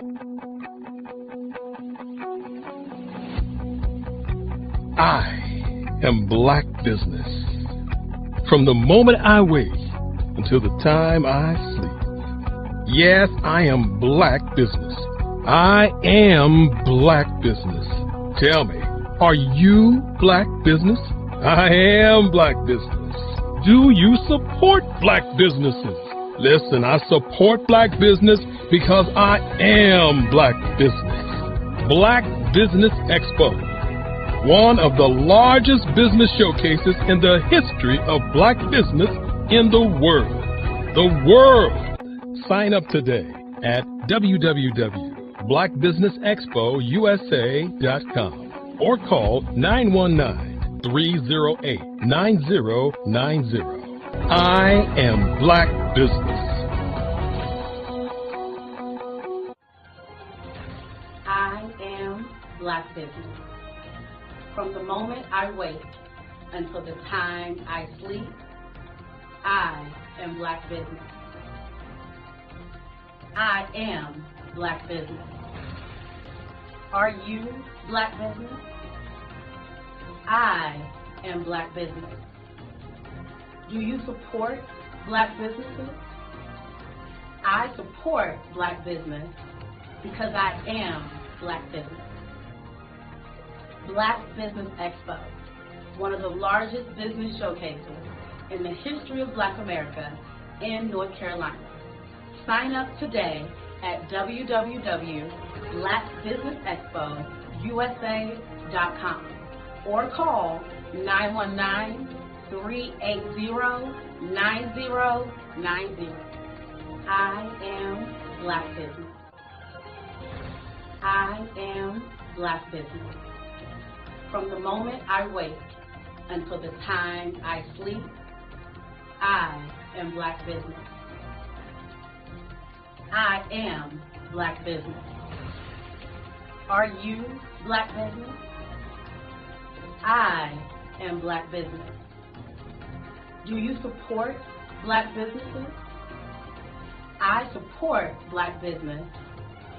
I am Black Business. From the moment I wake until the time I sleep. Yes, I am Black Business. I am Black Business. Tell me, are you Black Business? I am Black Business. Do you support Black businesses? Listen, I support Black business because I am Black Business. Black Business Expo, one of the largest business showcases in the history of Black business in the world. The world! Sign up today at www.blackbusinessexpousa.com or call 919-308-9090. I am Black Business. I am Black Business. From the moment I wake until the time I sleep, I am Black Business. I am Black Business. Are you Black Business? I am Black Business. Do you support Black businesses? I support Black business because I am Black Business. Black Business Expo, one of the largest business showcases in the history of Black America in North Carolina. Sign up today at www.blackbusinessexpousa.com or call 919-380-9090. I am Black Business. I am Black Business. From the moment I wake until the time I sleep, I am Black Business. I am Black Business. Are you Black Business? I am Black Business. Do you support Black businesses? I support Black business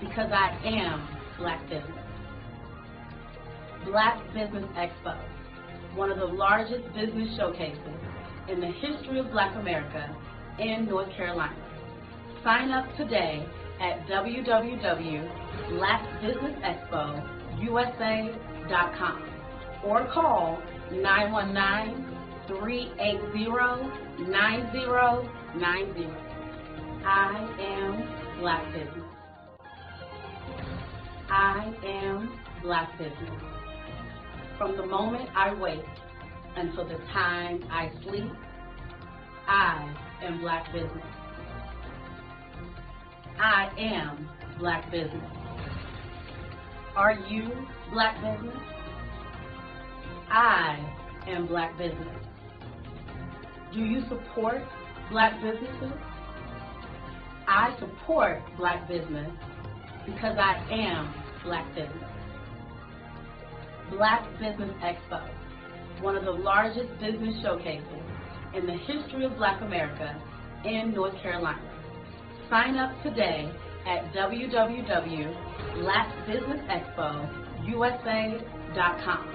because I am Black Business. Black Business Expo, one of the largest business showcases in the history of Black America in North Carolina. Sign up today at www.blackbusinessexpousa.com or call 919-380-9090. 380-9090. I am Black Business. I am Black Business. From the moment I wake until the time I sleep, I am Black Business. I am Black Business. Are you Black Business? I am Black Business. Do you support Black businesses? I support Black business because I am Black Business. Black Business Expo, one of the largest business showcases in the history of Black America in North Carolina. Sign up today at www.blackbusinessexpousa.com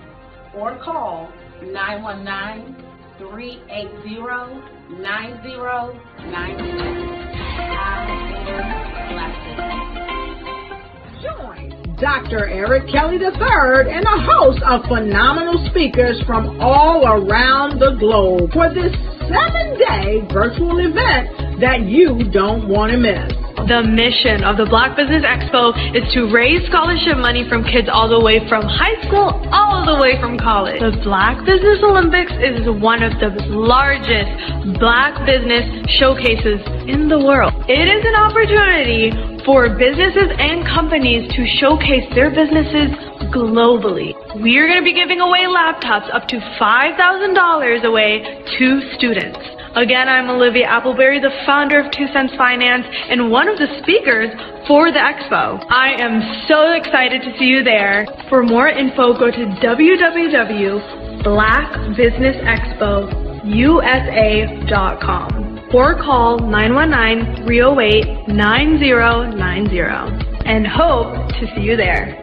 or call 919-380-9090. Join Dr. Eric Kelly III and a host of phenomenal speakers from all around the globe for this 7-day virtual event that you don't want to miss. The mission of the Black Business Expo is to raise scholarship money from kids all the way from high school, all the way from college. The Black Business Olympics is one of the largest Black business showcases in the world. It is an opportunity for businesses and companies to showcase their businesses globally. We are going to be giving away laptops up to $5,000 away to students. Again, I'm Olivia Appleberry, the founder of 2 Cents Finance and one of the speakers for the expo. I am so excited to see you there. For more info, go to www.blackbusinessexpousa.com or call 919-308-9090 and hope to see you there.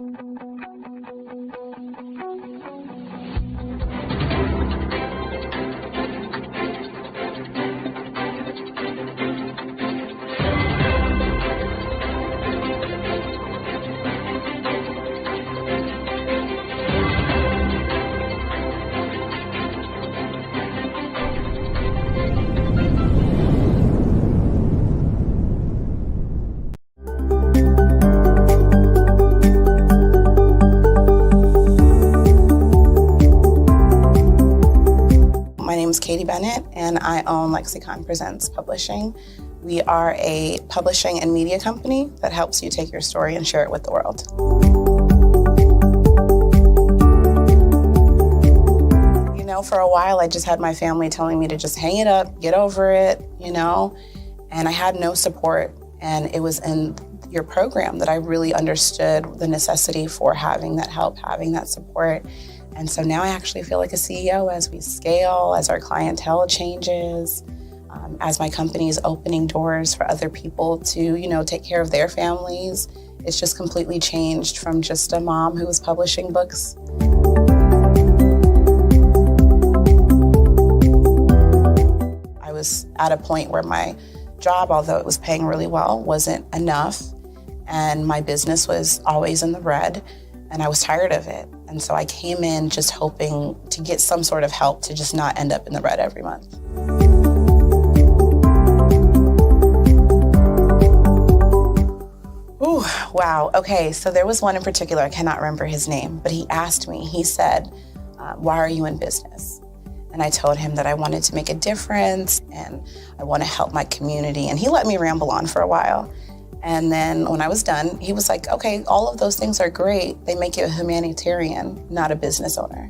And I own Lexicon Presents Publishing. We are a publishing and media company that helps you take your story and share it with the world. You know, for a while, I just had my family telling me to just hang it up, get over it, you know, and I had no support. And it was in your program that I really understood the necessity for having that help, having that support. And so now I actually feel like a CEO as we scale, as our clientele changes, as my company is opening doors for other people to, you know, take care of their families. It's just completely changed from just a mom who was publishing books. I was at a point where my job, although it was paying really well, wasn't enough. And my business was always in the red. And I was tired of it. And so I came in just hoping to get some sort of help to just not end up in the red every month. Ooh, wow. Okay, so there was one in particular, I cannot remember his name, but he asked me, he said, why are you in business? And I told him that I wanted to make a difference and I want to help my community. And he let me ramble on for a while. And then when I was done, he was like, okay, all of those things are great. They make you a humanitarian, not a business owner.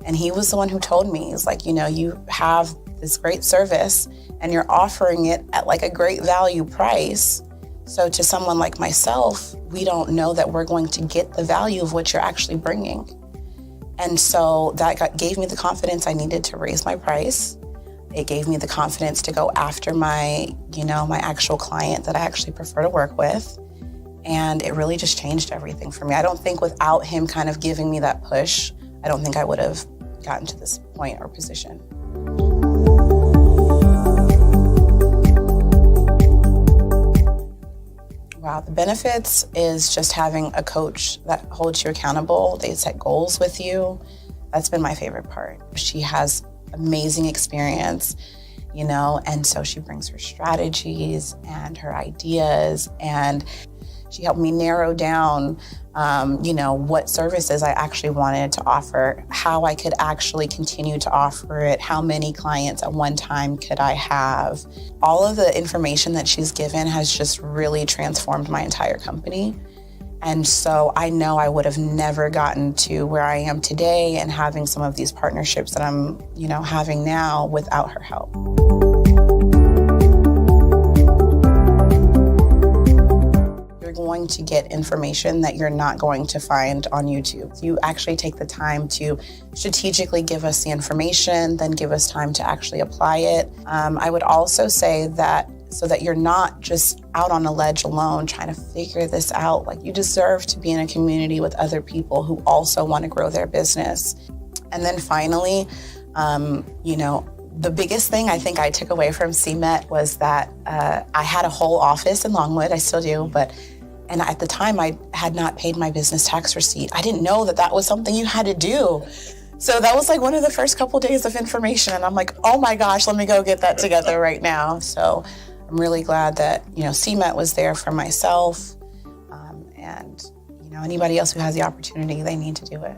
And he was the one who told me, he's like, you know, you have this great service and you're offering it at like a great value price. So to someone like myself, we don't know that we're going to get the value of what you're actually bringing. And so that gave me the confidence I needed to raise my price. It gave me the confidence to go after my actual client that I actually prefer to work with. And it really just changed everything for me. I don't think without him kind of giving me that push, I don't think I would have gotten to this point or position. Wow, the benefits is just having a coach that holds you accountable. They set goals with you. That's been my favorite part. She has amazing experience, you know, and so she brings her strategies and her ideas, and she helped me narrow down, you know, what services I actually wanted to offer, how I could actually continue to offer it, how many clients at one time could I have. All of the information that she's given has just really transformed my entire company. And so I know I would have never gotten to where I am today and having some of these partnerships that I'm, you know, having now without her help. You're going to get information that you're not going to find on YouTube. You actually take the time to strategically give us the information, then give us time to actually apply it. I would also say that so that you're not just out on a ledge alone trying to figure this out. Like, you deserve to be in a community with other people who also want to grow their business. And then finally, you know, the biggest thing I think I took away from CMET was that I had a whole office in Longwood, I still do, and at the time I had not paid my business tax receipt. I didn't know that that was something you had to do. So that was like one of the first couple days of information, and I'm like, oh my gosh, let me go get that together right now. So I'm really glad that, you know, CMET was there for myself, and, you know, anybody else who has the opportunity, they need to do it.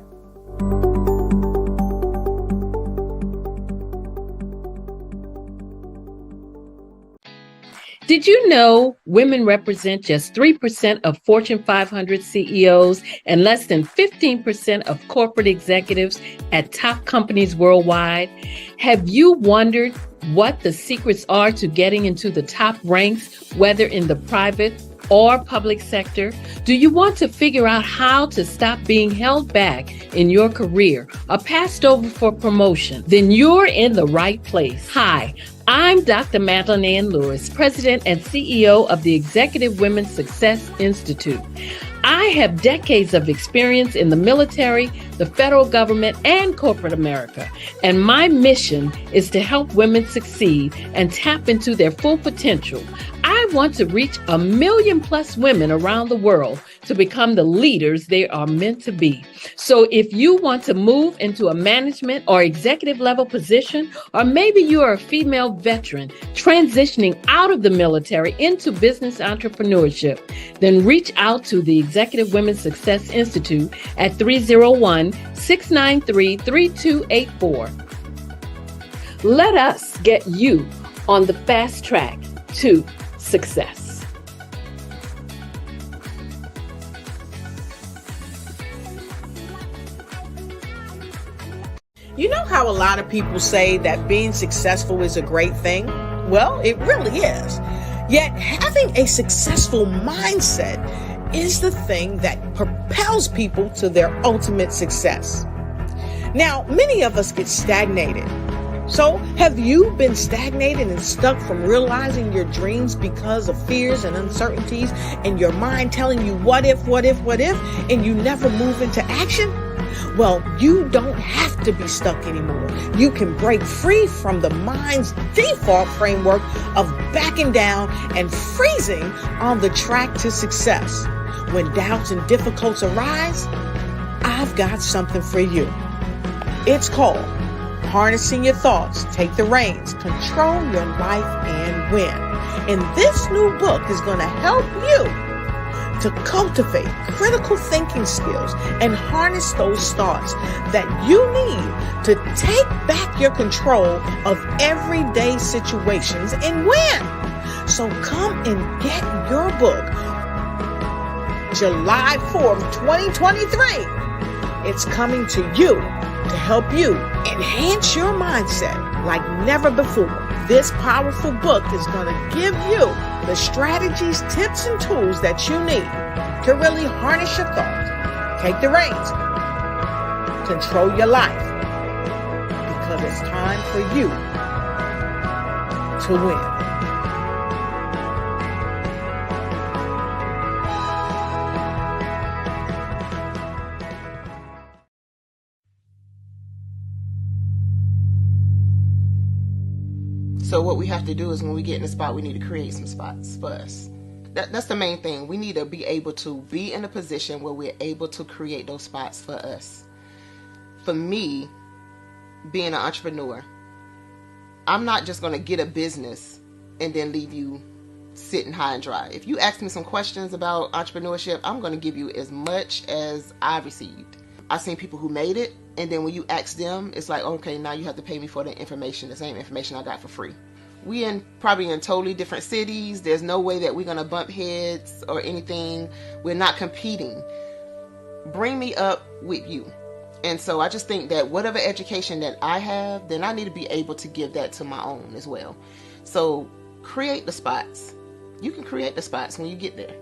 Did you know women represent just 3% of Fortune 500 CEOs and less than 15% of corporate executives at top companies worldwide? Have you wondered what the secrets are to getting into the top ranks, whether in the private or public sector? Do you want to figure out how to stop being held back in your career or passed over for promotion? Then you're in the right place. Hi, I'm Dr. Madeline Ann Lewis, President and CEO of the Executive Women's Success Institute. I have decades of experience in the military, the federal government, and corporate America. And my mission is to help women succeed and tap into their full potential. I want to reach 1 million+ women around the world to become the leaders they are meant to be. So if you want to move into a management or executive level position, or maybe you are a female veteran transitioning out of the military into business entrepreneurship, then reach out to the Executive Women's Success Institute at 301-693-3284. Let us get you on the fast track to success. You know how a lot of people say that being successful is a great thing? Well, it really is. Yet having a successful mindset is the thing that propels people to their ultimate success. Now, many of us get stagnated. So, have you been stagnated and stuck from realizing your dreams because of fears and uncertainties and your mind telling you what if, and you never move into action? Well, you don't have to be stuck anymore. You can break free from the mind's default framework of backing down and freezing on the track to success. When doubts and difficulties arise, I've got something for you. It's called Harnessing Your Thoughts, Take the Reins, Control Your Life, and Win. And this new book is going to help you to cultivate critical thinking skills and harness those thoughts that you need to take back your control of everyday situations and win. So come and get your book July 4th, 2023. It's coming to you to help you enhance your mindset like never before. This powerful book is going to give you the strategies, tips, and tools that you need to really harness your thoughts, take the reins, control your life, because it's time for you to win. So what we have to do is when we get in the spot, we need to create some spots for us. That's the main thing. We need to be able to be in a position where we're able to create those spots for us. For me, being an entrepreneur, I'm not just going to get a business and then leave you sitting high and dry. If you ask me some questions about entrepreneurship, I'm going to give you as much as I received. I've seen people who made it, and then when you ask them, it's like, okay, now you have to pay me for the information, the same information I got for free. We probably in totally different cities. There's no way that we're going to bump heads or anything. We're not competing. Bring me up with you. And so I just think that whatever education that I have, then I need to be able to give that to my own as well. So create the spots. You can create the spots when you get there.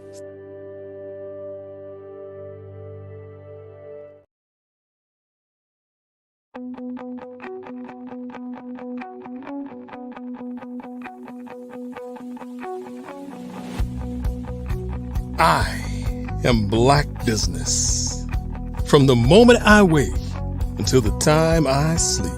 I am Black Business. From the moment I wake until the time I sleep.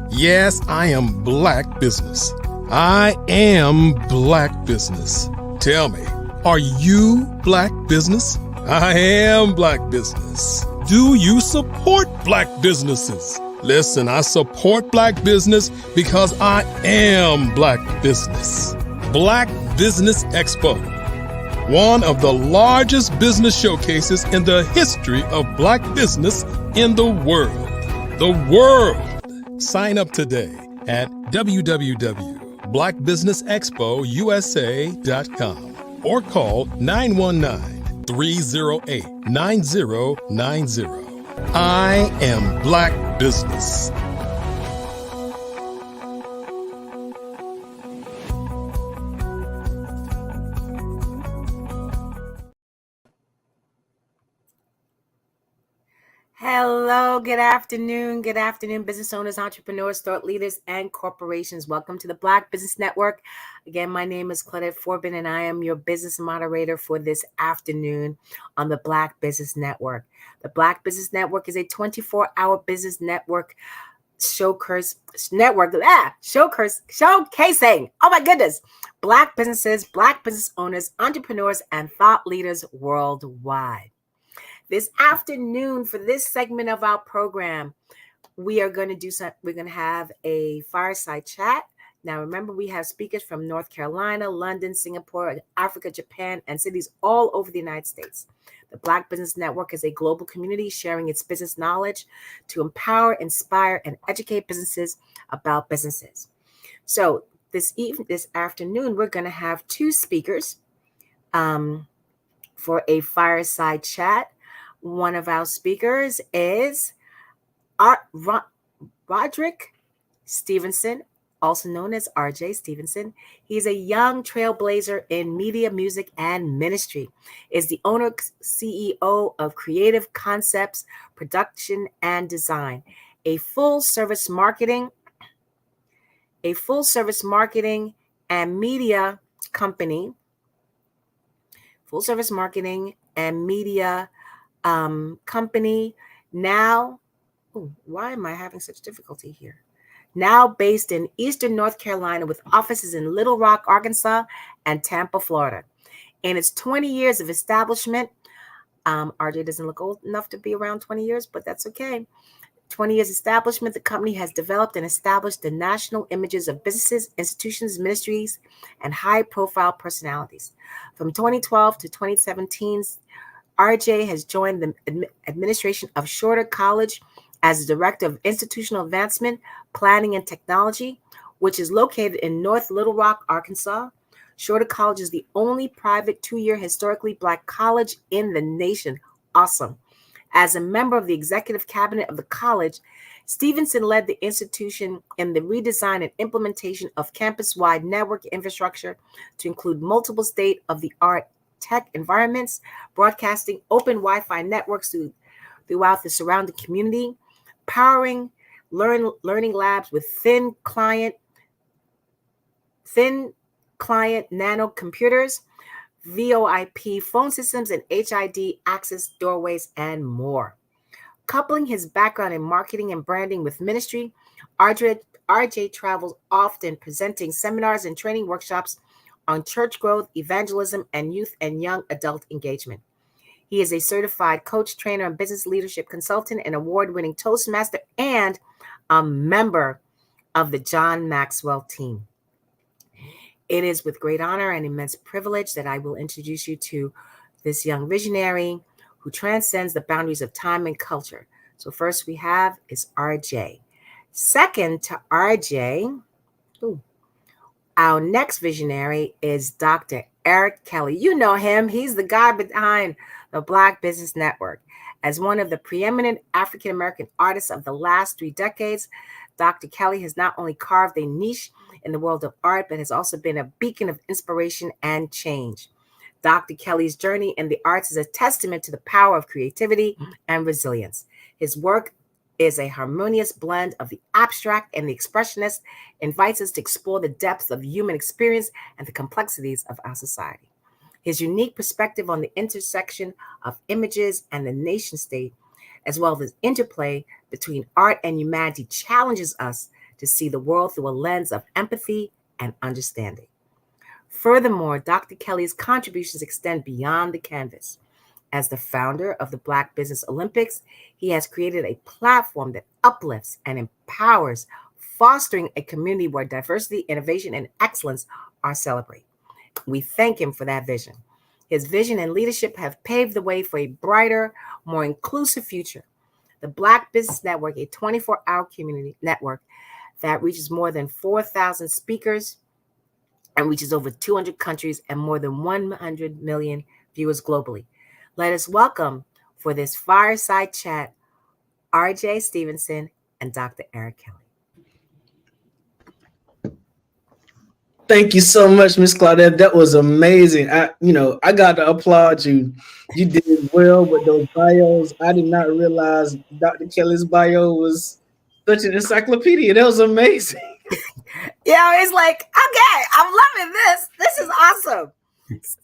Yes, I am Black Business. I am Black Business. Tell me, are you Black Business? I am Black Business. Do you support Black businesses? Listen, I support Black business because I am Black Business. Black Business Expo, one of the largest business showcases in the history of Black business in the world. The world! Sign up today at www.blackbusinessexpousa.com or call 919-308-9090. I am Black Business. Hello, good afternoon, business owners, entrepreneurs, thought leaders, and corporations. Welcome to the Black Business Network. Again, my name is Claudette Forbin, and I am your business moderator for this afternoon on the Black Business Network. The Black Business Network is a 24-hour business network showcasing, oh my goodness, Black businesses, Black business owners, entrepreneurs, and thought leaders worldwide. This afternoon, for this segment of our program, we're going to have a fireside chat. Now, remember, we have speakers from North Carolina, London, Singapore, Africa, Japan, and cities all over the United States. The Black Business Network is a global community sharing its business knowledge to empower, inspire, and educate businesses about businesses. So this afternoon, we're going to have two speakers for a fireside chat. One of our speakers is Roderick Stevenson, also known as RJ Stevenson. He's a young trailblazer in media, music, and ministry. Is the owner, CEO of Creative Concepts, Production and Design, a full service marketing and media company. Full service marketing and media company now. Why am I having such difficulty here? Now based in Eastern North Carolina with offices in Little Rock, Arkansas, and Tampa, Florida. In its 20 years of establishment, RJ doesn't look old enough to be around 20 years, but that's okay. 20 years establishment, the company has developed and established the national images of businesses, institutions, ministries, and high-profile personalities. From 2012 to 2017, RJ has joined the administration of Shorter College as the Director of Institutional Advancement, Planning, and Technology, which is located in North Little Rock, Arkansas. Shorter College is the only private 2-year historically Black college in the nation. Awesome. As a member of the executive cabinet of the college, Stevenson led the institution in the redesign and implementation of campus-wide network infrastructure to include multiple state-of-the-art tech environments, broadcasting open Wi-Fi networks throughout the surrounding community, powering learning labs with thin client nano computers, VoIP phone systems, and HID access doorways, and more. Coupling his background in marketing and branding with ministry, RJ travels often presenting seminars and training workshops on church growth, evangelism, and youth and young adult engagement. He is a certified coach, trainer, and business leadership consultant, and award-winning Toastmaster, and a member of the John Maxwell team. It is with great honor and immense privilege that I will introduce you to this young visionary who transcends the boundaries of time and culture. So first we have is RJ. Second to RJ, our next visionary is Dr. Eric Kelly. You know him. He's the guy behind the Black Business Network. As one of the preeminent African-American artists of the last 3 decades, Dr. Kelly has not only carved a niche in the world of art, but has also been a beacon of inspiration and change. Dr. Kelly's journey in the arts is a testament to the power of creativity and resilience. His work is a harmonious blend of the abstract and the expressionist, invites us to explore the depths of human experience and the complexities of our society. His unique perspective on the intersection of images and the nation state, as well as the interplay between art and humanity, challenges us to see the world through a lens of empathy and understanding. Furthermore, Dr. Kelly's contributions extend beyond the canvas. As the founder of the Black Business Olympics, he has created a platform that uplifts and empowers, fostering a community where diversity, innovation, and excellence are celebrated. We thank him for that vision. His vision and leadership have paved the way for a brighter, more inclusive future. The Black Business Network, a 24-hour community network that reaches more than 4,000 speakers and reaches over 200 countries and more than 100 million viewers globally. Let us welcome for this fireside chat, RJ Stevenson and Dr. Eric Kelly. Thank you so much, Miss Claudette. That was amazing. I got to applaud you. You did well with those bios. I did not realize Dr. Kelly's bio was such an encyclopedia. That was amazing. It's like, okay, I'm loving this. This is awesome.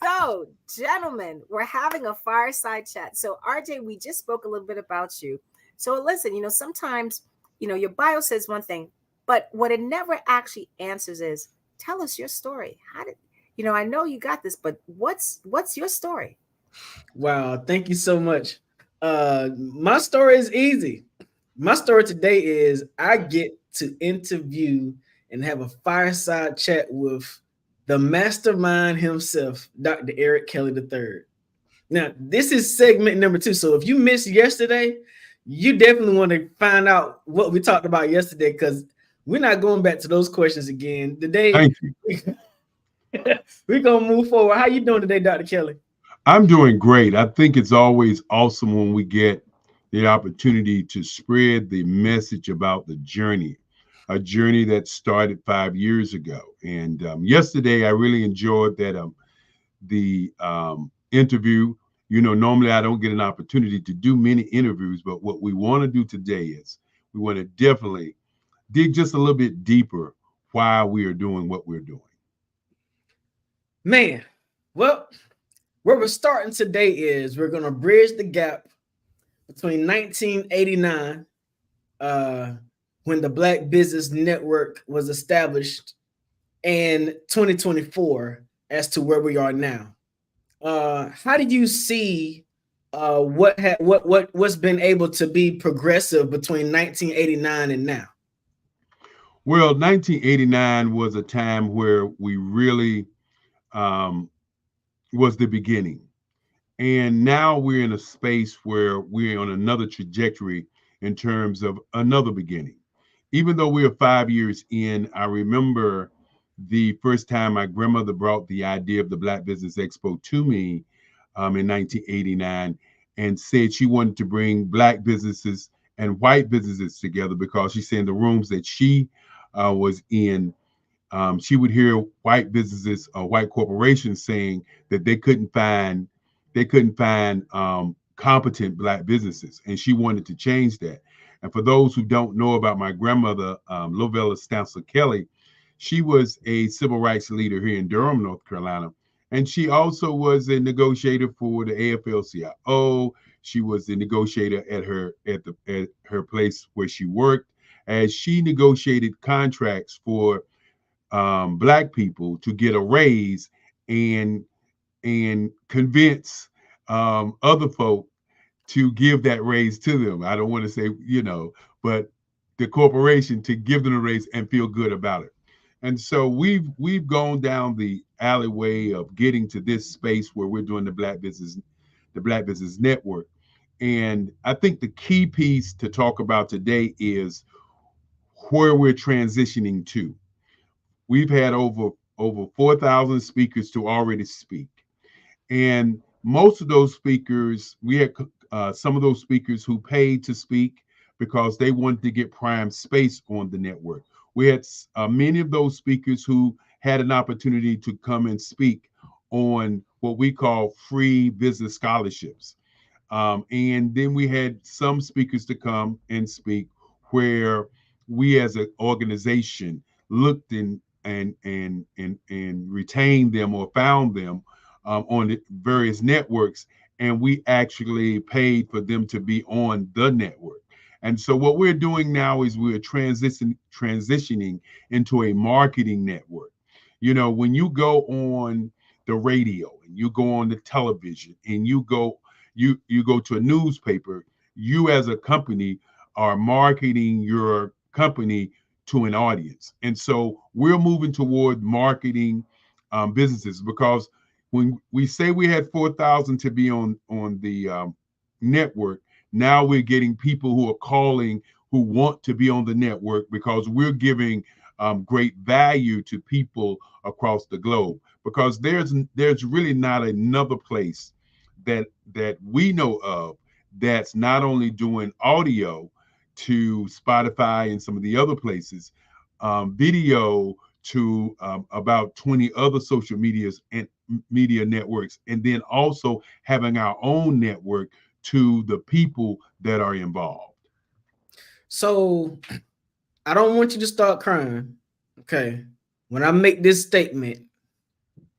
So, gentlemen, we're having a fireside chat. So, RJ, we just spoke a little bit about you. So, listen, sometimes, your bio says one thing, but what it never actually answers is, tell us your story. How did, I know you got this, but what's your story? Wow, thank you so much. My story is easy. My story today is I get to interview and have a fireside chat with the mastermind himself, Dr. Eric Kelly III. Now, this is segment number 2. So if you missed yesterday, you definitely want to find out what we talked about yesterday, because we're not going back to those questions again. Today, we're going to move forward. How you doing today, Dr. Kelly? I'm doing great. I think it's always awesome when we get the opportunity to spread the message about the journey, a journey that started 5 years ago. And yesterday, I really enjoyed that the interview. Normally I don't get an opportunity to do many interviews, but what we want to do today is we want to definitely dig just a little bit deeper why we are doing what we're doing. Man, well, where we're starting today is we're going to bridge the gap between 1989, when the Black Business Network was established, and 2024 as to where we are now. How did you see what's been able to be progressive between 1989 and now? Well, 1989 was a time where we really was the beginning. And now we're in a space where we're on another trajectory in terms of another beginning. Even though we are 5 years in, I remember the first time my grandmother brought the idea of the Black Business Expo to me in 1989 and said she wanted to bring Black businesses and white businesses together, because she said in the rooms that she was in, she would hear white businesses or white corporations saying that they couldn't find competent Black businesses, and she wanted to change that. And for those who don't know about my grandmother, Lovella Stansel Kelly, she was a civil rights leader here in Durham, North Carolina, and she also was a negotiator for the AFL-CIO. She was the negotiator at her place where she worked, as she negotiated contracts for Black people to get a raise and convince other folk to give that raise to them. I don't want to say, but the corporation to give them a raise and feel good about it. And so we've gone down the alleyway of getting to this space where we're doing the Black Business Network. And I think the key piece to talk about today is where we're transitioning to. We've had over 4,000 speakers to already speak. And most of those speakers, we had some of those speakers who paid to speak because they wanted to get prime space on the network. We had many of those speakers who had an opportunity to come and speak on what we call free business scholarships. And then we had some speakers to come and speak where we as an organization looked and retained them or found them on the various networks, and we actually paid for them to be on the network. And so what we're doing now is we're transitioning into a marketing network. You know, when you go on the radio and you go on the television and you go to a newspaper, you as a company are marketing your company to an audience. And so we're moving toward marketing businesses, because when we say we had 4,000 to be on the network, now we're getting people who are calling who want to be on the network because we're giving great value to people across the globe. Because there's really not another place that we know of that's not only doing audio to Spotify and some of the other places, video to about 20 other social medias and media networks, and then also having our own network to the people that are involved. So I don't want you to start crying, okay, when I make this statement,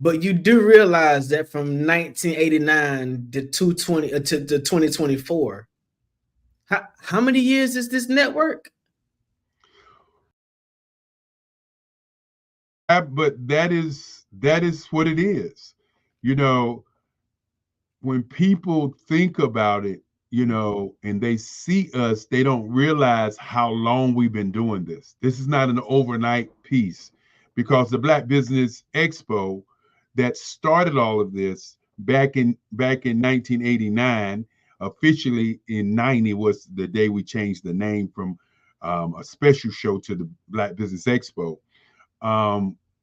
but you do realize that from 1989 to 2024, how many years is this network? But that is what it is. You know, when people think about it, you know, and they see us, they don't realize how long we've been doing this. This is not an overnight piece, because the Black Business Expo that started all of this back in 1989, officially in 90 was the day we changed the name from a special show to the Black Business Expo.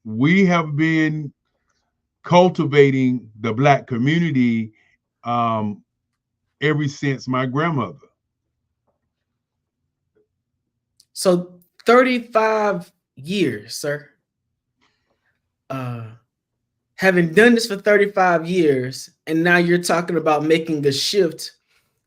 We have been cultivating the Black community ever since my grandmother. So 35 years, sir. Having done this for 35 years, and now you're talking about making the shift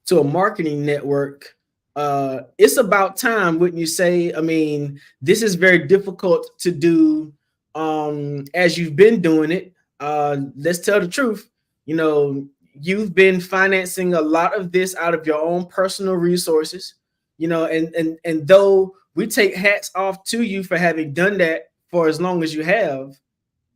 to a marketing network. It's about time, wouldn't you say? I mean, this is very difficult to do as you've been doing it. Let's tell the truth. You know, you've been financing a lot of this out of your own personal resources, you know, and though we take hats off to you for having done that for as long as you have,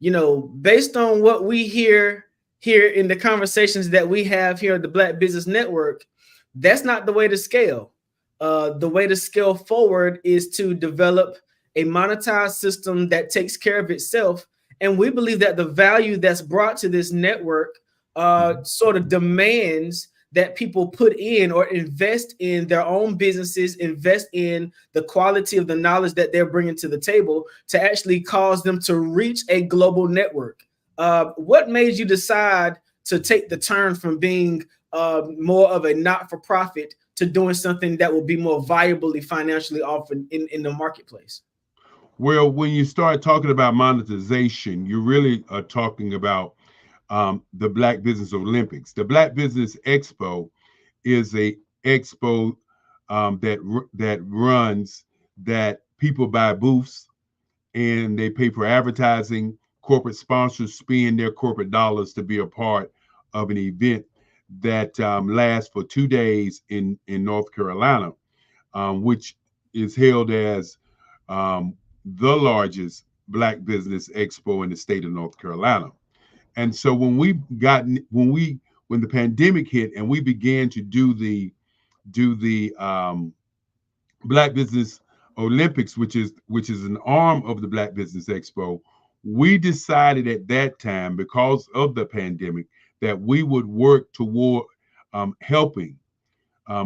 you know, based on what we hear here in the conversations that we have here at the Black Business Network, that's not the way to scale. The way to scale forward is to develop a monetized system that takes care of itself. And we believe that the value that's brought to this network sort of demands that people put in or invest in their own businesses, invest in the quality of the knowledge that they're bringing to the table to actually cause them to reach a global network. What made you decide to take the turn from being more of a not-for-profit to doing something that will be more viably financially offered in the marketplace? Well, when you start talking about monetization, you really are talking about the Black Business Olympics. The Black Business Expo is a expo that runs, that people buy booths and they pay for advertising. Corporate sponsors spend their corporate dollars to be a part of an event that lasts for 2 days in North Carolina, which is held as the largest Black Business Expo in the state of North Carolina. And so when the pandemic hit and we began to do the Black Business Olympics, which is an arm of the Black Business Expo, we decided at that time, because of the pandemic, that we would work toward helping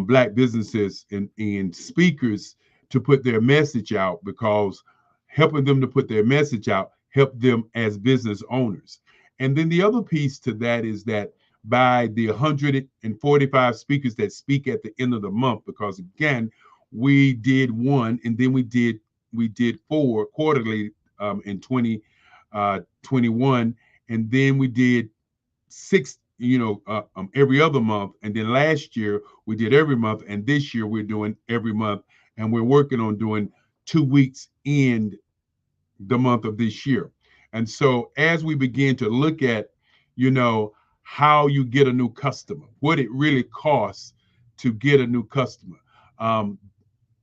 Black businesses and speakers to put their message out, because helping them to put their message out help them as business owners. And then the other piece to that is that by the 145 speakers that speak at the end of the month, because again, we did one, and then we did 4 quarterly in 2021, and then we did 6 every other month, and then last year we did every month, and this year we're doing every month, and we're working on doing 2 weeks in the month of this year. And so as we begin to look at how you get a new customer, what it really costs to get a new customer,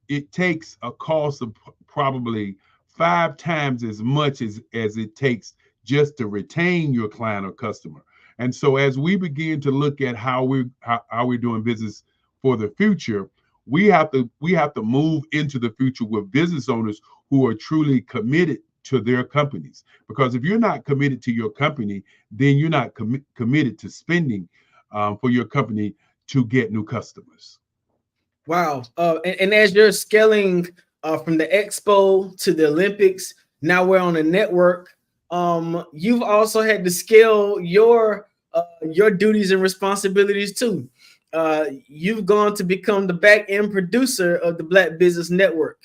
it takes a cost of probably 5 times as much as it takes just to retain your client or customer. And so as we begin to look at how we're doing business for the future, we have to move into the future with business owners who are truly committed to their companies. Because if you're not committed to your company, then you're not committed to spending for your company to get new customers. Wow. And as you're scaling from the expo to the Olympics, now we're on a network. You've also had to scale your duties and responsibilities too. You've gone to become the back end producer of the Black Business Network.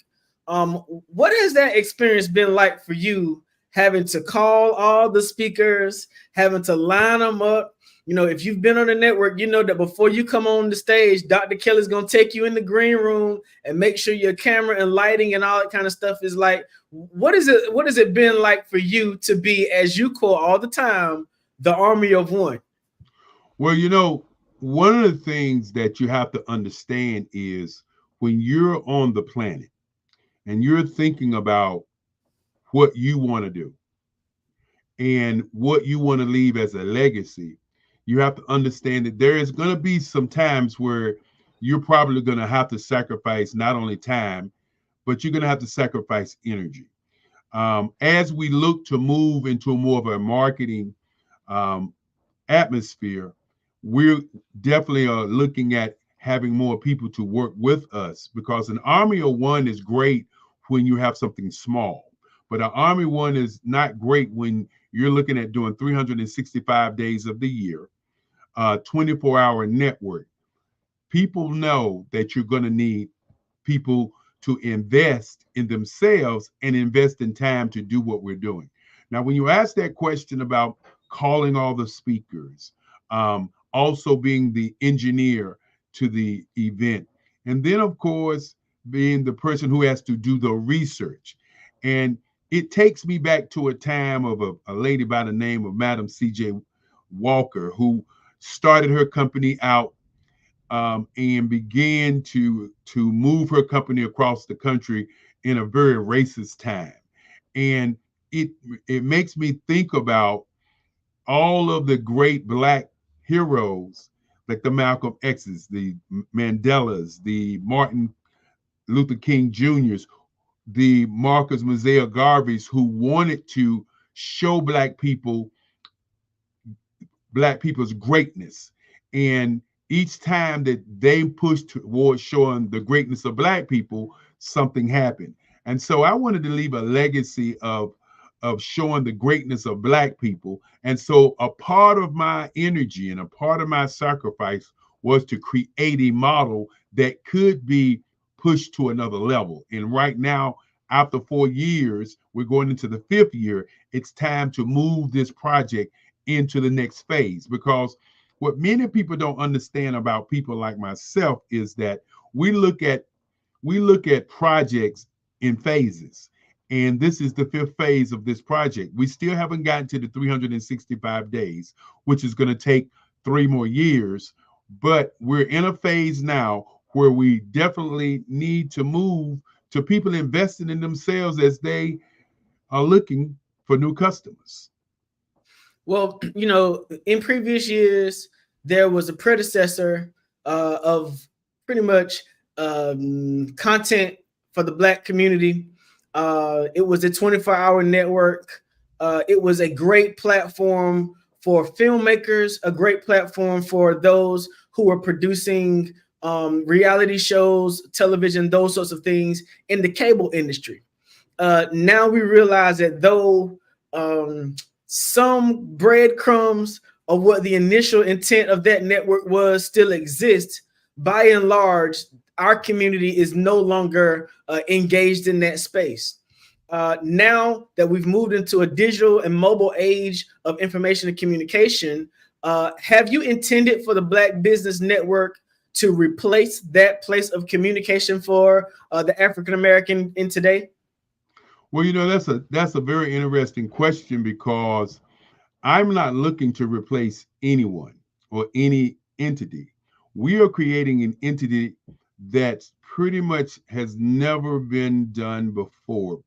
What has that experience been like for you, having to call all the speakers, having to line them up? If you've been on the network, you know that before you come on the stage, Dr. Kelly's going to take you in the green room and make sure your camera and lighting and all that kind of stuff is like. What has it been like for you to be, as you call all the time, the army of one? Well, one of the things that you have to understand is when you're on the planet and you're thinking about what you want to do and what you want to leave as a legacy, you have to understand that there is going to be some times where you're probably going to have to sacrifice not only time, but you're going to have to sacrifice energy. As we look to move into more of a marketing atmosphere, we're definitely looking at having more people to work with us, because an army of one is great when you have something small, but an army one is not great when you're looking at doing 365 days of the year, 24-hour network. People know that you're going to need people to invest in themselves and invest in time to do what we're doing. Now, when you ask that question about calling all the speakers, also being the engineer to the event, and then of course being the person who has to do the research. And it takes me back to a time of a lady by the name of Madam C.J. Walker, who started her company out and began to move her company across the country in a very racist time. And it makes me think about all of the great Black heroes, like the Malcolm X's, the Mandelas, the Martin Luther King Jr.'s, the Marcus Mosiah Garveys, who wanted to show Black people's greatness. And each time that they pushed towards showing the greatness of Black people, something happened. And so I wanted to leave a legacy of showing the greatness of Black people. And so a part of my energy and a part of my sacrifice was to create a model that could be pushed to another level. And right now, after 4 years, we're going into the 5th year. It's time to move this project into the next phase, because what many people don't understand about people like myself is that we look at projects in phases. And this is the 5th phase of this project. We still haven't gotten to the 365 days, which is going to take 3 more years. But we're in a phase now where we definitely need to move to people investing in themselves as they are looking for new customers. Well, in previous years, there was a predecessor of pretty much content for the Black community. It was a 24-hour network. It was a great platform for filmmakers, a great platform for those who were producing reality shows, television, those sorts of things in the cable industry. Now we realize that though some breadcrumbs of what the initial intent of that network was still exist, by and large, our community is no longer engaged in that space. Now that we've moved into a digital and mobile age of information and communication, have you intended for the Black Business Network to replace that place of communication for the African American in today? Well, that's a very interesting question, because I'm not looking to replace anyone or any entity. We are creating an entity that pretty much has never been done before.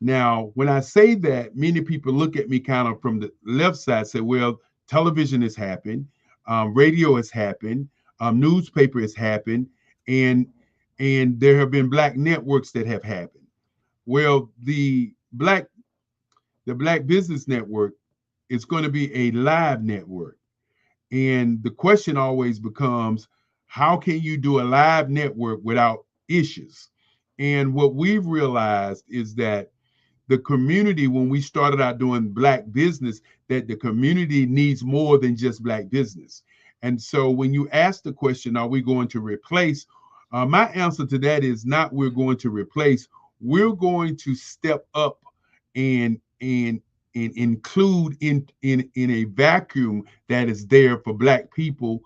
Now, when I say that, many people look at me kind of from the left side, say, well, television has happened, radio has happened, newspaper has happened, and there have been Black networks that have happened. Well, the Black Business Network is going to be a live network. And the question always becomes, how can you do a live network without issues? And what we've realized is that the community, when we started out doing Black business, that the community needs more than just Black business. And so when you ask the question, are we going to replace? My answer to that is not we're going to replace. We're going to step up and include in a vacuum that is there for Black people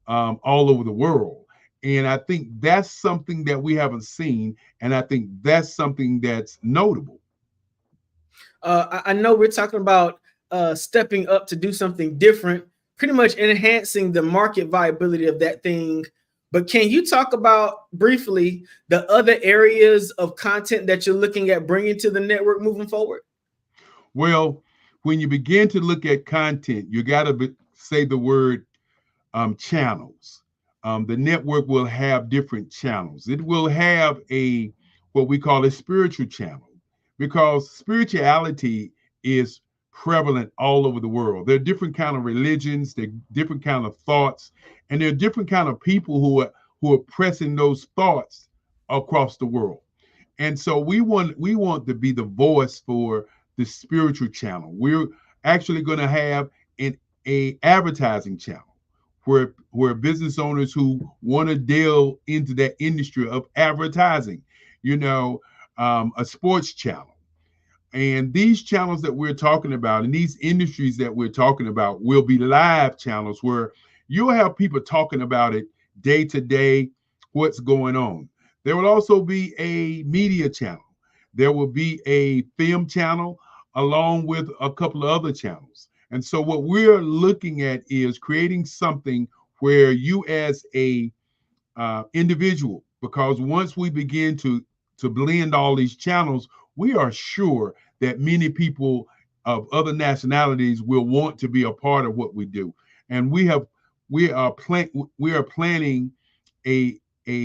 all over the world. And I think that's something that we haven't seen. And I think that's something that's notable. I know we're talking about stepping up to do something different, pretty much enhancing the market viability of that thing. But can you talk about briefly the other areas of content that you're looking at bringing to the network moving forward? Well, when you begin to look at content, you got to say the word channels. The network will have different channels. It will have what we call a spiritual channel, because spirituality is prevalent all over the world. There are different kind of religions, there are different kind of thoughts, and there are different kind of people who are pressing those thoughts across the world. And so we want to be the voice for the spiritual channel. We're actually going to have a advertising channel where business owners who want to delve into that industry of advertising, a sports channel. And these channels that we're talking about and these industries that we're talking about will be live channels where you'll have people talking about it day to day, what's going on. There will also be a media channel. There will be a film channel along with a couple of other channels. And so what we're looking at is creating something where you as a individual, because once we begin to blend all these channels, we are sure that many people of other nationalities will want to be a part of what we do. And we are planning a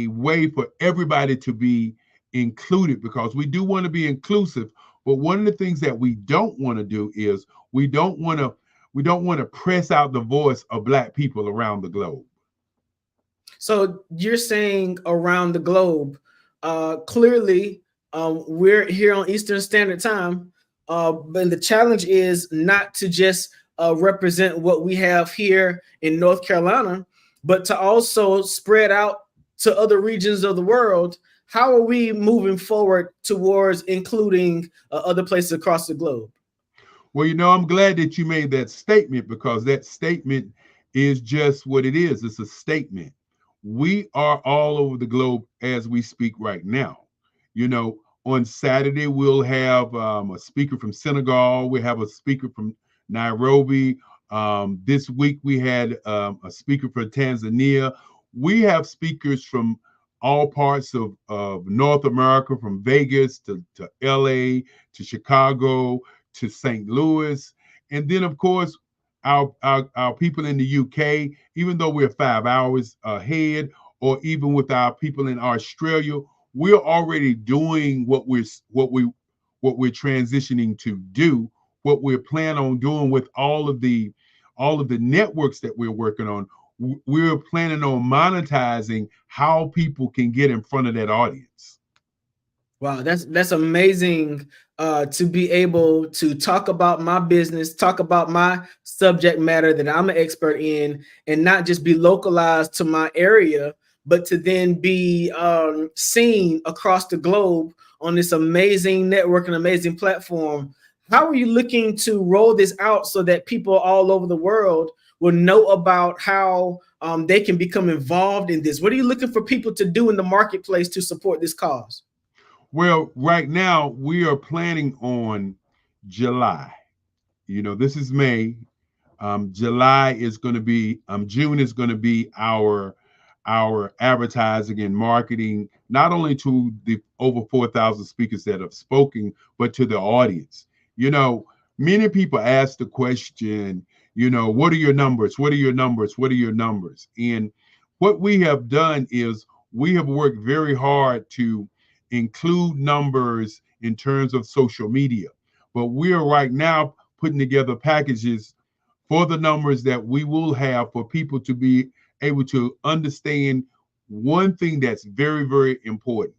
way for everybody to be included, because we do want to be inclusive. But one of the things that we don't want to do is we don't want to press out the voice of Black people around the globe. So you're saying around the globe. Clearly, we're here on Eastern Standard Time, but the challenge is not to just represent what we have here in North Carolina, but to also spread out to other regions of the world. How are we moving forward towards including other places across the globe? Well, I'm glad that you made that statement, because that statement is just what it is. It's a statement. We are all over the globe as we speak right now. On Saturday, we'll have a speaker from Senegal. We have a speaker from Nairobi. This week, we had a speaker from Tanzania. We have speakers from all parts of North America, from Vegas to LA, to Chicago, to St. Louis. And then, of course, our people in the UK, even though we're 5 hours ahead, or even with our people in Australia, we're already doing what we're transitioning to do, what we're planning on doing with all of the networks that we're working on. We're planning on monetizing how people can get in front of that audience. Wow, that's amazing to be able to talk about my business, talk about my subject matter that I'm an expert in, and not just be localized to my area, but to then be seen across the globe on this amazing network and amazing platform. How are you looking to roll this out so that people all over the world will know about how they can become involved in this? What are you looking for people to do in the marketplace to support this cause? Well, right now we are planning on July. You know, this is May. July is going to be, June is going to be our advertising and marketing, not only to the over 4,000 speakers that have spoken, but to the audience. You know, many people ask the question, you know, what are your numbers? What are your numbers? What are your numbers? And what we have done is we have worked very hard to include numbers in terms of social media. But we are right now putting together packages for the numbers that we will have for people to be able to understand one thing that's very, very important.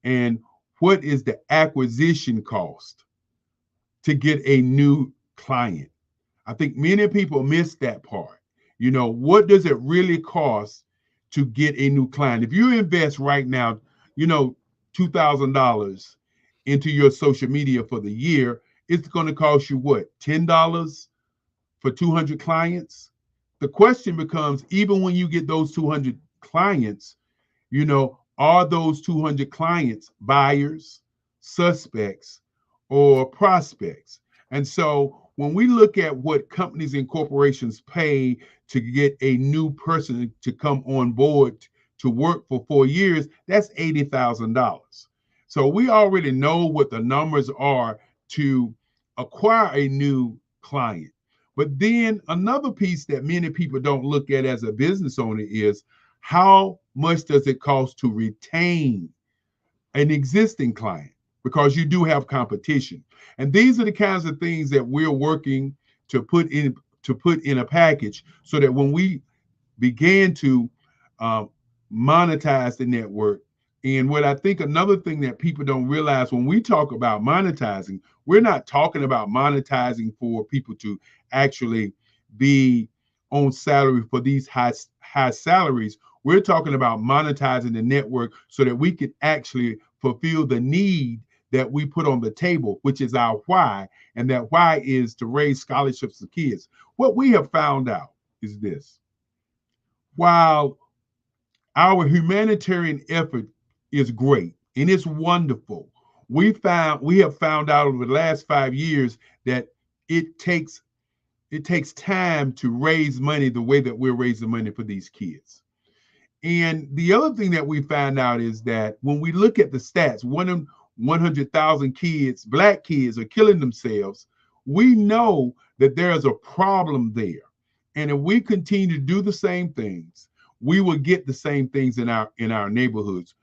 And what is the acquisition cost to get a new client? I think many people miss that part. You know, what does it really cost to get a new client? If you invest right now, you know, $2,000 into your social media for the year, it's going to cost you what, $10 for 200 clients? The question becomes, even when you get those 200 clients, you know, are those 200 clients buyers, suspects, or prospects? And so when we look at what companies and corporations pay to get a new person to come on board to work for 4 years, that's $80,000. So we already know what the numbers are to acquire a new client. But then another piece that many people don't look at as a business owner is, how much does it cost to retain an existing client? Because you do have competition. And these are the kinds of things that we're working to put in a package, so that when we began to monetize the network. And what I think another thing that people don't realize, when we talk about monetizing, we're not talking about monetizing for people to actually be on salary for these high salaries. We're talking about monetizing the network so that we can actually fulfill the need that we put on the table, which is our why. And that why is to raise scholarships for kids. What we have found out is this: while our humanitarian effort is great and it's wonderful, we have found out over the last 5 years that it takes time to raise money the way that we're raising money for these kids. And the other thing that we found out is that when we look at the stats, 100,000 kids, Black kids, are killing themselves. We know that there's a problem there. And if we continue to do the same things, we will get the same things in our neighborhoods,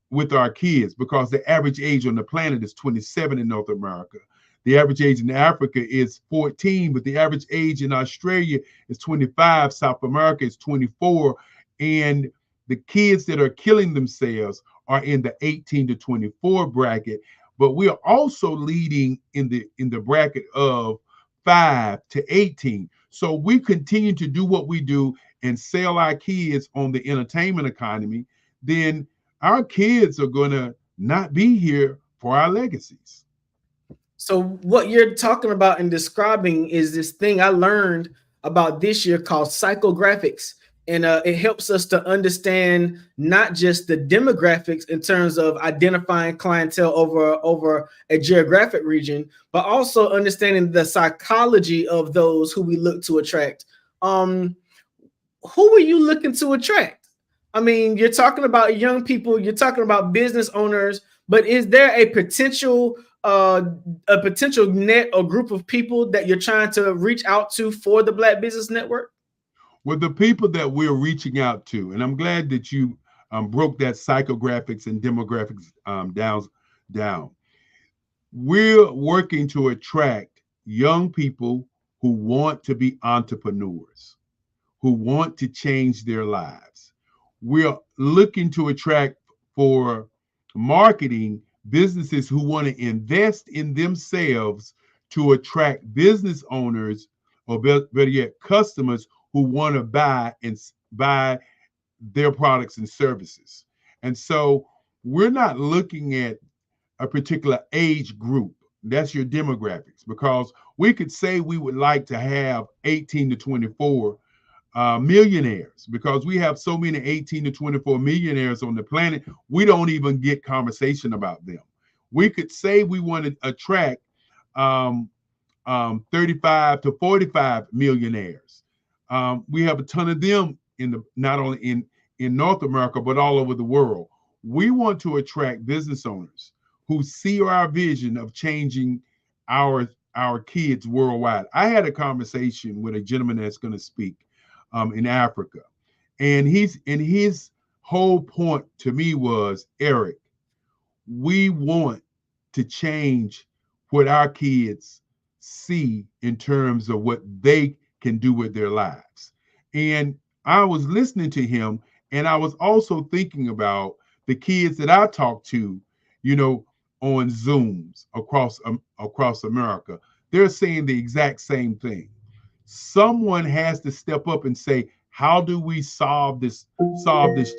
with our kids, because the average age on the planet is 27 in North America. The average age in Africa is 14, but the average age in Australia is 25. South America is 24. And the kids that are killing themselves are in the 18 to 24 bracket. But we are also leading in the bracket of 5 to 18. So we continue to do what we do and sell our kids on the entertainment economy, then our kids are going to not be here for our legacies. So what you're talking about and describing is this thing I learned about this year called psychographics. And it helps us to understand not just the demographics in terms of identifying clientele over a geographic region, but also understanding the psychology of those who we look to attract. Who are you looking to attract? I mean, you're talking about young people, you're talking about business owners, but is there a potential net or group of people that you're trying to reach out to for the Black Business Network? Well, the people that we're reaching out to, and I'm glad that you broke that psychographics and demographics down. We're working to attract young people who want to be entrepreneurs, who want to change their lives. We're looking to attract for marketing businesses who want to invest in themselves to attract business owners, or better yet, customers who want to buy their products and services. And so we're not looking at a particular age group. That's your demographics, because we could say we would like to have 18 to 24 millionaires, because we have so many 18 to 24 millionaires on the planet, we don't even get conversation about them. We could say we want to attract 35 to 45 millionaires. We have a ton of them not only in North America, but all over the world. We want to attract business owners who see our vision of changing our kids worldwide. I had a conversation with a gentleman that's going to speak in Africa, and his whole point to me was, Eric, we want to change what our kids see in terms of what they can do with their lives. And I was listening to him, and I was also thinking about the kids that I talk to, on Zooms across America. They're saying the exact same thing. Someone has to step up and say, how do we solve this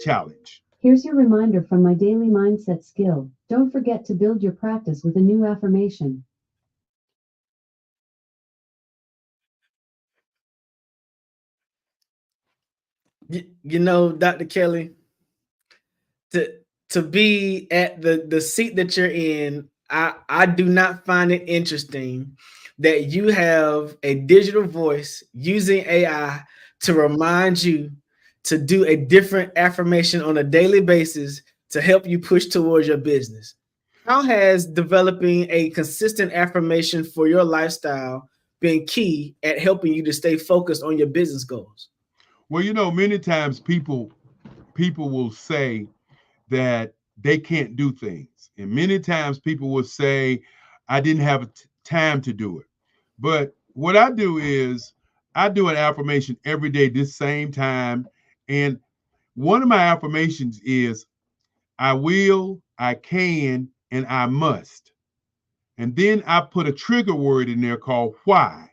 challenge? Here's your reminder from my daily mindset skill. Don't forget to build your practice with a new affirmation. Dr. Kelly, to be at the seat that you're in, I do not find it interesting that you have a digital voice using AI to remind you to do a different affirmation on a daily basis to help you push towards your business. How has developing a consistent affirmation for your lifestyle been key at helping you to stay focused on your business goals? Well, many times people will say that they can't do things. And many times people will say, I didn't have time to do it. But what I do is I do an affirmation every day, this same time. And one of my affirmations is, I will, I can, and I must. And then I put a trigger word in there called why.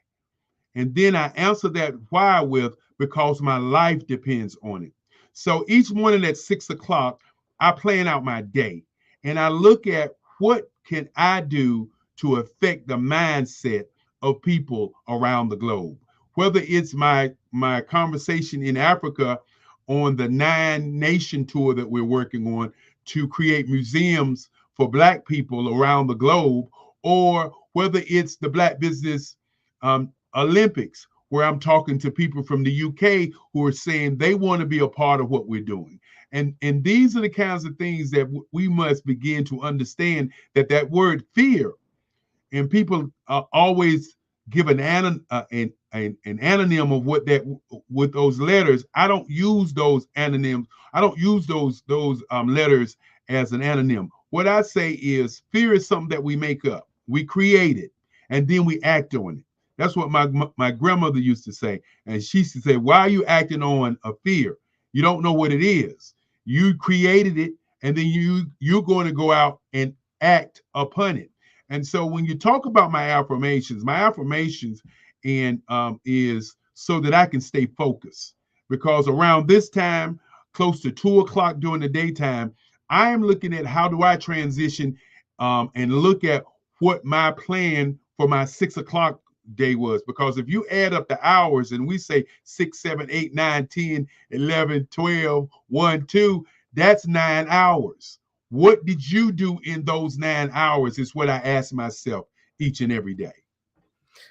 And then I answer that why with, because my life depends on it. So each morning at 6 o'clock, I plan out my day and I look at what can I do to affect the mindset of people around the globe. Whether it's my conversation in Africa on the 9-nation tour that we're working on to create museums for Black people around the globe, or whether it's the Black Business Olympics, where I'm talking to people from the UK who are saying they want to be a part of what we're doing. And these are the kinds of things that we must begin to understand, that word fear, and people always give an anonym of what with those letters. I don't use those anonyms. I don't use those letters as an anonym. What I say is fear is something that we make up. We create it, and then we act on it. That's what my grandmother used to say. And she used to say, why are you acting on a fear? You don't know what it is. You created it, and then you're going to go out and act upon it. And so when you talk about my affirmations is so that I can stay focused. Because around this time, close to 2 o'clock during the daytime, I am looking at how do I transition and look at what my plan for my 6 o'clock day was. Because if you add up the hours and we say 6, 7, 8, 9, 10, 11, 12, 1, 2, that's 9 hours. What did you do in those 9 hours is what I ask myself each and every day.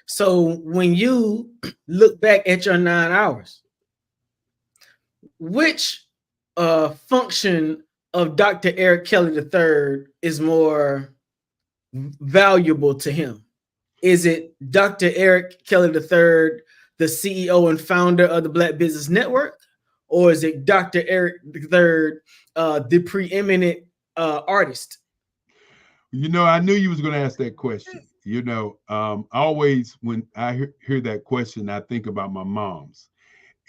So when you look back at your 9 hours, which function of Dr. Eric Kelly III is more valuable to him? Is it Dr. Eric Kelly III, the CEO and founder of the Black Business Network? or is it Dr. Eric III, the preeminent artist? You know, I knew you was going to ask that question. You know, always when I hear that question, I think about my mom's,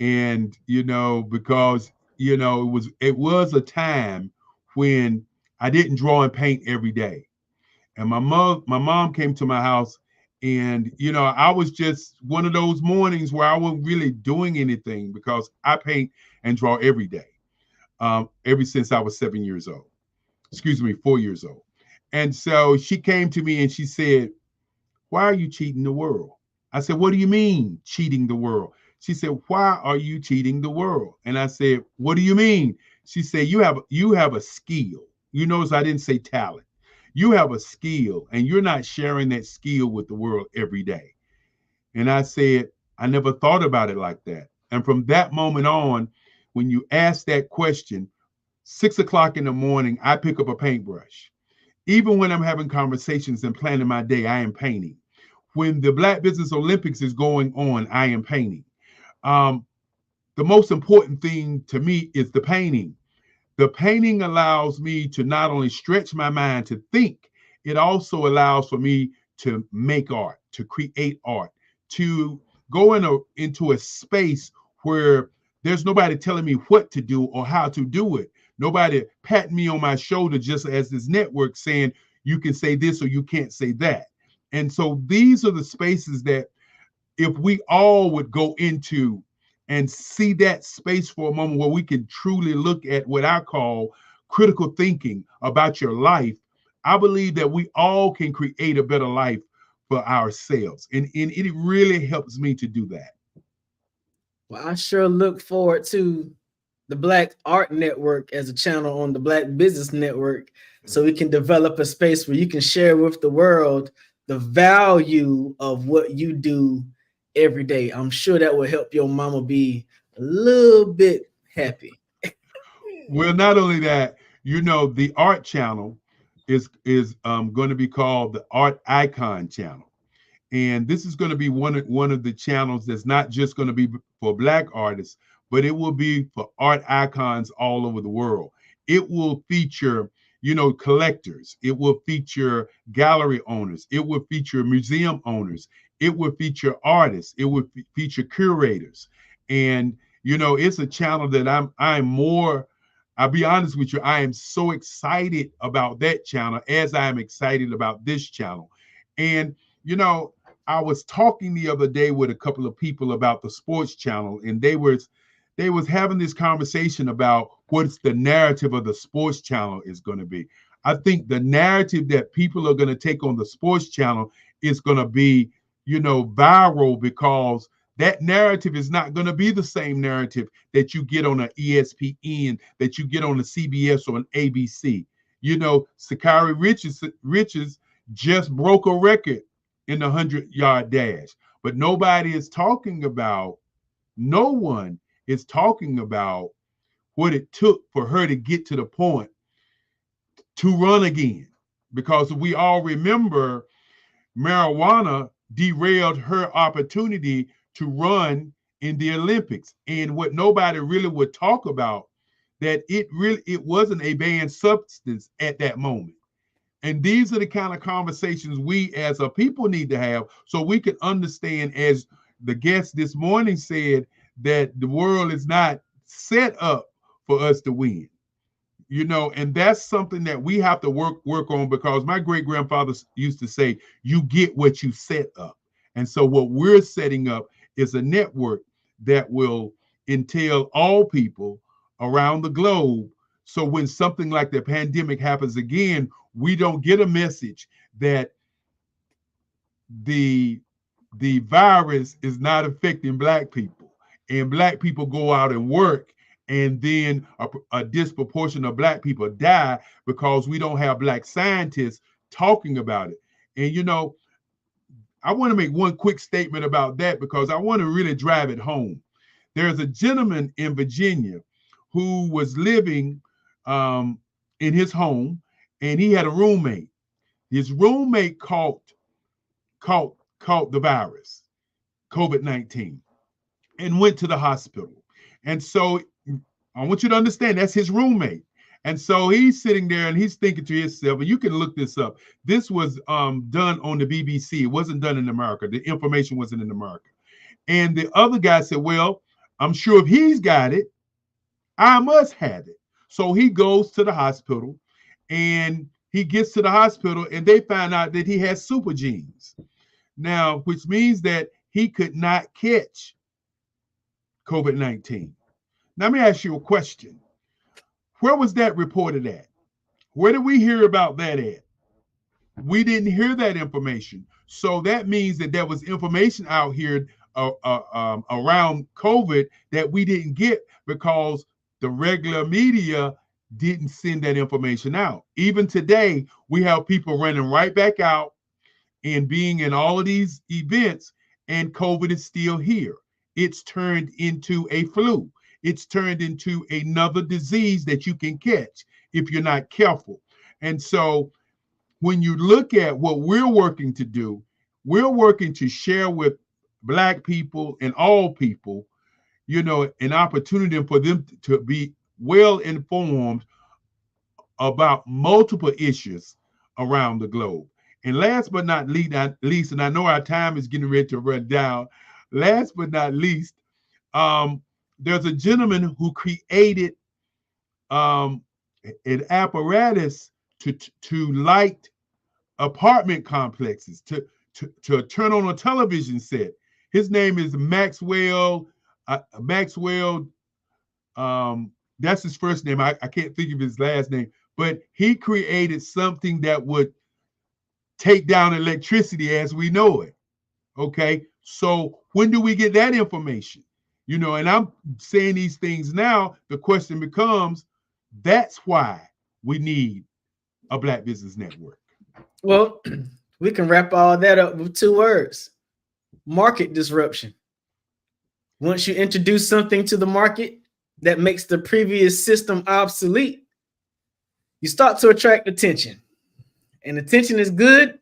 and you know, because you know, it was a time when I didn't draw and paint every day, and my mom came to my house, and you know, I was just one of those mornings where I wasn't really doing anything because I paint and draw every day, ever since I was 7 years old. Excuse me, 4 years old. And so she came to me and she said, "Why are you cheating the world?" I said, "What do you mean cheating the world?" She said, "Why are you cheating the world?" And I said, "What do you mean?" She said, you have a skill. You notice I didn't say talent. You have a skill and you're not sharing that skill with the world every day. And I said, I never thought about it like that. And from that moment on, when you ask that question, 6 o'clock in the morning, I pick up a paintbrush. Even when I'm having conversations and planning my day, I am painting. When the Black Business Olympics is going on, I am painting. The most important thing to me is the painting. The painting allows me to not only stretch my mind to think, it also allows for me to make art, to create art, to go into a space where there's nobody telling me what to do or how to do it. Nobody patting me on my shoulder just as this network saying, you can say this or you can't say that. And so these are the spaces that if we all would go into and see that space for a moment where we can truly look at what I call critical thinking about your life, I believe that we all can create a better life for ourselves. And it really helps me to do that. Well, I sure look forward to the Black Art Network as a channel on the Black Business Network, so we can develop a space where you can share with the world the value of what you do every day. I'm sure that will help your mama be a little bit happy. Well, not only that, you know, the art channel is going to be called the Art Icon channel. And this is going to be one of the channels that's not just going to be for Black artists, but it will be for art icons all over the world. It will feature, you know, collectors. It will feature gallery owners. It will feature museum owners. It will feature artists. It will feature curators. And, you know, it's a channel that I'll be honest with you, I am so excited about that channel as I am excited about this channel. And, you know, I was talking the other day with a couple of people about the sports channel, and they was having this conversation about what's the narrative of the sports channel is going to be. I think the narrative that people are going to take on the sports channel is going to be, you know, viral, because that narrative is not going to be the same narrative that you get on an ESPN, that you get on a CBS or an ABC. You know, Sakari Richards just broke a record in the 100-yard dash, but no one is talking about what it took for her to get to the point to run again, because we all remember marijuana derailed her opportunity to run in the Olympics. And what nobody really would talk about, that it wasn't a banned substance at that moment. And these are the kind of conversations we as a people need to have, so we can understand, as the guest this morning said, that the world is not set up for us to win. You know, and that's something that we have to work on, because my great grandfather used to say, you get what you set up. And so what we're setting up is a network that will entail all people around the globe. So when something like the pandemic happens again, we don't get a message that the virus is not affecting Black people, and Black people go out and work, and then a disproportion of Black people die because we don't have Black scientists talking about it. And you know, I want to make one quick statement about that, because I want to really drive it home. There's a gentleman in Virginia who was living in his home, and he had a roommate. His roommate caught the virus, COVID-19, and went to the hospital. And so I want you to understand that's his roommate. And so he's sitting there and he's thinking to himself, and you can look this up. This was done on the BBC. It wasn't done in America. The information wasn't in America. And the other guy said, well, I'm sure if he's got it, I must have it. So he goes to the hospital, and he gets to the hospital, and they find out that he has super genes. Now, which means that he could not catch COVID-19. Now, let me ask you a question. Where was that reported at? Where did we hear about that at? We didn't hear that information. So that means that there was information out here around COVID that we didn't get because the regular media didn't send that information out. Even today, we have people running right back out and being in all of these events, and COVID is still here. It's turned into a flu. It's turned into another disease that you can catch if you're not careful. And so when you look at what we're working to do, we're working to share with Black people and all people, you know, an opportunity for them to be well informed about multiple issues around the globe. And last but not least, and I know our time is getting ready to run down, last but not least, there's a gentleman who created an apparatus to light apartment complexes, to turn on a television set. His name is Maxwell. That's his first name. I can't think of his last name, but he created something that would take down electricity as we know it. Okay, so when do we get that information? You know, and I'm saying these things now. The question becomes, that's why we need a Black Business Network. Well, we can wrap all that up with 2 words: market disruption. Once you introduce something to the market that makes the previous system obsolete, you start to attract attention. And attention is good,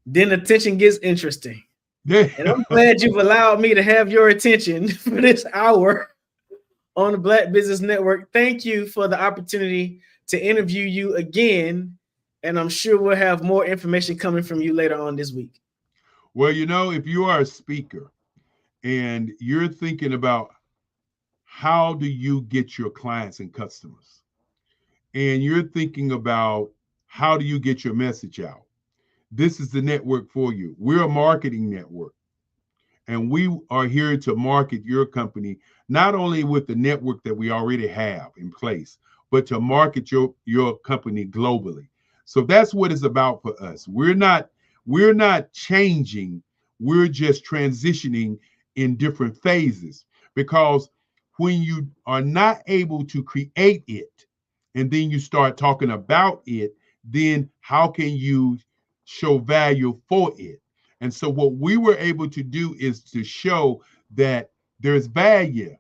then attention gets interesting. And I'm glad you've allowed me to have your attention for this hour on the Black Business Network. Thank you for the opportunity to interview you again. And I'm sure we'll have more information coming from you later on this week. Well, you know, if you are a speaker and you're thinking about how do you get your clients and customers, and you're thinking about how do you get your message out, this is the network for you. We're a marketing network, and we are here to market your company, not only with the network that we already have in place, but to market your company globally. So that's what it's about for us. We're not changing, we're just transitioning in different phases, because when you are not able to create it and then you start talking about it, then how can you show value for it? And so what we were able to do is to show that there's value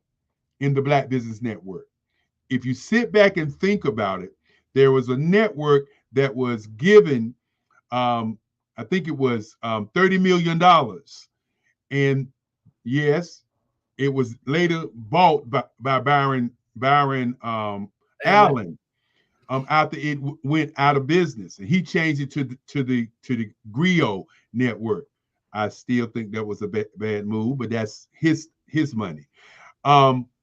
in the Black Business Network. If you sit back and think about it, there was a network that was given, I think it was $30 million. And yes, it was later bought by Byron Allen after it went out of business, and he changed it to the Grio network. I still think that was a bad move, but that's his money.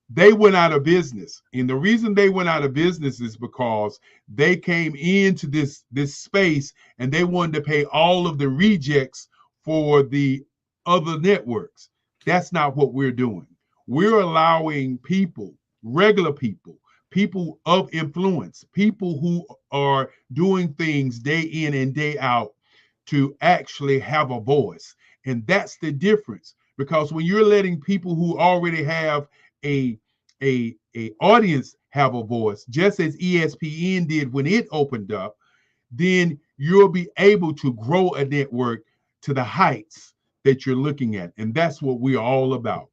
They went out of business, and the reason they went out of business is because they came into this space and they wanted to pay all of the rejects for the other networks. That's not what we're doing. We're allowing people, regular people of influence, people who are doing things day in and day out, to actually have a voice. And that's the difference, because when you're letting people who already have a audience have a voice, just as ESPN did when it opened up, then you'll be able to grow a network to the heights that you're looking at. And that's what we're all about.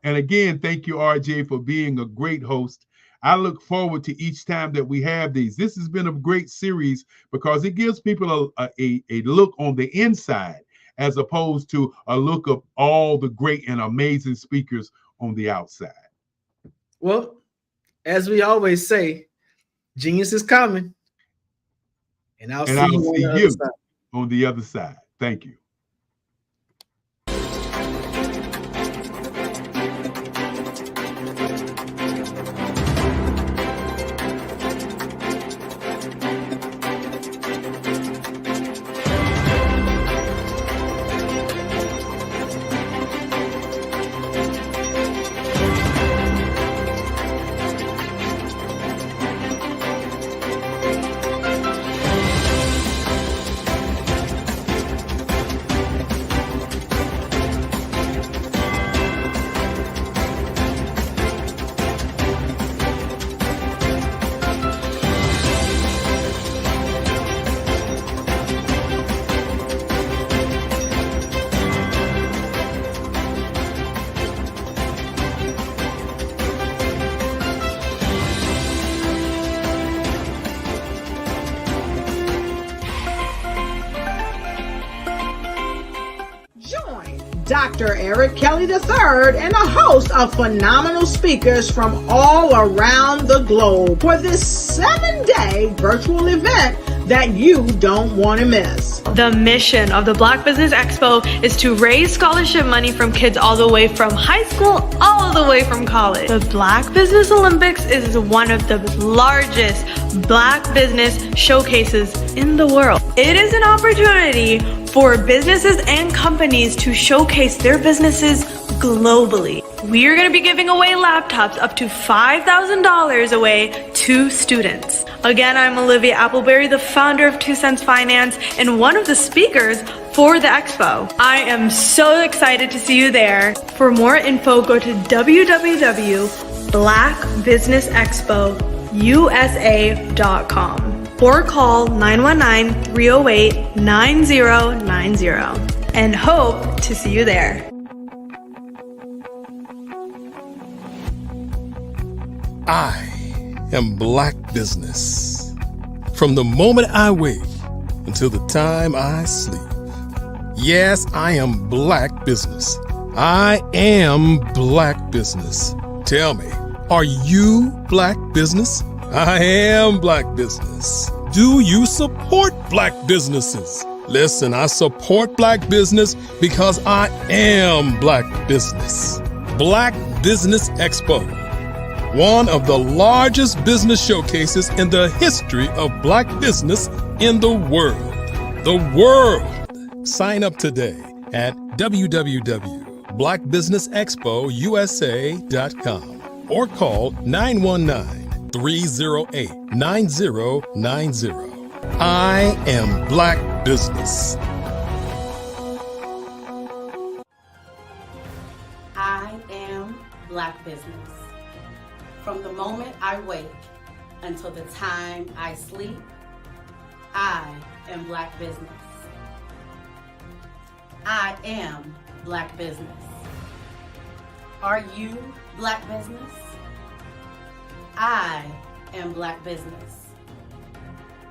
And again, thank you, RJ, for being a great host. I look forward to each time that we have these. This has been a great series because it gives people a look on the inside, as opposed to a look of all the great and amazing speakers on the outside. Well, as we always say, genius is coming. And I'll see you on the other side. Thank you. Dr. Eric Kelly III and a host of phenomenal speakers from all around the globe for this 7-day virtual event that you don't want to miss. The mission of the Black Business Expo is to raise scholarship money from kids all the way from high school, all the way from college. The Black Business Olympics is one of the largest Black business showcases in the world. It is an opportunity for businesses and companies to showcase their businesses globally. We are going to be giving away laptops up to $5,000 away to students. Again, I'm Olivia Appleberry, the founder of 2 Cents Finance and one of the speakers for the expo. I am so excited to see you there. For more info, go to www.blackbusinessexpousa.com or call 919-308-9090 and hope to see you there. I am Black Business. From the moment I wake until the time I sleep. Yes, I am Black Business. I am Black Business. Tell me, are you Black Business? I am Black Business. Do you support Black businesses? Listen, I support Black business because I am Black Business. Black Business Expo, one of the largest business showcases in the history of Black business in the world. The world. Sign up today at www.blackbusinessexpousa.com or call 919-308-9090. I am Black Business. I am Black Business. From the moment I wake until the time I sleep, I am Black Business. I am Black Business. Are you Black Business? I am Black Business.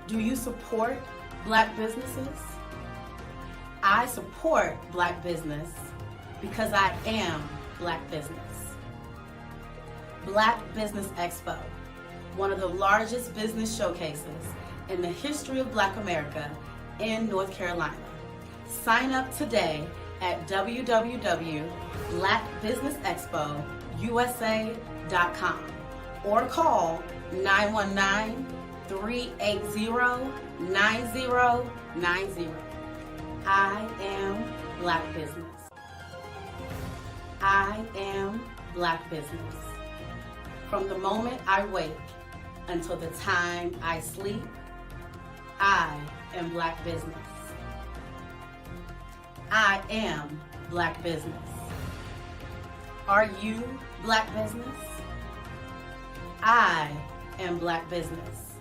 Do you support Black businesses? I support Black business because I am Black business. Black Business Expo, one of the largest business showcases in the history of Black America in North Carolina. Sign up today at www.blackbusinessexpousa.com or call 919-380-9090. I am Black Business. I am Black Business. From the moment I wake until the time I sleep, I am Black Business. I am Black Business. Are you Black Business? I am Black Business.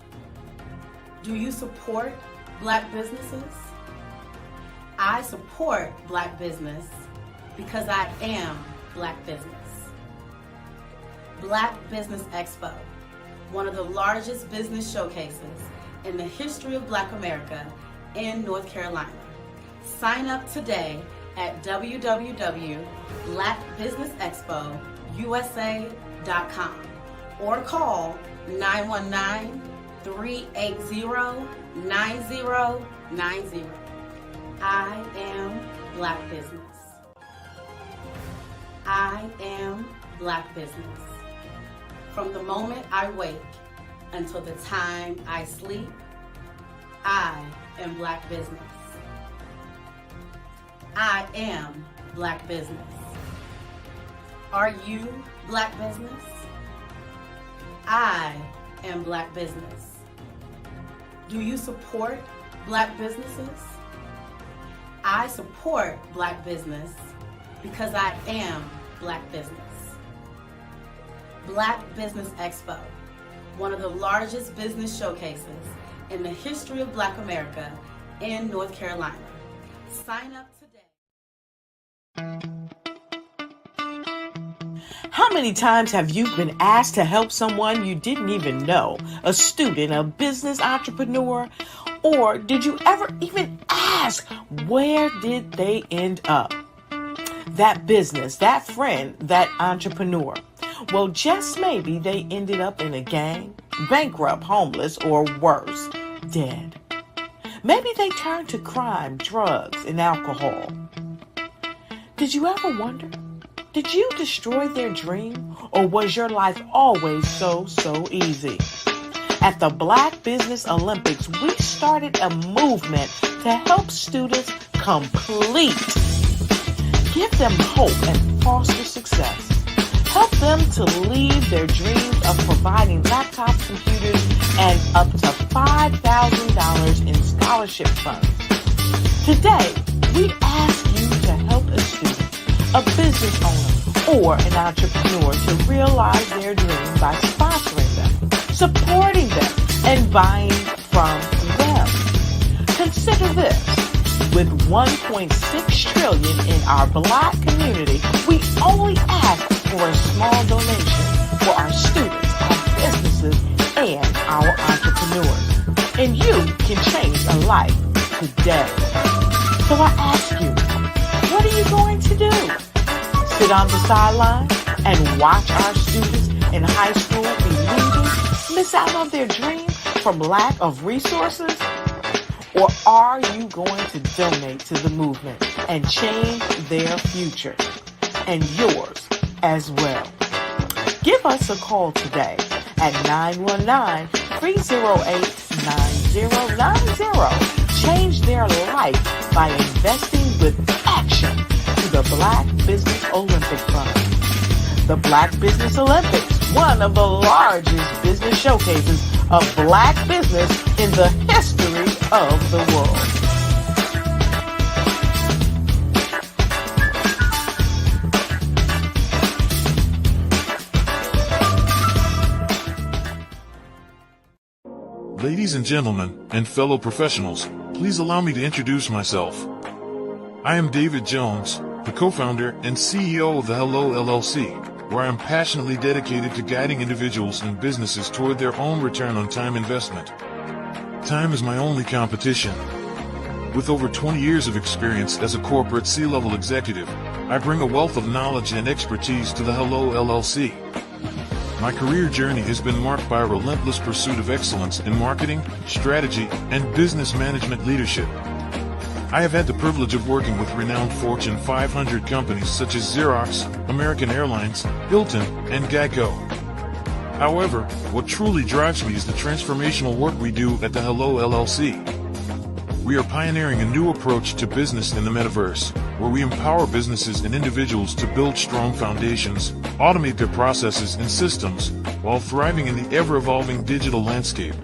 Do you support Black businesses? I support Black business because I am Black business. Black Business Expo, one of the largest business showcases in the history of Black America in North Carolina. Sign up today at www.blackbusinessexpousa.com or call 919-380-9090. I am Black Business. I am Black Business. From the moment I wake until the time I sleep, I am Black Business. I am Black Business. Are you Black Business? I am Black Business. Do you support Black businesses? I support Black business because I am Black Business. Black Business Expo, one of the largest business showcases in the history of Black America in North Carolina. Sign up today. How many times have you been asked to help someone you didn't even know, a student, a business entrepreneur, or did you ever even ask, where did they end up? That business, that friend, that entrepreneur. Well, just maybe they ended up in a gang, bankrupt, homeless, or worse, dead. Maybe they turned to crime, drugs, and alcohol. Did you ever wonder? Did you destroy their dream, or was your life always so easy? At the Black Business Olympics, we started a movement to help students complete. Give them hope and foster success. Help them to leave their dreams of providing laptops, computers, and up to $5,000 in scholarship funds. Today, we ask you to help a student, a business owner, or an entrepreneur to realize their dreams by sponsoring them, supporting them, and buying from them. Consider this. With $1.6 trillion in our Black community, we only ask for a small donation for our students, our businesses, and our entrepreneurs. And you can change a life today. So I ask you, what are you going to do? Sit on the sideline and watch our students in high school be leaders, miss out on their dream from lack of resources? Or are you going to donate to the movement and change their future and yours as well? Give us a call today at 919-308-9090. Change their life by investing with action to the Black Business Olympic Fund. The Black Business Olympics, one of the largest business showcases of Black business in the history of the world. Ladies and gentlemen, and fellow professionals, please allow me to introduce myself. I am David Jones, the co-founder and CEO of the Hello LLC, where I am passionately dedicated to guiding individuals and businesses toward their own return on time investment. Time is my only competition. With over 20 years of experience as a corporate C-level executive, I bring a wealth of knowledge and expertise to the Hello LLC. My career journey has been marked by a relentless pursuit of excellence in marketing, strategy, and business management leadership. I have had the privilege of working with renowned Fortune 500 companies such as Xerox, American Airlines, Hilton, and Geico. However, what truly drives me is the transformational work we do at the Hello LLC. We are pioneering a new approach to business in the metaverse, where we empower businesses and individuals to build strong foundations, automate their processes and systems, while thriving in the ever-evolving digital landscape.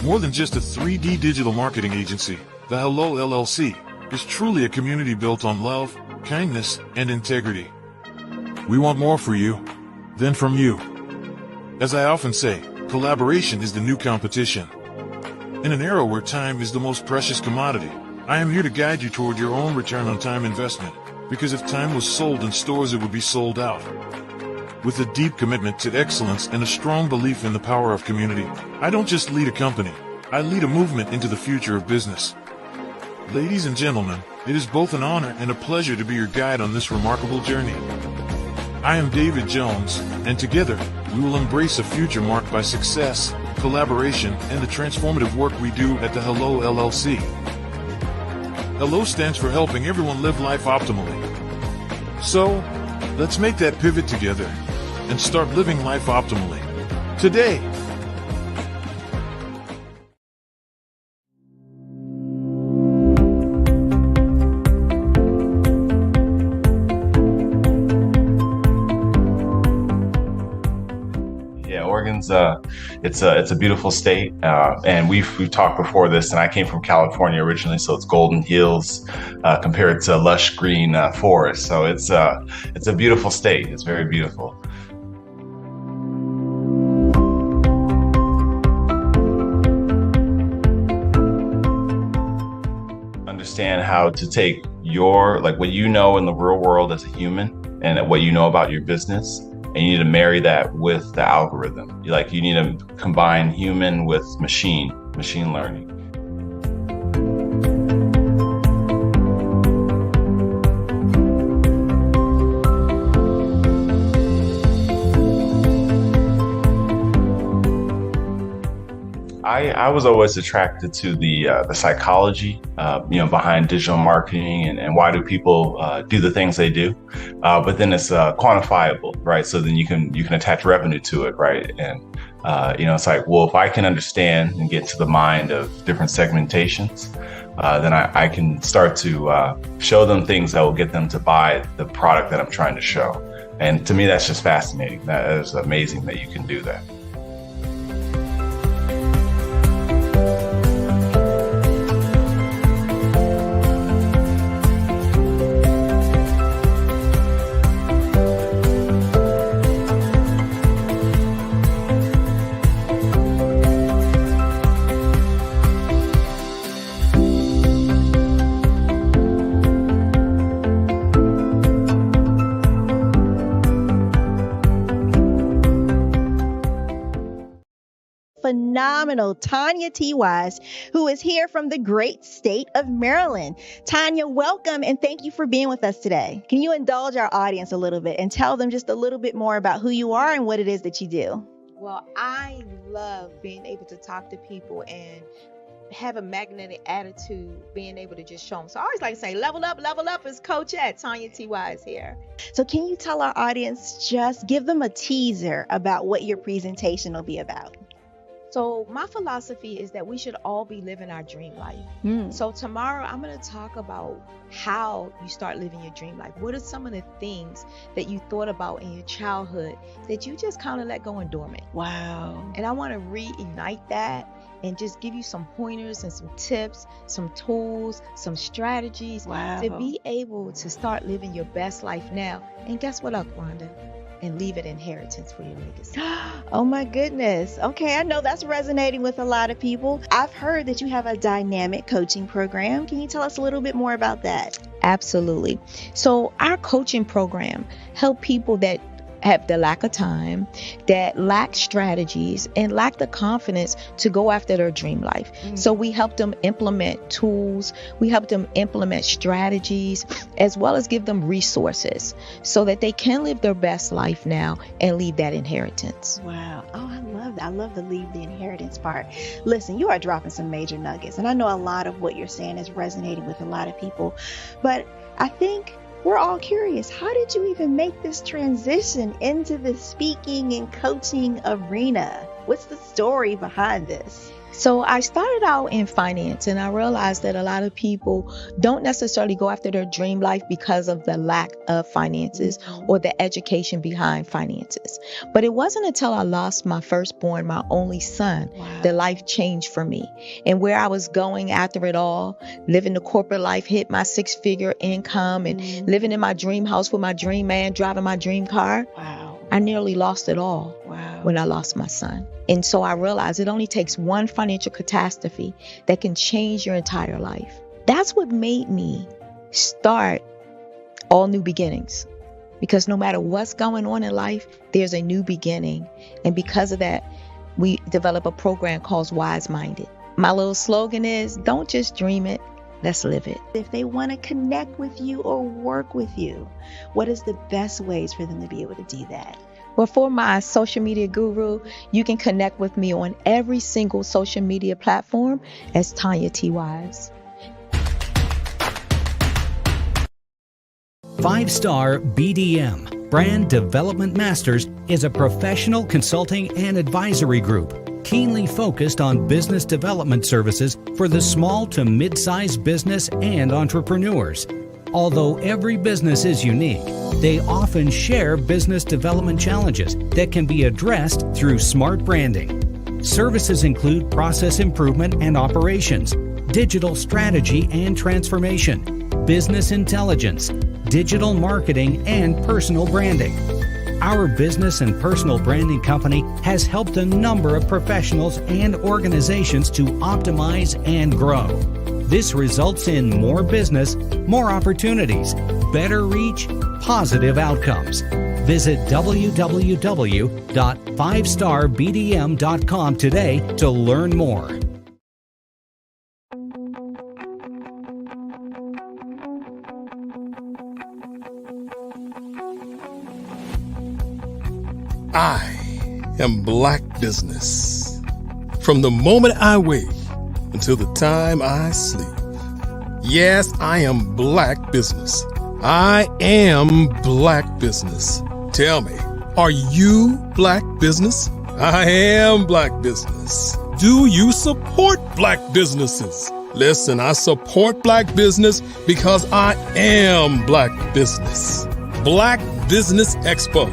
More than just a 3D digital marketing agency, the Hello LLC is truly a community built on love, kindness, and integrity. We want more for you than from you. As I often say, collaboration is the new competition. In an era where time is the most precious commodity, I am here to guide you toward your own return on time investment, because if time was sold in stores, it would be sold out. With a deep commitment to excellence and a strong belief in the power of community, I don't just lead a company, I lead a movement into the future of business. Ladies and gentlemen, it is both an honor and a pleasure to be your guide on this remarkable journey. I am David Jones, and together, we will embrace a future marked by success, collaboration, and the transformative work we do at the Hello LLC. Hello stands for helping everyone live life optimally. So, let's make that pivot together and start living life optimally today. Oregon's it's a beautiful state, and we've talked before this. And I came from California originally, so it's golden hills compared to lush green forest. So it's a beautiful state. It's very beautiful. Understand how to take your what you know in the real world as a human and what you know about your business. And you need to marry that with the algorithm. You need to combine human with machine learning. I was always attracted to the psychology, behind digital marketing and why do people do the things they do. But then it's quantifiable, right? So then you can attach revenue to it, right? And it's if I can understand and get to the mind of different segmentations, then I can start to show them things that will get them to buy the product that I'm trying to show. And to me, that's just fascinating. That is amazing that you can do that. Phenomenal Tanya T. Wise, who is here from the great state of Maryland. Tanya, welcome and thank you for being with us today. Can you indulge our audience a little bit and tell them just a little bit more about who you are and what it is that you do? Well, I love being able to talk to people and have a magnetic attitude, being able to just show them. So I always like to say, level up is Coach at Tanya T. Wise here. So can you tell our audience, just give them a teaser about what your presentation will be about? So my philosophy is that we should all be living our dream life. So tomorrow I'm going to talk about how you start living your dream life. What are some of the things that you thought about in your childhood that you just kind of let go and dormant? Wow. And I want to reignite that and just give you some pointers and some tips, some tools, some strategies to be able to start living your best life now. And guess what, Wanda? And leave an inheritance for your legacy. Oh my goodness. Okay, I know that's resonating with a lot of people. I've heard that you have a dynamic coaching program. Can you tell us a little bit more about that? Absolutely. So our coaching program help people that have the lack of time, that lack strategies, and lack the confidence to go after their dream life. So we help them implement tools, we help them implement strategies, as well as give them resources so that they can live their best life now and leave that inheritance. Wow. Oh, I love that. I love the leave the inheritance part. Listen, you are dropping some major nuggets, and I know a lot of what you're saying is resonating with a lot of people, but I think we're all curious. How did you even make this transition into the speaking and coaching arena? What's the story behind this? So I started out in finance, and I realized that a lot of people don't necessarily go after their dream life because of the lack of finances or the education behind finances. But it wasn't until I lost my firstborn, my only son, that life changed for me. And where I was going after it all, living the corporate life, hit my 6-figure income and living in my dream house with my dream man, driving my dream car. I nearly lost it all when I lost my son. And so I realized it only takes one financial catastrophe that can change your entire life. That's what made me start All New Beginnings. Because no matter what's going on in life, there's a new beginning. And because of that, we develop a program called Wise Minded. My little slogan is, don't just dream it, let's live it. If they want to connect with you or work with you, what is the best ways for them to be able to do that? Well, for my social media guru, you can connect with me on every single social media platform as Tanya T. Wise. 5-Star BDM, Brand Development Masters, is a professional consulting and advisory group keenly focused on business development services for the small to mid-sized business and entrepreneurs. Although every business is unique, they often share business development challenges that can be addressed through smart branding. Services include process improvement and operations, digital strategy and transformation, business intelligence, digital marketing, and personal branding. Our business and personal branding company has helped a number of professionals and organizations to optimize and grow. This results in more business, more opportunities, better reach, positive outcomes. Visit www.5starbdm.com today to learn more. I am Black Business. From the moment I wake until the time I sleep. Yes, I am Black Business. I am Black Business. Tell me, are you Black Business? I am Black Business. Do you support Black businesses? Listen, I support Black business because I am Black Business. Black Business Expo,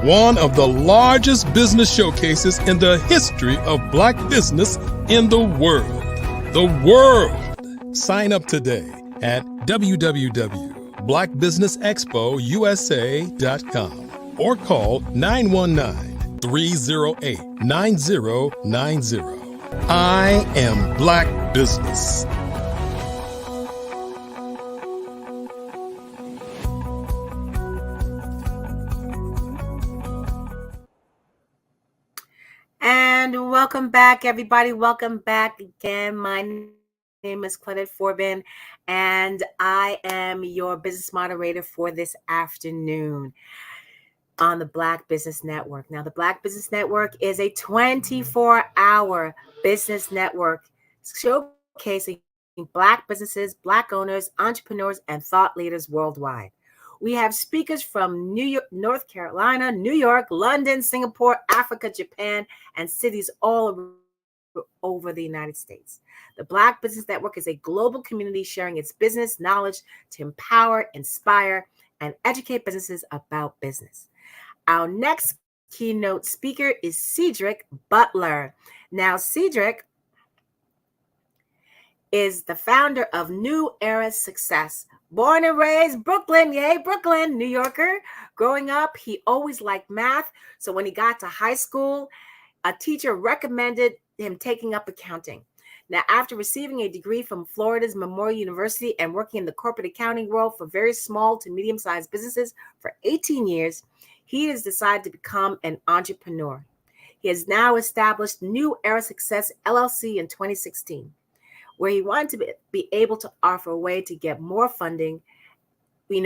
one of the largest business showcases in the history of Black business in the world. The world! Sign up today at www.blackbusinessexpousa.com or call 919-308-9090. I am Black Business. And welcome back, everybody. Welcome back again. My name is Claudette Forbin, and I am your business moderator for this afternoon on the Black Business Network. Now, the Black Business Network is a 24-hour business network showcasing Black businesses, Black owners, entrepreneurs, and thought leaders worldwide. We have speakers from New York, North Carolina, New York, London, Singapore, Africa, Japan, and cities all over the United States. The Black Business Network is a global community sharing its business knowledge to empower, inspire, and educate businesses about business. Our next keynote speaker is Cedric Butler. Now, Cedric is the founder of New Era Success. Born and raised Brooklyn, yay, Brooklyn, New Yorker. Growing up, he always liked math. So when he got to high school, a teacher recommended him taking up accounting. Now, after receiving a degree from Florida's Memorial University and working in the corporate accounting world for very small to medium-sized businesses for 18 years, he has decided to become an entrepreneur. He has now established New Era Success LLC in 2016, where he wanted to be able to offer a way to get more funding. He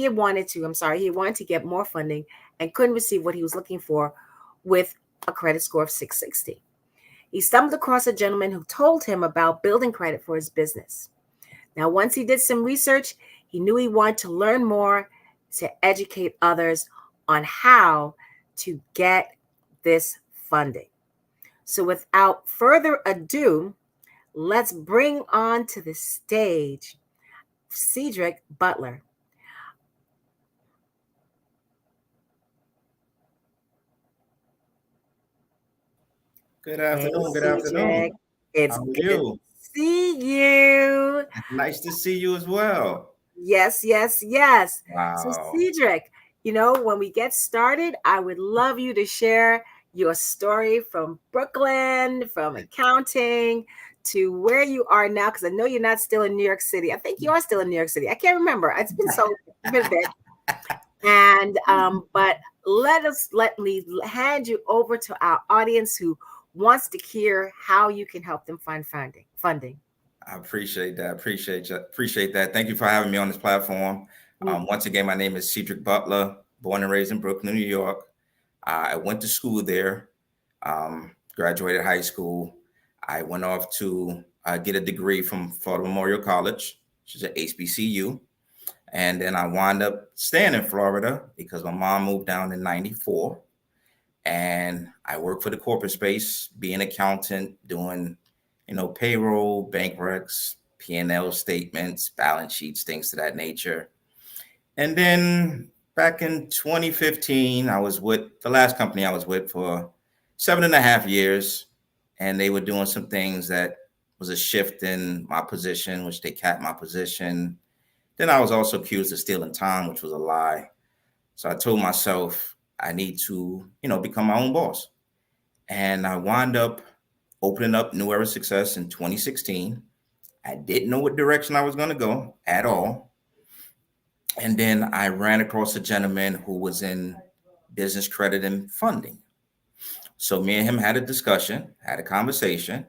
wanted to get more funding and couldn't receive what he was looking for with a credit score of 660. He stumbled across a gentleman who told him about building credit for his business. Now, once he did some research, he knew he wanted to learn more to educate others on how to get this funding. So without further ado, let's bring on to the stage Cedric Butler. Good afternoon. Hey, Good afternoon. It's How are good you? to see you. Nice to see you as well. Yes. So Wow. Cedric, when we get started, I would love you to share your story from Brooklyn, from accounting to where you are now, because I know you're not still in New York City. I think you are still in New York City. I can't remember. It's been a bit. And but let me hand you over to our audience who wants to hear how you can help them find funding. I appreciate that. Appreciate that. Thank you for having me on this platform. Once again, my name is Cedric Butler, born and raised in Brooklyn, New York. I went to school there, graduated high school. I went off to get a degree from Florida Memorial College, which is an HBCU. And then I wound up staying in Florida because my mom moved down in 94. And I worked for the corporate space, being an accountant, doing, payroll, bank recs, P&L statements, balance sheets, things to that nature. And then back in 2015, I was with the last company I was with for 7.5 years. And they were doing some things that was a shift in my position, which they capped my position. Then I was also accused of stealing time, which was a lie. So I told myself I need to, become my own boss. And I wound up opening up New Era Success in 2016. I didn't know what direction I was going to go at all. And then I ran across a gentleman who was in business credit and funding. So me and him had a discussion, had a conversation.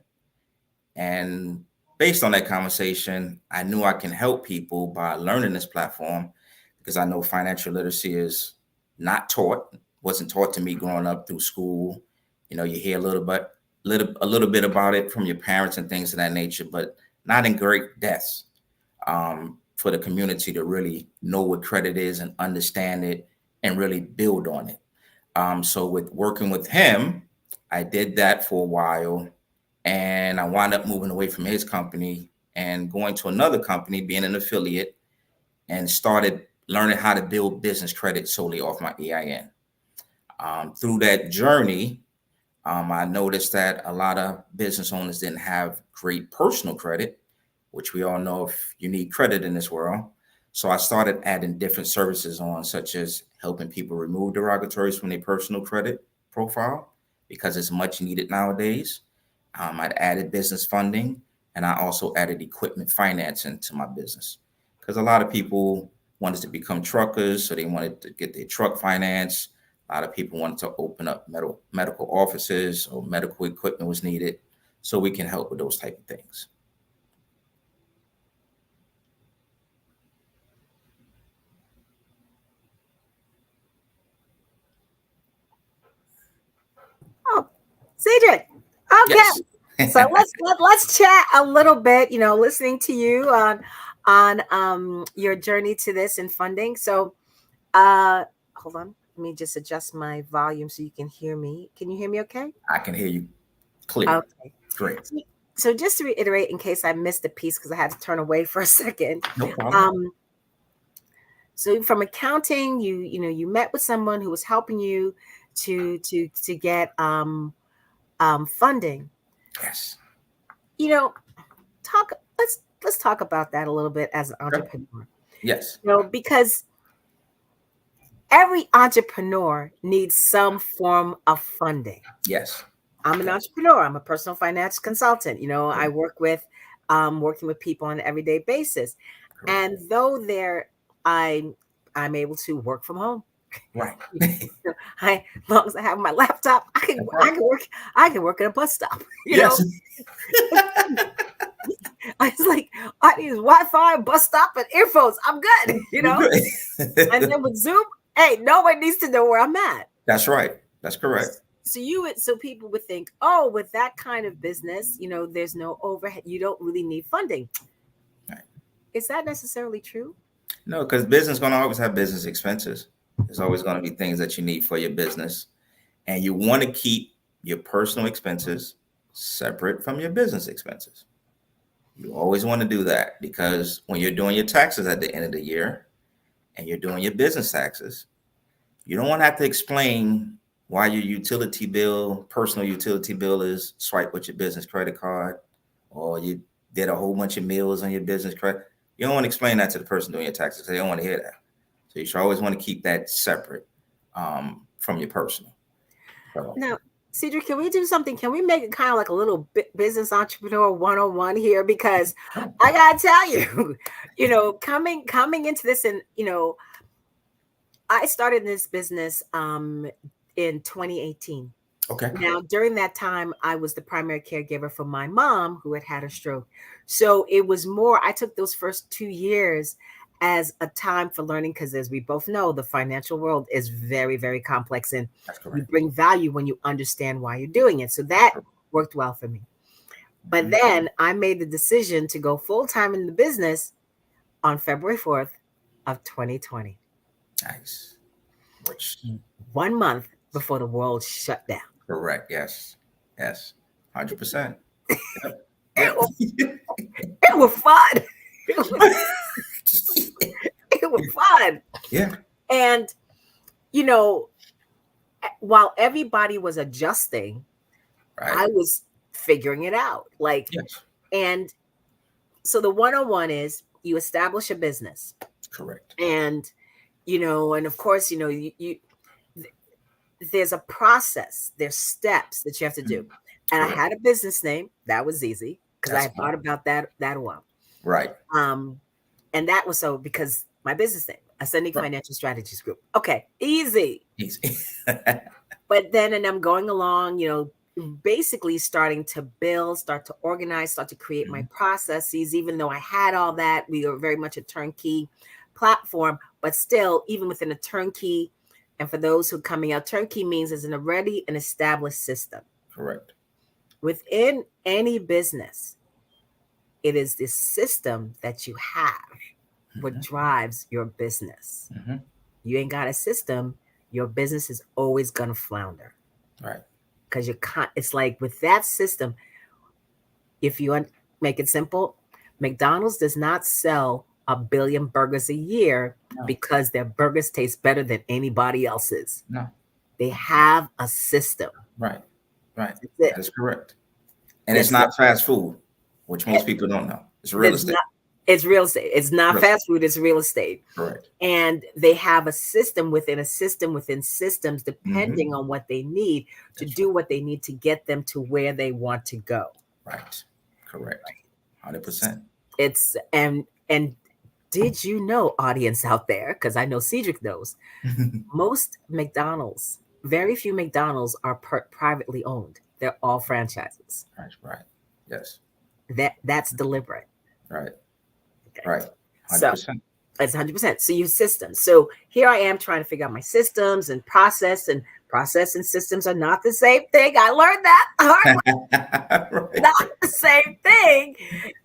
And based on that conversation, I knew I can help people by learning this platform, because I know financial literacy is not taught, wasn't taught to me growing up through school. You hear a little bit about it from your parents and things of that nature, but not in great depth for the community to really know what credit is and understand it and really build on it. So with working with him, I did that for a while, and I wound up moving away from his company and going to another company, being an affiliate, and started learning how to build business credit solely off my EIN. Through that journey, I noticed that a lot of business owners didn't have great personal credit, which we all know if you need credit in this world. So I started adding different services on, such as helping people remove derogatories from their personal credit profile, because it's much needed nowadays. I'd added business funding, and I also added equipment financing to my business, because a lot of people wanted to become truckers, so they wanted to get their truck financed. A lot of people wanted to open up medical offices, or medical equipment was needed. So we can help with those type of things. Oh, Cedric. Okay. Yes. So let's chat a little bit, listening to you on your journey to this and funding. So hold on. Let me just adjust my volume so you can hear me. Can you hear me okay? I can hear you clear. Okay. Great. So just to reiterate, in case I missed a piece, because I had to turn away for a second. No problem. So from accounting, you met with someone who was helping you to get funding. Yes. Let's talk about that a little bit as an entrepreneur. Yes. Because every entrepreneur needs some form of funding. Yes. I'm an entrepreneur. I'm a personal finance consultant. I work with working with people on an everyday basis. Correct. And though I'm able to work from home. Right. As long as I have my laptop, I can work at a bus stop. Yes. I was like, I need Wi-Fi, bus stop, and earphones. I'm good. And then with Zoom, hey, no one needs to know where I'm at. That's right. That's correct. So people would think, oh, with that kind of business, there's no overhead. You don't really need funding. Right. Is that necessarily true? No, because business is going to always have business expenses. There's always going to be things that you need for your business. And you want to keep your personal expenses separate from your business expenses. You always want to do that, because when you're doing your taxes at the end of the year and you're doing your business taxes, you don't want to have to explain why your personal utility bill is swiped with your business credit card, or you did a whole bunch of meals on your business credit. You don't want to explain that to the person doing your taxes. They don't want to hear that. So you should always want to keep that separate from your personal. So. Now, Cedric, can we do something? Can we make it kind of like a little business entrepreneur 101 here? Because I gotta tell you, coming into this, and I started this business in 2018. Okay. Now, during that time, I was the primary caregiver for my mom, who had a stroke. So it was more, I took those first 2 years as a time for learning, because as we both know, the financial world is very, very complex, and you bring value when you understand why you're doing it. So that worked well for me. But then I made the decision to go full-time in the business on February 4th of 2020. Nice. 1 month before the world shut down. Correct. Yes. 100%. It was fun. It was fun. Yeah. And, you know, while everybody was adjusting, I was figuring it out. Like, and so the 101 is you establish a business. Correct. And, you know, and of course, you know, you there's a process, there's steps that you have to do. And I had a business name. That was easy because I thought about that a while. Right. And that was so because my business name, Ascending Financial Strategies Group. Okay, easy. But then, and I'm going along, you know, basically starting to build, start to organize, start to create my processes. Even though I had all that, we were very much a turnkey platform, but still, even within a turnkey, and for those who are coming out, turnkey means it's an already an established system. Correct. Within any business, it is this system that you have what drives your business. You ain't got a system, your business is always gonna flounder. Right. Because it's like with that system, if you make it simple, McDonald's does not sell 1 billion burgers a year because their burgers taste better than anybody else's. No. They have a system. Right. That is correct. And it's not fast food, which most people don't know. It's real estate. It's real estate. It's not fast food. It's real estate. Correct. And they have a system within a system within systems, depending on what they need to do what they need to get them to where they want to go. Right. Correct. 100%. It's and did you know, audience out there, because I know Cedric knows, most McDonald's, very few McDonald's are privately owned. They're all franchises. Right. Yes. That's deliberate. Right. Okay. Right. 100%. So it's 100%. So you systems. So here I am trying to figure out my systems and process and systems are not the same thing. I learned that hard way. Not the same thing.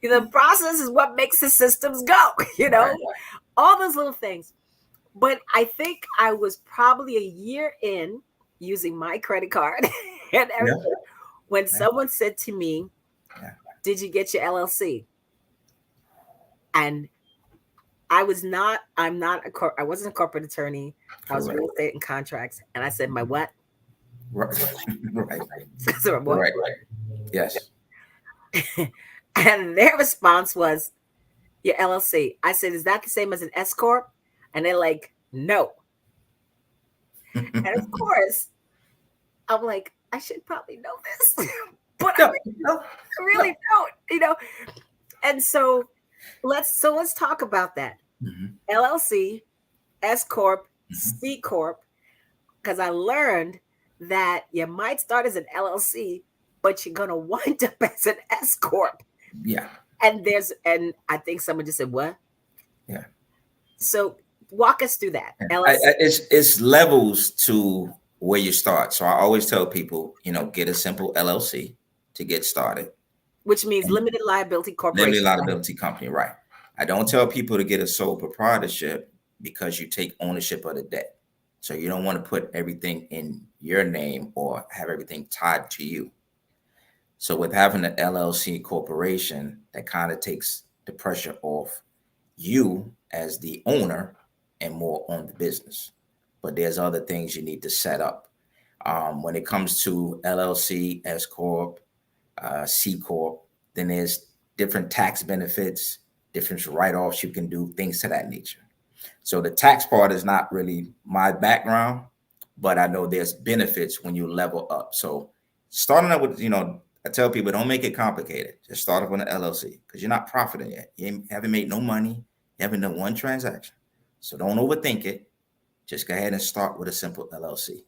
The process is what makes the systems go, you know, all those little things. But I think I was probably a year in using my credit card and everything when someone said to me, did you get your LLC? And I wasn't a corporate attorney. I was real estate and contracts. And I said, my what? Right. Right. Yes. And their response was, your LLC. I said, is that the same as an S Corp? And they're like, no. And of course, I'm like, I should probably know this. But I really don't, you know. And so let's talk about that. LLC, S Corp, C Corp, because I learned that you might start as an LLC, but you're gonna wind up as an S Corp. Yeah. And I think someone just said, what? Yeah. So walk us through that. It's levels to where you start. So I always tell people, you know, get a simple LLC to get started. Which means limited liability corporation. Limited liability company, right. I don't tell people to get a sole proprietorship because you take ownership of the debt. So you don't want to put everything in your name or have everything tied to you. So with having an LLC corporation, that kind of takes the pressure off you as the owner and more on the business. But there's other things you need to set up. When it comes to LLC, S Corp, C Corp, then there's different tax benefits, different write-offs you can do, things to that nature. So the tax part is not really my background, but I know there's benefits when you level up. So starting out with, you know, I tell people, don't make it complicated. Just start off with an LLC because you're not profiting yet. You haven't made no money. You haven't done one transaction. So don't overthink it. Just go ahead and start with a simple LLC.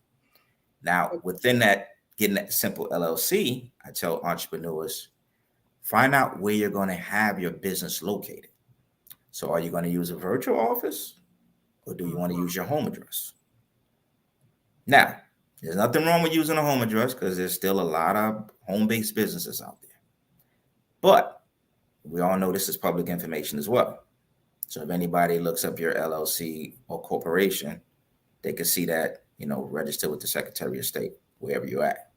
Now, within that, getting that simple LLC, I tell entrepreneurs, find out where you're going to have your business located. So are you going to use a virtual office, or do you want to use your home address? Now, there's nothing wrong with using a home address because there's still a lot of home-based businesses out there. But we all know this is public information as well. So if anybody looks up your LLC or corporation, they can see that, registered with the Secretary of State, wherever you're at.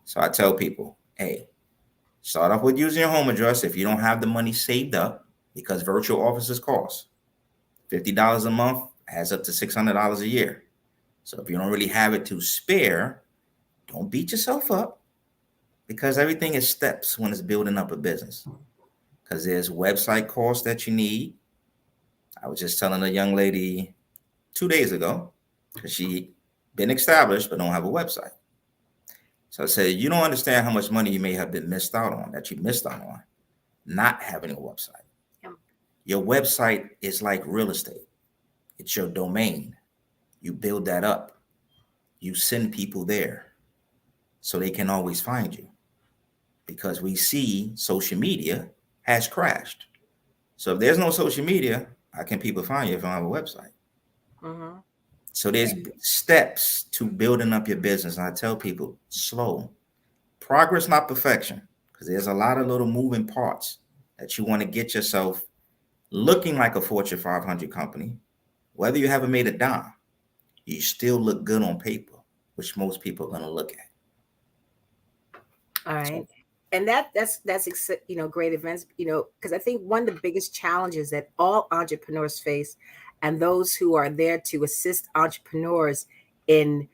So I tell people, hey, start off with using your home address if you don't have the money saved up, because virtual offices cost $50 a month, adds up to $600 a year. So if you don't really have it to spare, don't beat yourself up, because everything is steps when it's building up a business. Because there's website costs that you need. I was just telling a young lady 2 days ago, because she been established but don't have a website. So I said, you don't understand how much money you may have been missed out on, not having a website. Yeah. Your website is like real estate. It's your domain. You build that up. You send people there so they can always find you. Because we see social media has crashed. So if there's no social media, how can people find you if you don't have a website? Mm-hmm. So there's steps to building up your business. And I tell people, slow. Progress, not perfection. Because there's a lot of little moving parts that you want to get yourself looking like a Fortune 500 company. Whether you haven't made a dime, you still look good on paper, which most people are going to look at. All right. And that's great events, because I think one of the biggest challenges that all entrepreneurs face, and those who are there to assist entrepreneurs in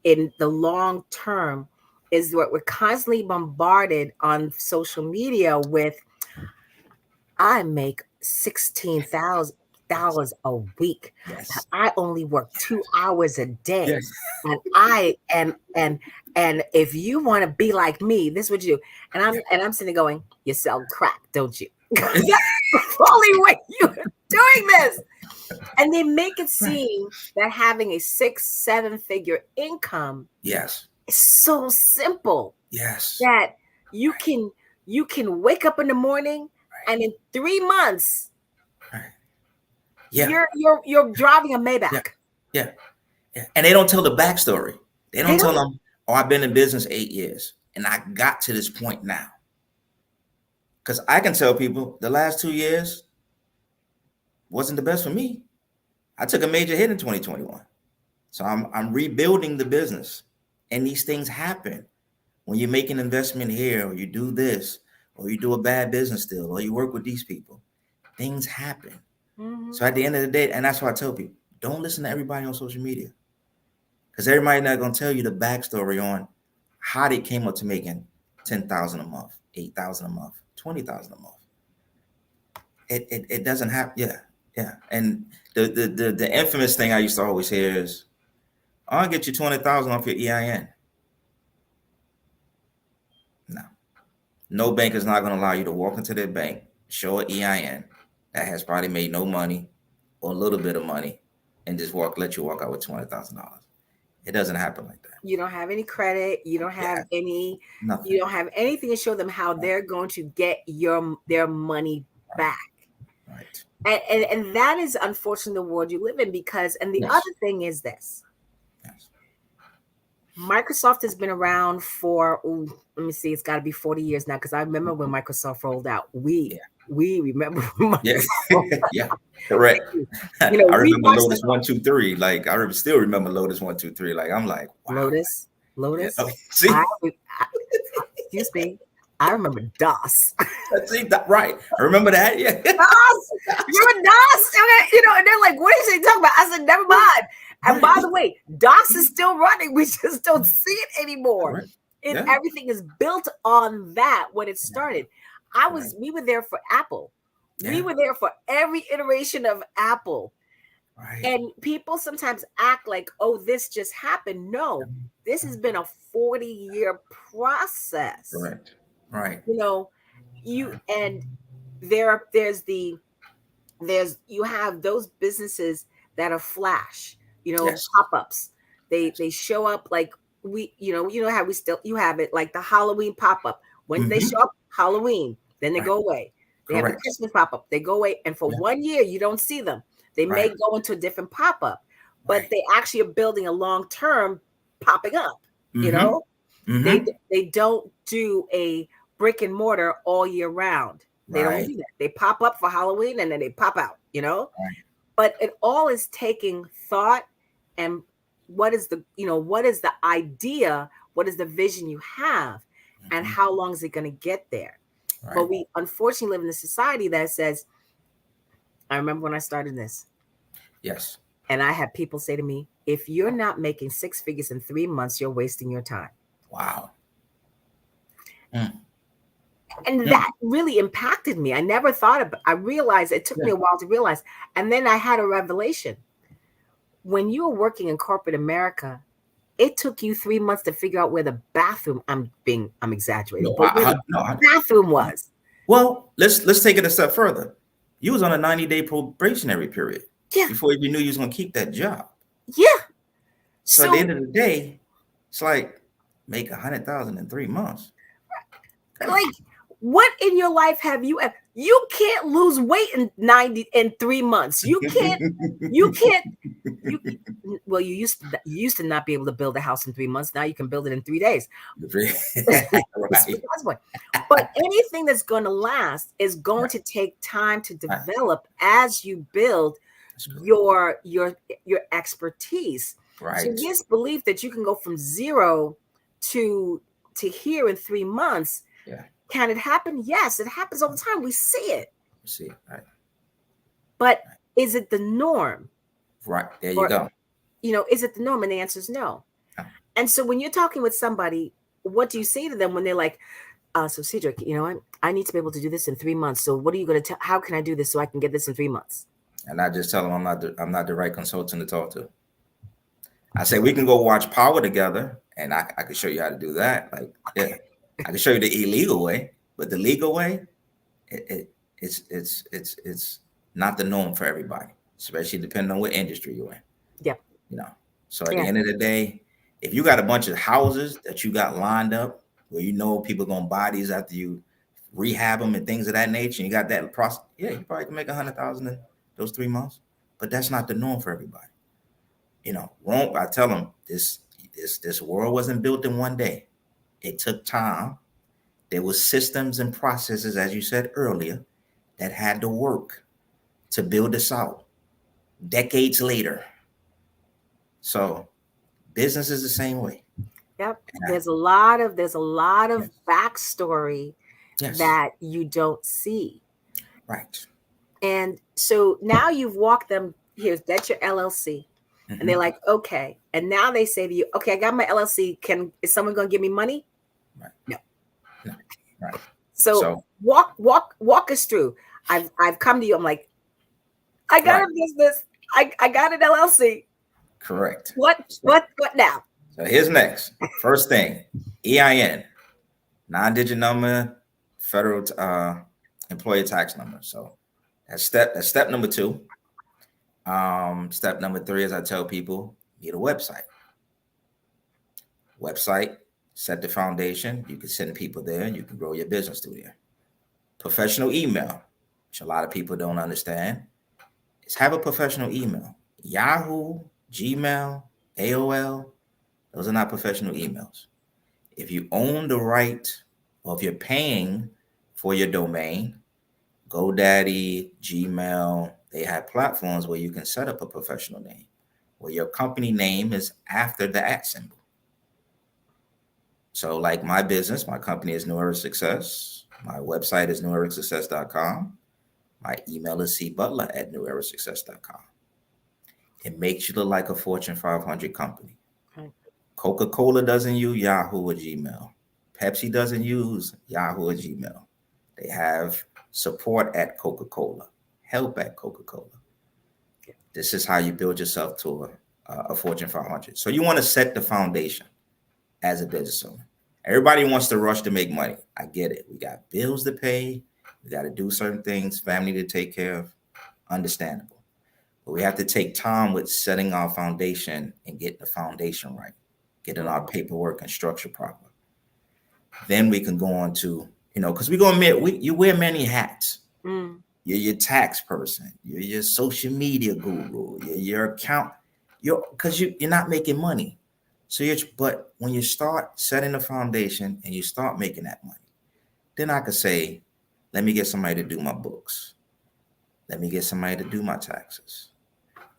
the long term, is what we're constantly bombarded on social media with. I make $16,000 a week. Yes. I only work 2 hours a day. Yes. And I am, and if you want to be like me, this is what you do. And I'm sitting there going, you sell crack, don't you? That's the only way you're doing this. And they make it seem that having a 6-7 figure income Yes. is so simple. Yes. That you can wake up in the morning and in 3 months, Yeah. you're driving a Maybach. Yeah. And they don't tell the backstory. They don't tell them, I've been in business 8 years and I got to this point now. Because I can tell people the last 2 years wasn't the best for me. I took a major hit in 2021. So I'm rebuilding the business. And these things happen. When you make an investment here, or you do this, or you do a bad business deal, or you work with these people, things happen. Mm-hmm. So at the end of the day, and that's why I tell people, don't listen to everybody on social media. Because everybody's not going to tell you the backstory on how they came up to making $10,000 a month, $8,000 a month, $20,000 a month. It doesn't happen. Yeah. And the infamous thing I used to always hear is, I'll get you $20,000 off your EIN. No bank is not going to allow you to walk into their bank, show an EIN that has probably made no money or a little bit of money, and just let you walk out with $20,000. It doesn't happen like that. You don't have any credit. You don't have nothing. You don't have anything to show them how they're going to get their money back. Right. And that is unfortunately the world you live in, because, and the other thing is this. Microsoft has been around for, let me see, it's got to be 40 years now, because I remember when Microsoft rolled out. We remember. Yeah, correct. I remember Lotus 1-2-3. Like I still remember Lotus 1-2-3. Like I'm like, wow. Lotus. Yeah. See? Excuse me. I remember DOS. See, right. I remember that. Yeah. DOS. Remember DOS? And they're like, what are you talking about? I said, never mind. And by the way, DOS is still running. We just don't see it anymore. Right. Everything is built on that when it started. We were there for Apple. Yeah. We were there for every iteration of Apple. Right. And people sometimes act like, oh, this just happened. No, this has been a 40-year process. Correct. Right. You have those businesses that are flash, pop-ups. They show up like how you have it, like the Halloween pop-up. When they show up, Halloween, then they go away. They have the Correct. Christmas pop-up. They go away, and for 1 year, you don't see them. They may Right. go into a different pop-up, but they actually are building a long-term popping up. You know, they don't do a brick and mortar all year round. They don't Right. do that. They pop up for Halloween and then they pop out, you know? Right. But it all is taking thought and what is the idea, what is the vision you have, and how long is it going to get there? Right. But we unfortunately live in a society that says, I remember when I started this. Yes. And I had people say to me, if you're not making 6 figures in 3 months, you're wasting your time. Wow. And that really impacted me. I never thought about it. I realized it took me a while to realize. And then I had a revelation. When you were working in corporate America, it took you 3 months to figure out where the bathroom, I'm exaggerating, but where the bathroom was. Well, let's take it a step further. You was on a 90-day probationary period before you knew you was going to keep that job. Yeah. So at the end of the day, it's like make 100,000 in 3 months. Like, what in your life have you can't lose weight in 3 months. You used to not be able to build a house in 3 months. Now you can build it in 3 days. Right. But anything that's going to last is going to take time to develop as you build your expertise. Right. So this belief that you can go from 0 to here in 3 months. Can it happen? Yes, it happens all the time. We see it. Right. But is it the norm? Right. There you go. You know, is it the norm? And the answer is no. And so when you're talking with somebody, what do you say to them when they're like, so Cedric, you know, I need to be able to do this in 3 months. So what are you going to tell? How can I do this so I can get this in 3 months? And I just tell them I'm not the right consultant to talk to. I say we can go watch Power together, and I can show you how to do that. Like, yeah. I can show you the illegal way, but the legal way, it's not the norm for everybody, especially depending on what industry you're in. Yeah. You know, so at the end of the day, if you got a bunch of houses that you got lined up where you know people are gonna buy these after you rehab them and things of that nature, and you got that process, you probably can make 100,000 in those 3 months, but that's not the norm for everybody. You know, I tell them this world wasn't built in one day. It took time. There were systems and processes, as you said earlier, that had to work to build this out decades later. So business is the same way. Yep. There's a lot of backstory that you don't see. Right. And so now you've walked them here. That's your LLC. And they're like, okay. And now they say to you, okay, I got my LLC. Is someone going to give me money? Right. No. Right. So walk us through. I've come to you. I'm like, I got a business. I got an LLC. Correct. What now? So here's next. First thing, EIN, 9-digit number, federal employer tax number. So that's step number 2. Step number 3, as I tell people, need a website. Set the foundation. You can send people there and you can grow your business through there. Professional email, which a lot of people don't understand, is have a professional email. Yahoo, Gmail, AOL, those are not professional emails. If you own the right, or if you're paying for your domain, GoDaddy, Gmail, they have platforms where you can set up a professional name, where your company name is after the @ symbol. So like my business, my company is New Era Success. My website is newerasuccess.com. My email is cbutler@newerasuccess.com. It makes you look like a Fortune 500 company. Okay. Coca-Cola doesn't use Yahoo or Gmail. Pepsi doesn't use Yahoo or Gmail. They have support at Coca-Cola, help at Coca-Cola. This is how you build yourself to a Fortune 500. So you want to set the foundation as a business owner. Everybody wants to rush to make money. I get it. We got bills to pay. We got to do certain things, family to take care of. Understandable. But we have to take time with setting our foundation and getting the foundation right, getting our paperwork and structure proper. Then we can go on to, because we're going to you wear many hats. You're your tax person. You're your social media guru. You're your account. Because you're not making money. But when you start setting the foundation and you start making that money, then I could say, let me get somebody to do my books. Let me get somebody to do my taxes.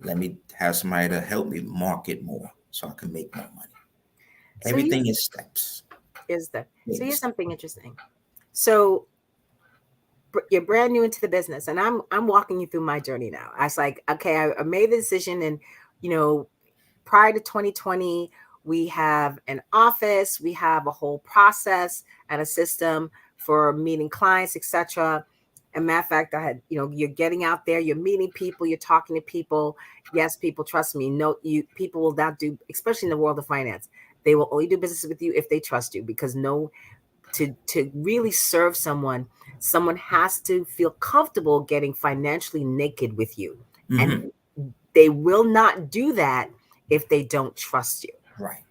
Let me have somebody to help me market more so I can make more money. So Everything is steps. So here's something interesting. So you're brand new into the business, and I'm walking you through my journey now. I was like, okay, I made the decision, and prior to 2020, we have an office, we have a whole process and a system for meeting clients, etc. And matter of fact, I had, you're getting out there, you're meeting people, you're talking to people. Yes, people, trust me. No, people will not do, especially in the world of finance. They will only do business with you if they trust you, because to really serve someone has to feel comfortable getting financially naked with you. And they will not do that if they don't trust you. Right.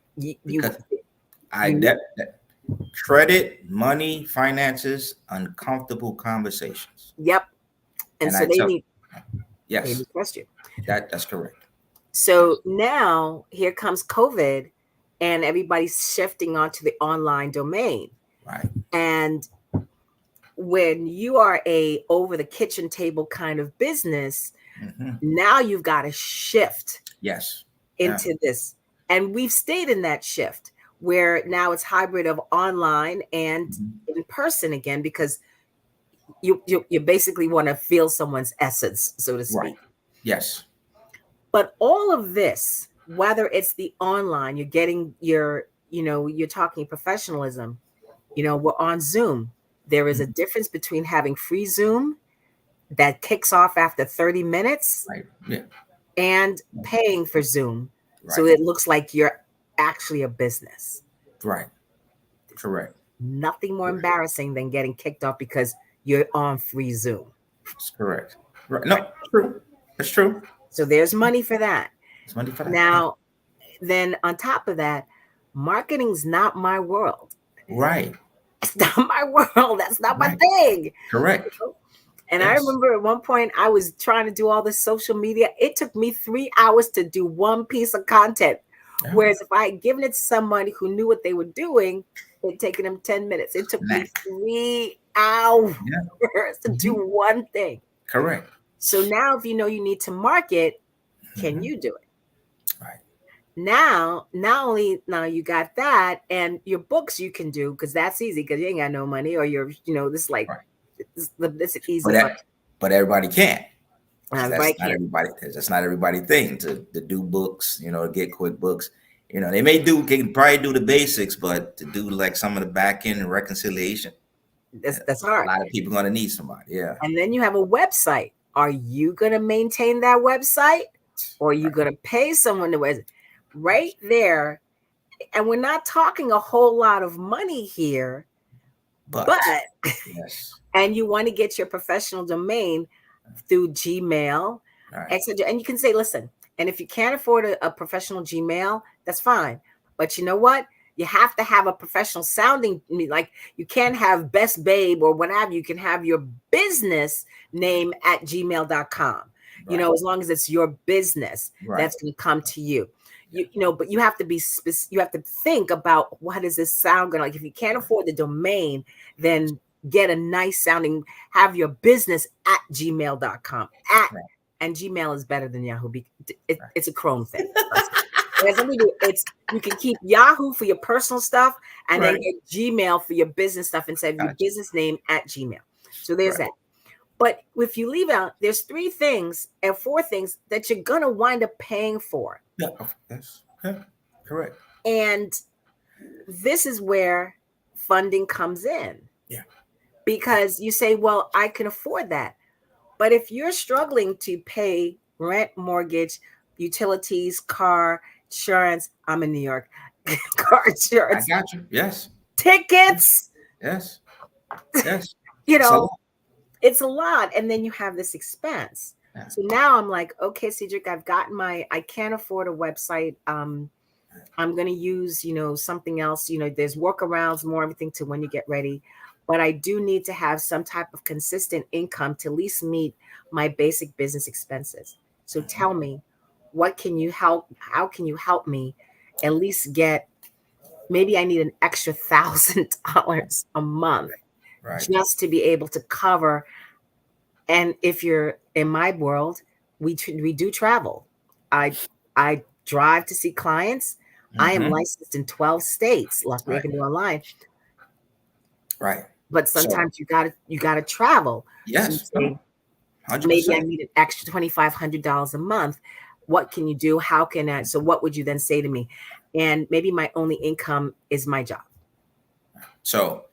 Because credit, money, finances, uncomfortable conversations. Yep. And so they need to trust you. That's correct. So now here comes COVID, and everybody's shifting onto the online domain. Right. And when you are a over the kitchen table kind of business, now you've got to shift into this. And we've stayed in that shift where now it's hybrid of online and in person again, because you basically want to feel someone's essence, so to speak. Right. Yes. But all of this, whether it's the online, you're getting you're talking professionalism, we're on Zoom. There is a difference between having free Zoom that kicks off after 30 minutes and paying for Zoom. Right. So it looks like you're actually a business. Right. Correct. Nothing more embarrassing than getting kicked off because you're on free Zoom. That's correct. Right. No, true. That's true. So there's money for that. There's money for that. Now, then on top of that, marketing's not my world. Right. It's not my world. That's not my thing. Correct. And I remember at one point I was trying to do all this social media. It took me 3 hours to do one piece of content. Yeah. Whereas if I had given it to somebody who knew what they were doing, it'd taken them 10 minutes. It took me 3 hours to do one thing. Correct. So now if you know you need to market, can you do it? Right. Now, not only you got that, and your books you can do, because that's easy, because you ain't got no money, or you're, this is like, this is easy. But everybody can't. That's not everybody's thing to do books, to get quick books. They can probably do the basics, but to do like some of the back end and reconciliation, that's hard. A lot of people are going to need somebody. Yeah. And then you have a website. Are you going to maintain that website, or are you going to pay someone to right there? And we're not talking a whole lot of money here, but yes. And you want to get your professional domain through Gmail, etc. And you can say, listen, and if you can't afford a professional Gmail, that's fine. But you know what? You have to have a professional sounding, like you can't have Best Babe or whatever. You can have your business name at gmail.com, as long as it's your business that's going to come to you. But you have to be specific. You have to think about, what is this sound going to like? If you can't afford the domain, then get a nice sounding, have your business at gmail.com and Gmail is better than Yahoo. It's a Chrome thing. You can keep Yahoo for your personal stuff and then get Gmail for your business stuff and say your business name at Gmail. So there's that. But if you leave out, there's 3 things and 4 things that you're going to wind up paying for. Yeah, that's correct. And this is where funding comes in. Yeah. Because you say, well, I can afford that. But if you're struggling to pay rent, mortgage, utilities, car, insurance, I'm in New York, car insurance. I got you. Yes. Tickets. Yes. Yes. It's a lot. And then you have this expense. Yeah. So now I'm like, okay, Cedric, I can't afford a website. I'm going to use, something else. There's workarounds, more everything to when you get ready. but I do need to have some type of consistent income to at least meet my basic business expenses. So tell me, what can you help? How can you help me at least get, maybe I need an extra $1,000 a month just to be able to cover. And if you're in my world, we do travel. I drive to see clients. I am licensed in 12 states. Luckily, I can do online. Right. But sometimes you gotta travel. Yes. So you say, 100%. maybe I need an extra $2,500 a month. What can you do? How can I? So what would you then say to me? And maybe my only income is my job. So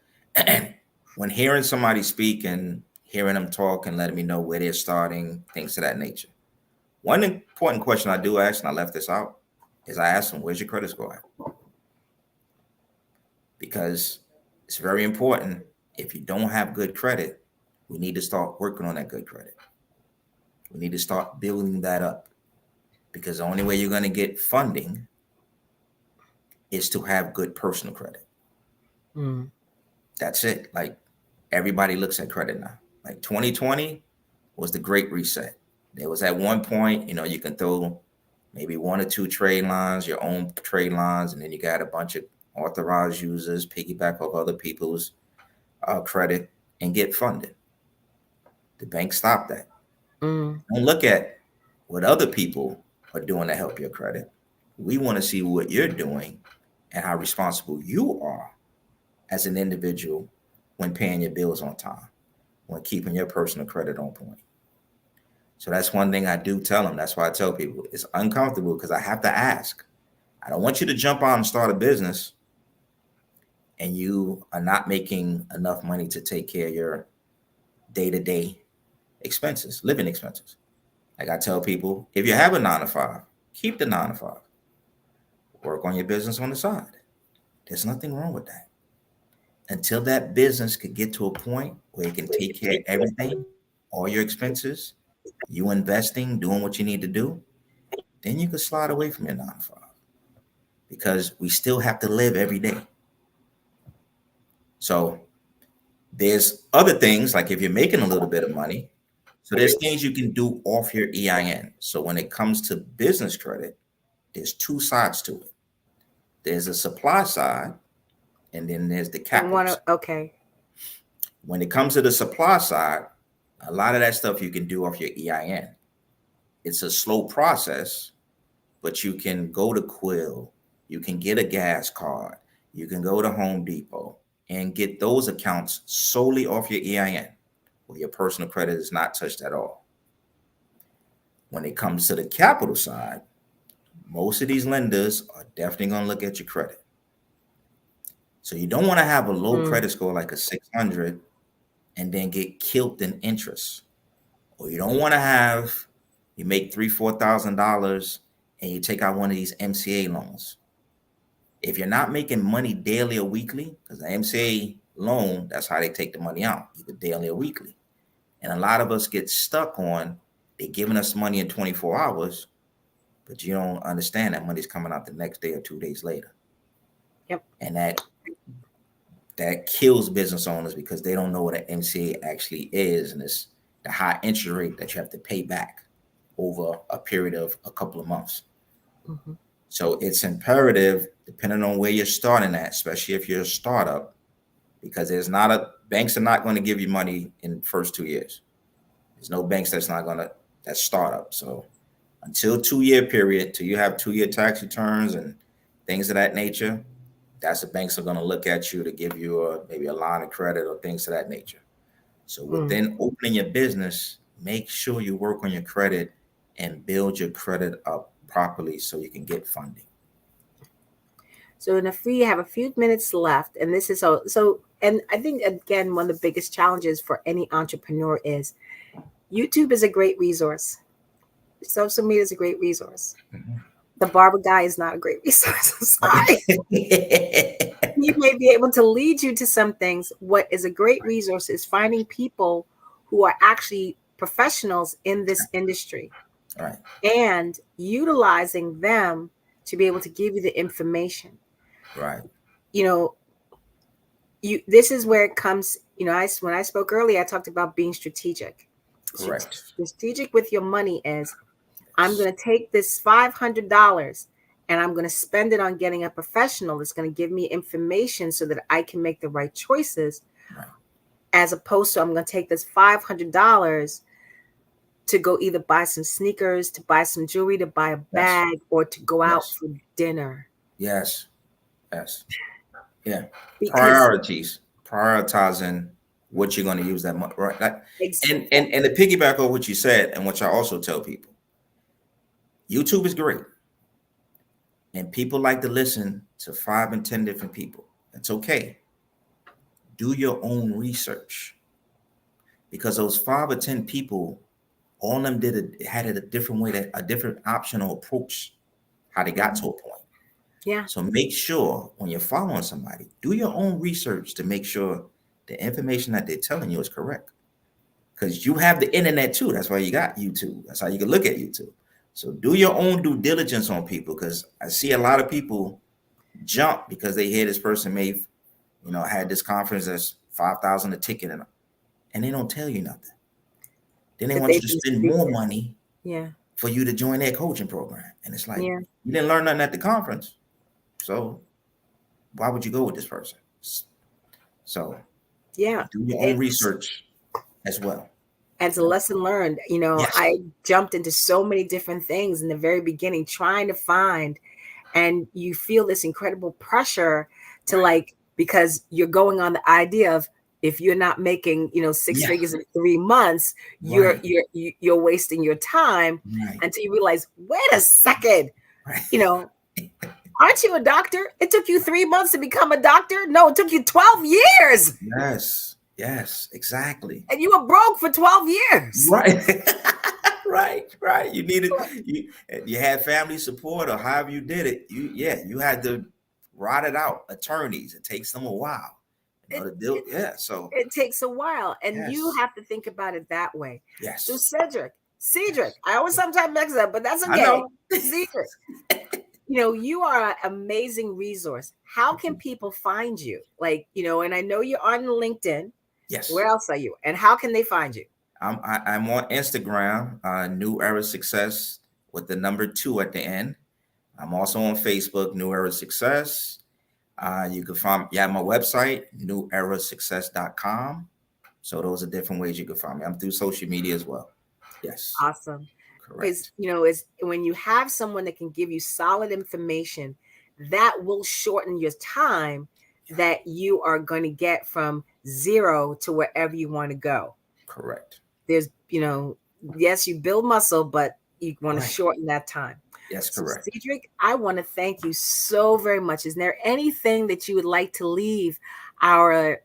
when hearing somebody speak and hearing them talk and letting me know where they're starting, things of that nature, one important question I do ask, and I left this out, is I ask them, where's your credit score at? Because it's very important. If you don't have good credit, we need to start working on that good credit. We need to start building that up, because the only way you're going to get funding is to have good personal credit. That's it. Like, everybody looks at credit now. Like 2020 was the great reset. There was at one point, you can throw maybe 1 or 2 trade lines, your own trade lines, and then you got a bunch of authorized users, piggyback off other people's credit and get funded. The bank stopped that. Don't look at what other people are doing to help your credit. We want to see what you're doing and how responsible you are as an individual when paying your bills on time, when keeping your personal credit on point. So that's one thing I do tell them. That's why I tell people it's uncomfortable, because I have to ask. I don't want you to jump out and start a business and you are not making enough money to take care of your day-to-day expenses, living expenses. Like I tell people, if you have a 9 to 5, keep the 9 to 5. Work on your business on the side. There's nothing wrong with that. Until that business could get to a point where it can take care of everything, all your expenses, you investing, doing what you need to do, then you can slide away from your 9 to 5. Because we still have to live every day. So there's other things, like if you're making a little bit of money, so there's things you can do off your EIN. So when it comes to business credit, there's 2 sides to it. There's a supply side, and then there's the capital side. Okay. When it comes to the supply side, a lot of that stuff you can do off your EIN. It's a slow process, but you can go to Quill, you can get a gas card, you can go to Home Depot and get those accounts solely off your EIN, where your personal credit is not touched at all. When it comes to the capital side, most of these lenders are definitely going to look at your credit. So you don't want to have a low credit score like a 600 and then get killed in interest. Or you don't want to have, you make $3,000, $4,000 and you take out one of these MCA loans. If you're not making money daily or weekly, because the MCA loan, that's how they take the money out, either daily or weekly. And a lot of us get stuck on, they're giving us money in 24 hours, but you don't understand that money's coming out the next day or 2 days later. Yep. And that kills business owners, because they don't know what an MCA actually is, and it's the high interest rate that you have to pay back over a period of a couple of months. So it's imperative, depending on where you're starting at, especially if you're a startup, because banks are not going to give you money in the first 2 years. There's no banks that's startup. So until 2-year period, till you have 2-year tax returns and things of that nature, that's the banks are going to look at you to give you maybe a line of credit or things of that nature. So within opening your business, make sure you work on your credit and build your credit up properly so you can get funding. So if we have a few minutes left, and this is and I think, again, one of the biggest challenges for any entrepreneur is YouTube is a great resource. Social media is a great resource. The barber guy is not a great resource. He may be able to lead you to some things. What is a great resource is finding people who are actually professionals in this industry. Right. And utilizing them to be able to give you the information. Right. this is where it comes, when I spoke earlier, I talked about being strategic. Correct. Strategic with your money is, I'm going to take this $500 and I'm going to spend it on getting a professional that's going to give me information so that I can make the right choices, as opposed to I'm going to take this $500 to go either buy some sneakers, to buy some jewelry, to buy a bag, or to go out for dinner. Yes. Yeah. Because Prioritizing what you're going to use that money, right? And to piggyback on what you said, and which I also tell people, YouTube is great. And people like to listen to 5 and 10 different people. That's okay. Do your own research, because those 5 or 10 people, all of them had it a different way, a different optional approach, how they got to a point. Yeah. So make sure when you're following somebody, do your own research to make sure the information that they're telling you is correct. Because you have the internet too. That's why you got YouTube. That's how you can look at YouTube. So do your own due diligence on people, because I see a lot of people jump because they hear this person had this conference that's $5,000 a ticket, and they don't tell you nothing. Then they want you to spend more money for you to join their coaching program. And it's like, you didn't learn nothing at the conference. So why would you go with this person? So do your own research as well. As a lesson learned, I jumped into so many different things in the very beginning, trying to find, and you feel this incredible pressure to because you're going on the idea of, if you're not making, 6 figures in 3 months, you're wasting your time until you realize, wait a second, aren't you a doctor? It took you 3 months to become a doctor? No, it took you 12 years. Yes, exactly. And you were broke for 12 years. Right. You needed, you had family support, or however you did it. You had to rot it out. Attorneys, it takes them a while. So it takes a while, and you have to think about it that way. Yes. So Cedric, I always sometimes mix it up, but that's okay. Cedric, you are an amazing resource. How can people find you? And I know you're on LinkedIn. Yes. Where else are you? And how can they find you? I'm on Instagram, New Era Success with the number 2 at the end. I'm also on Facebook, New Era Success. You can find my website, newerasuccess.com. So those are different ways you can find me. I'm through social media as well. Yes. Awesome. Correct. Is when you have someone that can give you solid information, that will shorten your time that you are going to get from 0 to wherever you want to go. Correct. There's, yes, you build muscle, but you want to shorten that time. Yes, correct. So Cedric, I want to thank you so very much. Is there anything that you would like to leave our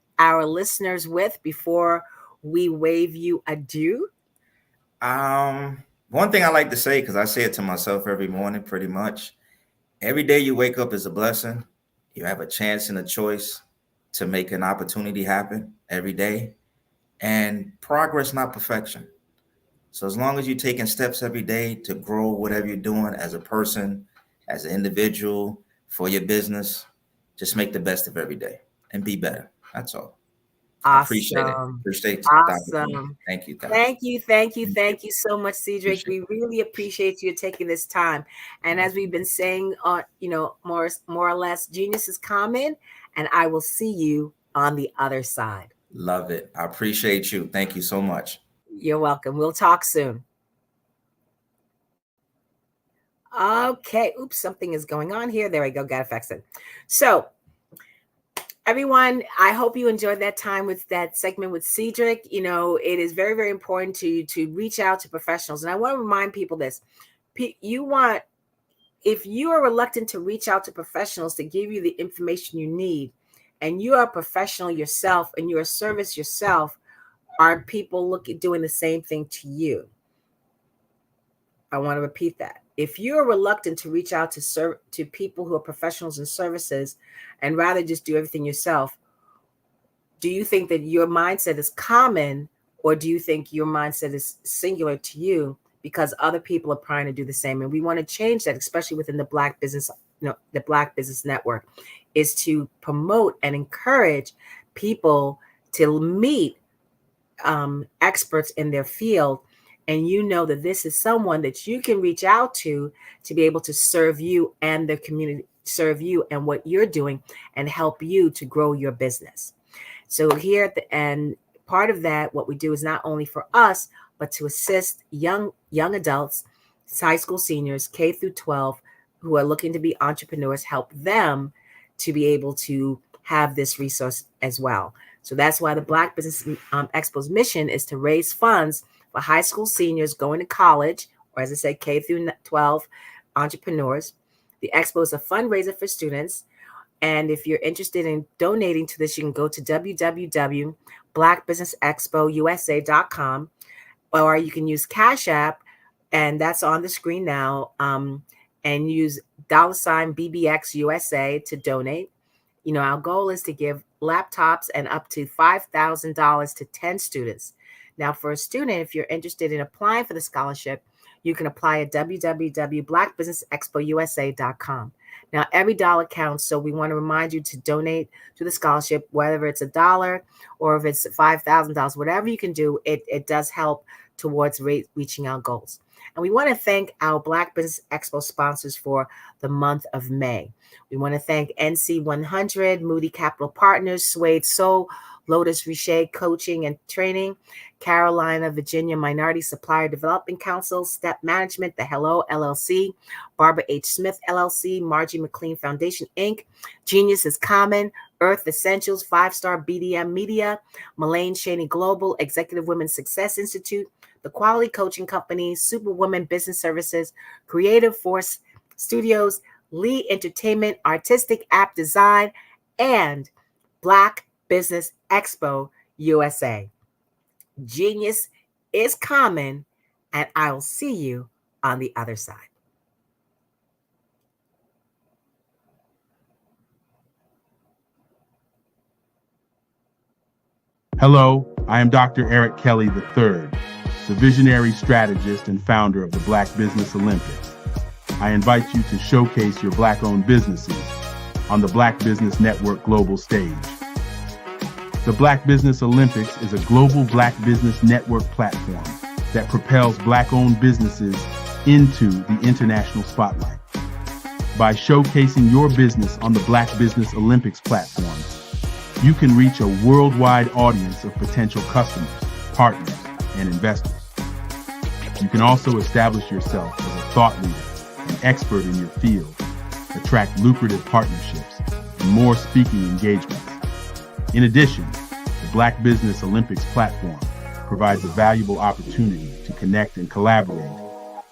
listeners with before we wave you adieu? One thing I like to say, because I say it to myself every morning, pretty much, every day you wake up is a blessing. You have a chance and a choice to make an opportunity happen every day, and progress, not perfection. So as long as you're taking steps every day to grow whatever you're doing as a person, as an individual, for your business, just make the best of every day and be better. That's all. Awesome. I appreciate it. Appreciate it. Awesome. Thank you. Thank you so much, Cedric. We really appreciate you taking this time. And as we've been saying, more or less, genius is common, and I will see you on the other side. Love it. I appreciate you. Thank you so much. You're welcome. We'll talk soon. Okay. Oops, something is going on here. There we go. Got to fix it. So, everyone, I hope you enjoyed that time with that segment with Cedric. It is very, very important to reach out to professionals. And I want to remind people this. If you are reluctant to reach out to professionals to give you the information you need, and you are a professional yourself and you're a service yourself, are people doing the same thing to you? I want to repeat that. If you're reluctant to reach out to people who are professionals in services and rather just do everything yourself, do you think that your mindset is common, or do you think your mindset is singular to you because other people are trying to do the same? And we want to change that, especially within the Black Business, the Black Business Network, is to promote and encourage people to meet experts in their field, and you know that this is someone that you can reach out to be able to serve you and the community, serve you and what you're doing, and help you to grow your business. So here at the end, part of that, what we do is not only for us, but to assist young adults, high school seniors, K through 12, who are looking to be entrepreneurs, help them to be able to have this resource as well. So that's why the Black Business Expo's mission is to raise funds for high school seniors going to college, or as I said, K through 12 entrepreneurs. The Expo is a fundraiser for students. And if you're interested in donating to this, you can go to www.blackbusinessexpousa.com, or you can use Cash App, and that's on the screen now, and use $BBX USA to donate. You know, our goal is to give laptops and up to $5,000 to 10 students. Now, for a student, if you're interested in applying for the scholarship, you can apply at www.blackbusinessexpousa.com. Now, every dollar counts, so we want to remind you to donate to the scholarship, whether it's $1 or if it's $5,000, whatever you can do, it does help towards reaching our goals. And we want to thank our Black Business Expo sponsors for the month of May. We want to thank NC 100, Moody Capital Partners, Suede Soul, Lotus Richer Coaching and Training, Carolina, Virginia Minority Supplier Development Council, Step Management, The Hello LLC, Barbara H. Smith LLC, Margie McLean Foundation, Inc., Genius is Common, Earth Essentials, 5-Star BDM Media, Mullane Cheney Global, Executive Women's Success Institute, The Quality Coaching Company, Superwoman Business Services, Creative Force Studios, Lee Entertainment, Artistic App Design, and Black Business Expo USA. Genius is common, and I'll see you on the other side. Hello, I am Dr. Eric Kelly III, the visionary strategist and founder of the Black Business Olympics. I invite you to showcase your Black-owned businesses on the Black Business Network global stage. The Black Business Olympics is a global Black Business Network platform that propels Black-owned businesses into the international spotlight. By showcasing your business on the Black Business Olympics platform, you can reach a worldwide audience of potential customers, partners, and investors. You can also establish yourself as a thought leader, an expert in your field, attract lucrative partnerships, and more speaking engagements. In addition, the Black Business Olympics platform provides a valuable opportunity to connect and collaborate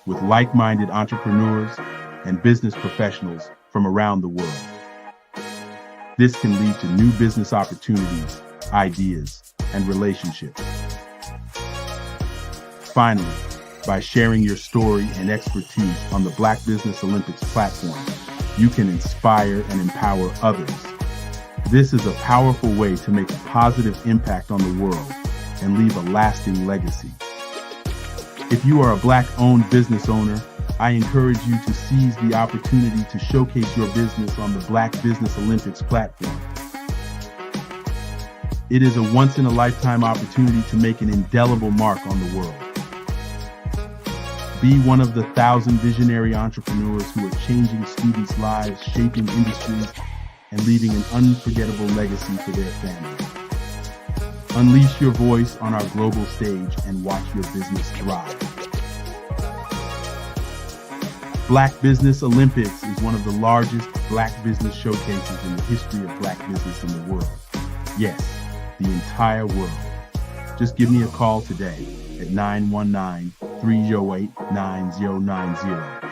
with like-minded entrepreneurs and business professionals from around the world. This can lead to new business opportunities, ideas, and relationships. Finally, by sharing your story and expertise on the Black Business Olympics platform, you can inspire and empower others. This is a powerful way to make a positive impact on the world and leave a lasting legacy. If you are a Black-owned business owner, I encourage you to seize the opportunity to showcase your business on the Black Business Olympics platform. It is a once-in-a-lifetime opportunity to make an indelible mark on the world. Be one of the 1,000 visionary entrepreneurs who are changing students' lives, shaping industries, and leaving an unforgettable legacy for their families. Unleash your voice on our global stage and watch your business thrive. Black Business Olympics is one of the largest Black business showcases in the history of Black business in the world. Yes, the entire world. Just give me a call today at 919-308-9090